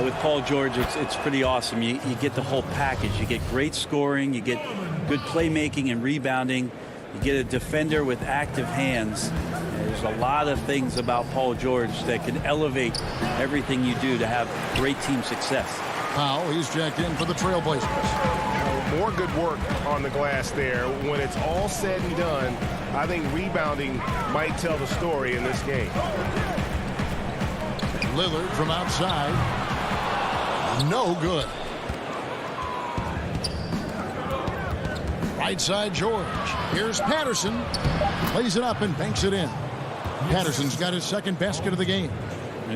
With Paul George, it's pretty awesome. You get the whole package. You get great scoring, you get good playmaking and rebounding, You get a defender with active hands. There's a lot of things about Paul George that can elevate everything you do to have great team success. Powell, he's checked in for the Trailblazers. More good work on the glass there. When it's all said and done, I think rebounding might tell the story in this game. Lillard from outside. No good. Right side George. Here's Patterson. Plays it up and banks it in. Patterson's got his second basket of the game.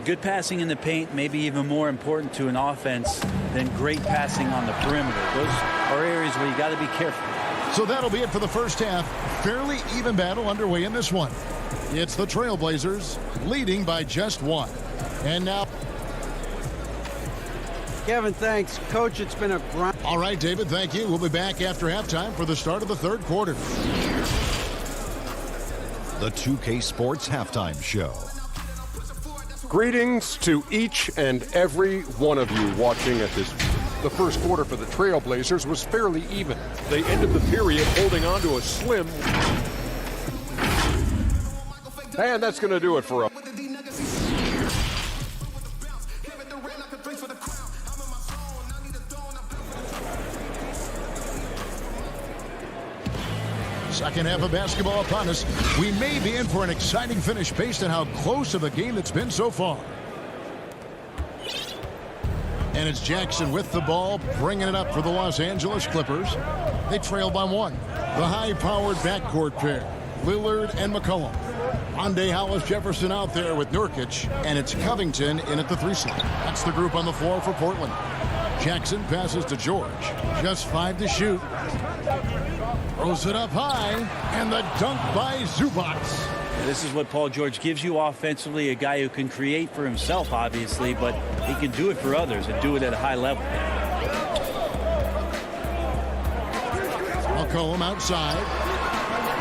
Good passing in the paint may be even more important to an offense than great passing on the perimeter. Those are areas where you got to be careful. So that'll be it for the first half. Fairly even battle underway in this one. It's the Trailblazers leading by just one. And now, Kevin, thanks. Coach, it's been a grind. All right, David, thank you. We'll be back after halftime for the start of the third quarter. The 2K Sports Halftime Show. Greetings to each and every one of you watching at this. The first quarter for the Trailblazers was fairly even. They ended the period holding on to a slim. And that's going to do it for us. Second half of basketball upon us. We may be in for an exciting finish based on how close of a game it's been so far. And it's Jackson with the ball, bringing it up for the Los Angeles Clippers. They trail by one. The high-powered backcourt pair, Lillard and McCollum. Monday Hollis Jefferson out there with Nurkic, and it's Covington in at the 3 slot. That's the group on the floor for Portland. Jackson passes to George. Just 5 to shoot. Throws it up high, and the dunk by Zubac. This is what Paul George gives you offensively, a guy who can create for himself, obviously, but he can do it for others and do it at a high level. McCollum outside.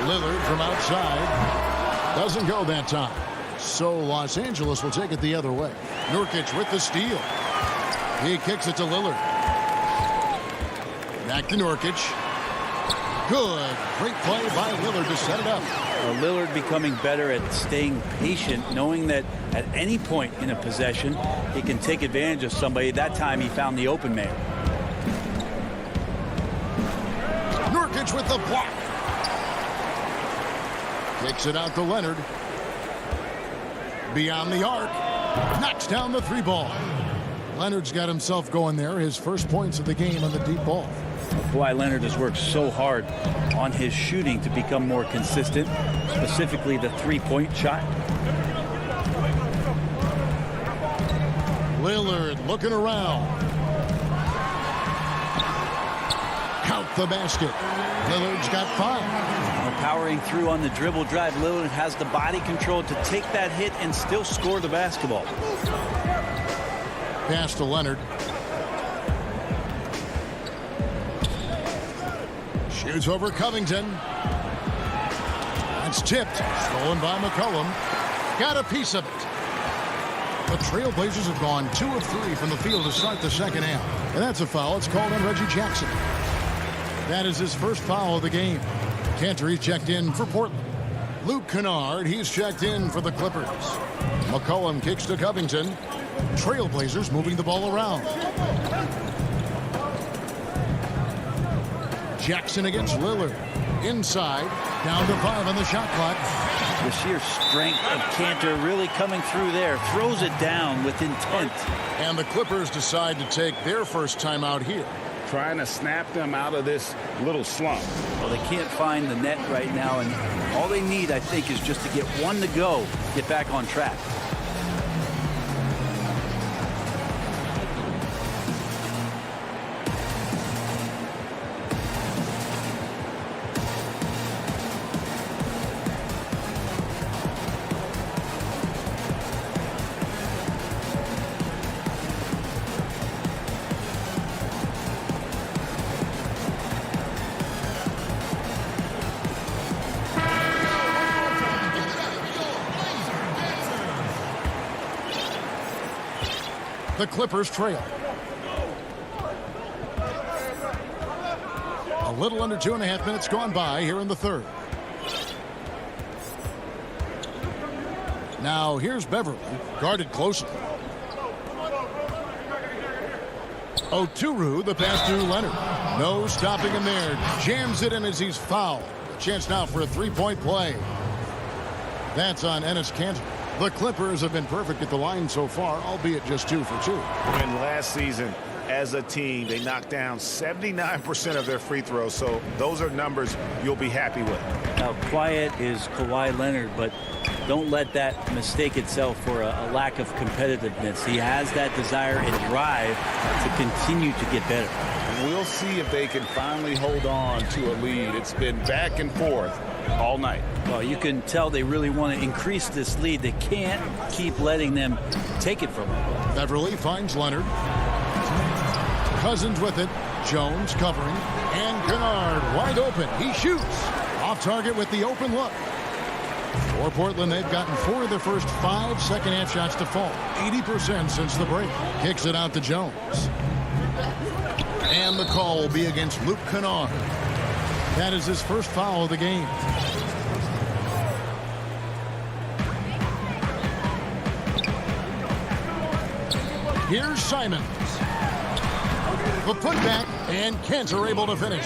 Lillard from outside. Doesn't go that time. So Los Angeles will take it the other way. Nurkic with the steal. He kicks it to Lillard. Back to Nurkic. Good. Great play by Lillard to set it up. Lillard becoming better at staying patient, knowing that at any point in a possession, he can take advantage of somebody. That time he found the open man. Nurkic with the block. Kicks it out to Leonard. Beyond the arc. Knocks down the 3 ball. Leonard's got himself going there. His first points of the game on the deep ball. Kawhi Leonard has worked so hard on his shooting to become more consistent, specifically the 3-point shot. Lillard looking around. Count the basket. Lillard's got 5. Powering through on the dribble drive, Lillard has the body control to take that hit and still score the basketball. Pass to Leonard. Shoots over Covington. That's tipped. Stolen by McCollum. Got a piece of it. The Trailblazers have gone 2 of 3 from the field to start the second half. And that's a foul. It's called on Reggie Jackson. That is his first foul of the game. Cantor, he's checked in for Portland. Luke Kennard, he's checked in for the Clippers. McCollum kicks to Covington. Trailblazers moving the ball around. Jackson against Lillard. Inside. Down to 5 on the shot clock. The sheer strength of Cantor really coming through there. Throws it down with intent. And the Clippers decide to take their first timeout here. Trying to snap them out of this little slump. Well, they can't find the net right now, and all they need, I think, is just to get one to go, get back on track. The Clippers trail. A little under 2.5 minutes gone by here in the third. Now here's Beverly, guarded closely. Oturu, the pass to Leonard. No stopping him there. Jams it in as he's fouled. Chance now for a three-point play. That's on Enes Kanter. The Clippers have been perfect at the line so far, albeit just 2 for 2. And last season, as a team, they knocked down 79% of their free throws, so those are numbers you'll be happy with. Now, quiet is Kawhi Leonard, but don't let that mistake itself for a lack of competitiveness. He has that desire and drive to continue to get better. We'll see if they can finally hold on to a lead. It's been back and forth all night. Well, you can tell they really want to increase this lead. They can't keep letting them take it from them. Beverly finds Leonard. Cousins with it. Jones covering. And Kennard wide open. He shoots. Off target with the open look. For Portland, they've gotten 4 of their first 5 second-half shots to fall. 80% since the break. Kicks it out to Jones. And the call will be against Luke Kennard. That is his first foul of the game. Here's Simons. The putback, and Kanter able to finish.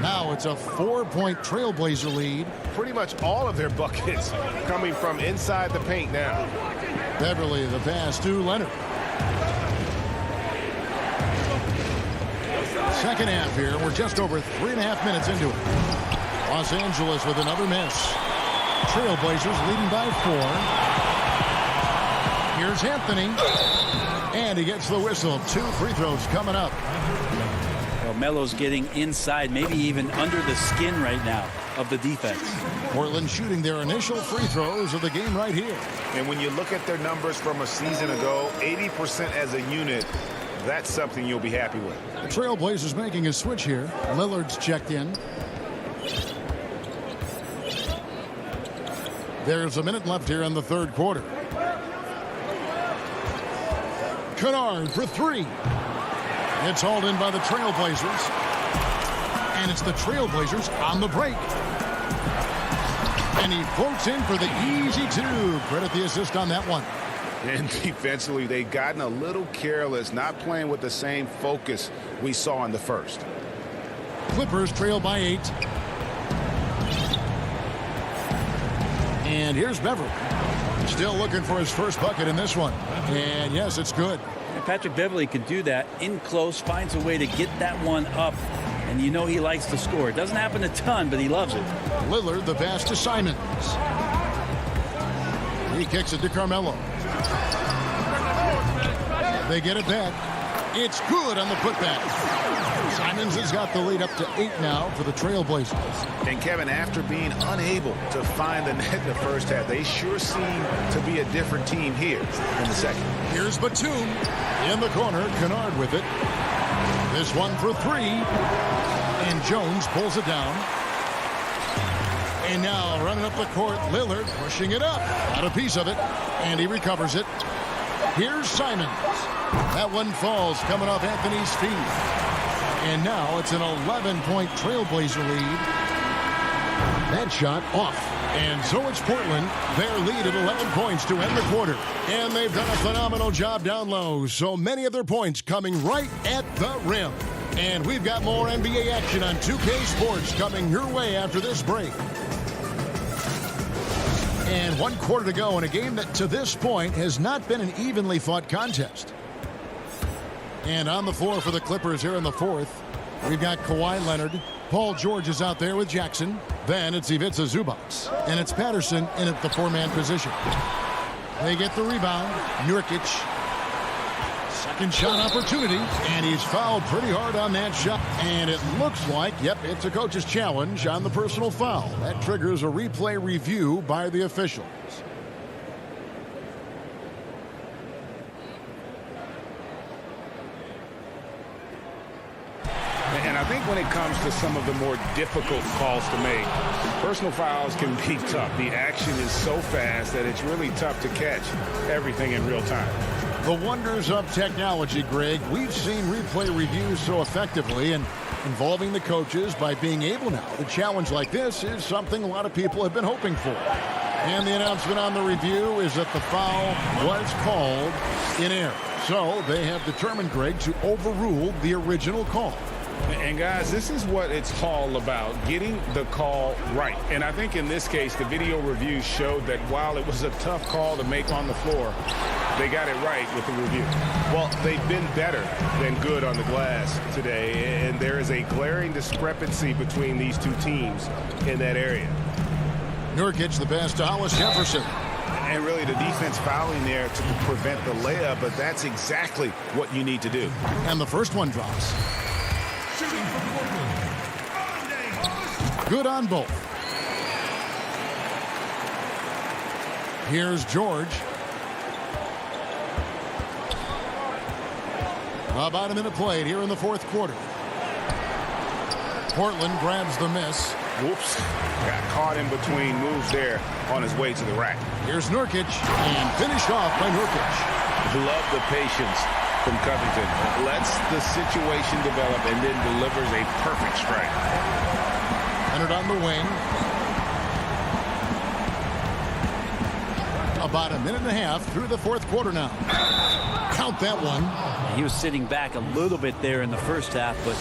Now it's a 4-point Trailblazer lead. Pretty much all of their buckets coming from inside the paint now. Beverly, the pass to Leonard. Second half here. We're just over 3.5 minutes into it. Los Angeles with another miss. Trailblazers leading by 4. Here's Anthony. And he gets the whistle. 2 free throws coming up. Well, Melo's getting inside, maybe even under the skin right now of the defense. Portland shooting their initial free throws of the game right here. And when you look at their numbers from a season ago, 80% as a unit, that's something you'll be happy with. The Trailblazers making a switch here. Lillard's checked in. There's a minute left here in the third quarter. Kennard for 3. It's hauled in by the Trailblazers. And it's the Trailblazers on the break. And he floats in for the easy 2. Credit the assist on that one. And defensively, they've gotten a little careless, not playing with the same focus we saw in the first. Clippers trail by 8. And here's Beverly. Still looking for his first bucket in this one. And yes, it's good. Patrick Beverly can do that in close, finds a way to get that one up. And you know he likes to score. It doesn't happen a ton, but he loves it. Lillard, the pass to Simons. He kicks it to Carmelo. They get it back. It's good on the putback. Simons has got the lead up to 8 now for the Trailblazers. And Kevin, after being unable to find the net in the first half, they sure seem to be a different team here in the second. Here's Batum in the corner. Kennard with it. This one for 3. And Jones pulls it down. And now running up the court, Lillard pushing it up. Got a piece of it. And he recovers it. Here's Simons. That one falls coming off Anthony's feet. And now it's an 11-point Trailblazer lead. That shot off. And so it's Portland. Their lead at 11 points to end the quarter. And they've done a phenomenal job down low. So many of their points coming right at the rim. And we've got more NBA action on 2K Sports coming your way after this break. And 1 quarter to go in a game that to this point has not been an evenly fought contest. And on the floor for the Clippers here in the fourth, we've got Kawhi Leonard. Paul George is out there with Jackson. Then it's Ivica Zubac. And it's Patterson in at the 4-man position. They get the rebound. Nurkic. Second shot opportunity. And he's fouled pretty hard on that shot. And it looks like, yep, it's a coach's challenge on the personal foul. That triggers a replay review by the officials. And I think when it comes to some of the more difficult calls to make, personal fouls can be tough. The action is so fast that it's really tough to catch everything in real time. The wonders of technology, Greg. We've seen replay reviews so effectively, and involving the coaches by being able now to challenge like this is something a lot of people have been hoping for. And the announcement on the review is that the foul was called in air. So they have determined, Greg, to overrule the original call. And guys, this is what it's all about, getting the call right. And I think in this case, the video review showed that while it was a tough call to make on the floor, they got it right with the review. Well, they've been better than good on the glass today, and there is a glaring discrepancy between these two teams in that area. Nurkic the pass to Hollis Jefferson. And really the defense fouling there to prevent the layup, but that's exactly what you need to do. And the first one drops. Good on both. Here's George. About a minute played here in the fourth quarter. Portland grabs the miss. Whoops. Got caught in between moves there on his way to the rack. Here's Nurkic, and finished off by Nurkic. Love the patience from Covington. Lets the situation develop and then delivers a perfect strike. Leonard on the wing. About a minute and a half through the fourth quarter now. Count that one. He was sitting back a little bit there in the first half, but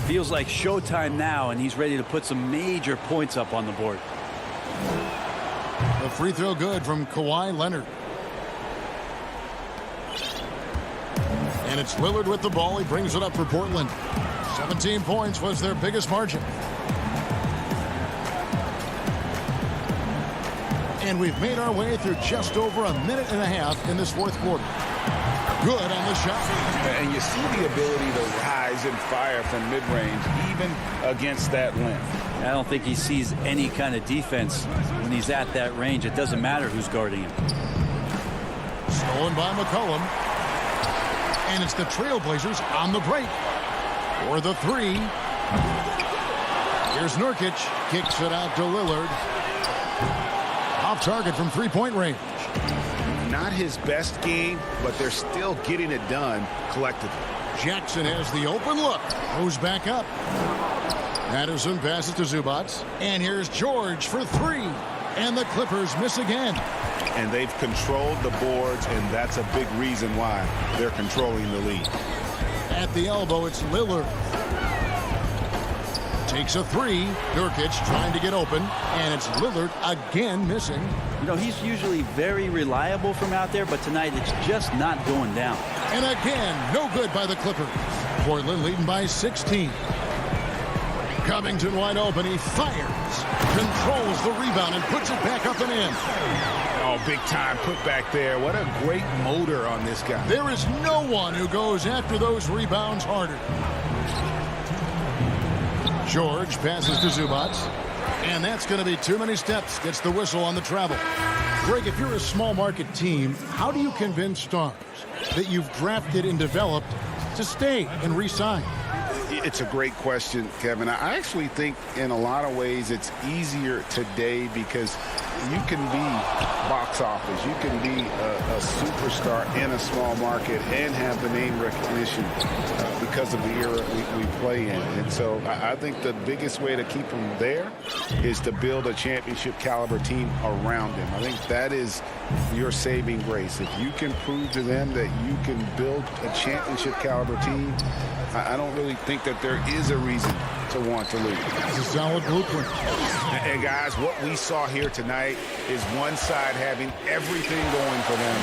feels like showtime now, and he's ready to put some major points up on the board. The free throw good from Kawhi Leonard. And it's Lillard with the ball. He brings it up for Portland. 17 points was their biggest margin. And we've made our way through just over a minute and a half in this fourth quarter. Good on the shot. And you see the ability to rise and fire from mid-range, even against that length. I don't think he sees any kind of defense when he's at that range. It doesn't matter who's guarding him. Stolen by McCollum. And it's the Trailblazers on the break. For the three. Here's Nurkic. Kicks it out to Lillard. Off target from three-point range. Not his best game, but they're still getting it done collectively. Jackson has the open look. Goes back up. Patterson passes to Zubac. And here's George for three. And the Clippers miss again. And they've controlled the boards, and that's a big reason why they're controlling the lead. At the elbow, it's Lillard. Takes a three. Nurkic trying to get open. And it's Lillard again missing. You know, he's usually very reliable from out there, but tonight it's just not going down. And again, no good by the Clippers. Portland leading by 16. Covington wide open. He fires. Controls the rebound and puts it back up and in. Oh, big time put back there. What a great motor on this guy. There is no one who goes after those rebounds harder. George passes to Zubac. And that's going to be too many steps. Gets the whistle on the travel. Greg, if you're a small market team, how do you convince stars that you've drafted and developed to stay and re-sign? It's a great question, Kevin. I actually think in a lot of ways it's easier today because you can be box office. You can be a superstar in a small market and have the name recognition because of the era we play in. And so I think the biggest way to keep them there is to build a championship caliber team around them. I think that is your saving grace. If you can prove to them that you can build a championship caliber team, I don't really think that there is a reason to want to lose. It's a solid blueprint. And guys, what we saw here tonight is one side having everything going for them.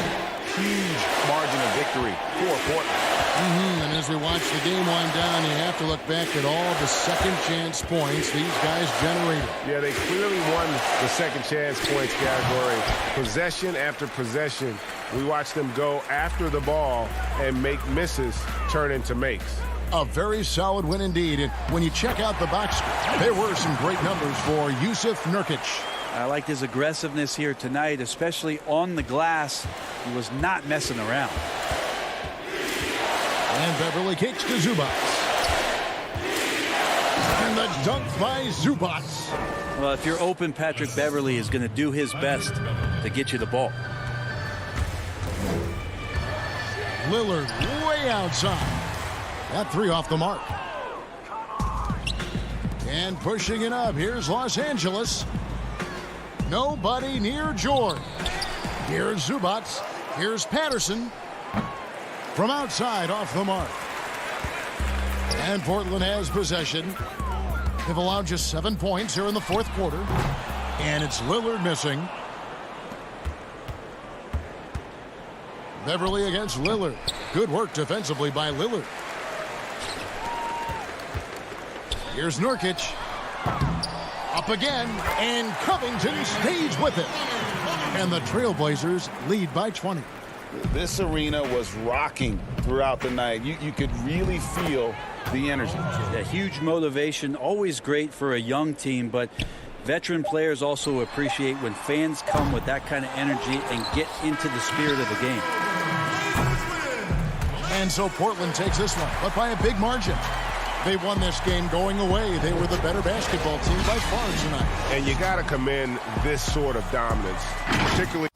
Huge margin of victory for Portland. And as we watch the game wind down, you have to look back at all the second chance points these guys generated. Yeah, they clearly won the second chance points category. Possession after possession, we watched them go after the ball and make misses turn into makes. A very solid win indeed. And when you check out the box score, there were some great numbers for Yusuf Nurkic. I liked his aggressiveness here tonight, especially on the glass. He was not messing around. And Beverly kicks to Zubac. And the dunk by Zubac. Well, if you're open, Patrick Beverly is going to do his best to get you the ball. Lillard way outside. That three off the mark. And pushing it up. Here's Los Angeles. Nobody near George. Here's Zubats. Here's Patterson. From outside, off the mark. And Portland has possession. They've allowed just 7 points here in the fourth quarter. And it's Lillard missing. Beverly against Lillard. Good work defensively by Lillard. Here's Nurkic. Up again, and Covington stays with it. And the Trailblazers lead by 20. This arena was rocking throughout the night. You could really feel the energy. A huge motivation, always great for a young team, but veteran players also appreciate when fans come with that kind of energy and get into the spirit of the game. And so Portland takes this one, but by a big margin. They won this game going away. They were the better basketball team by far tonight. And you got to commend this sort of dominance, particularly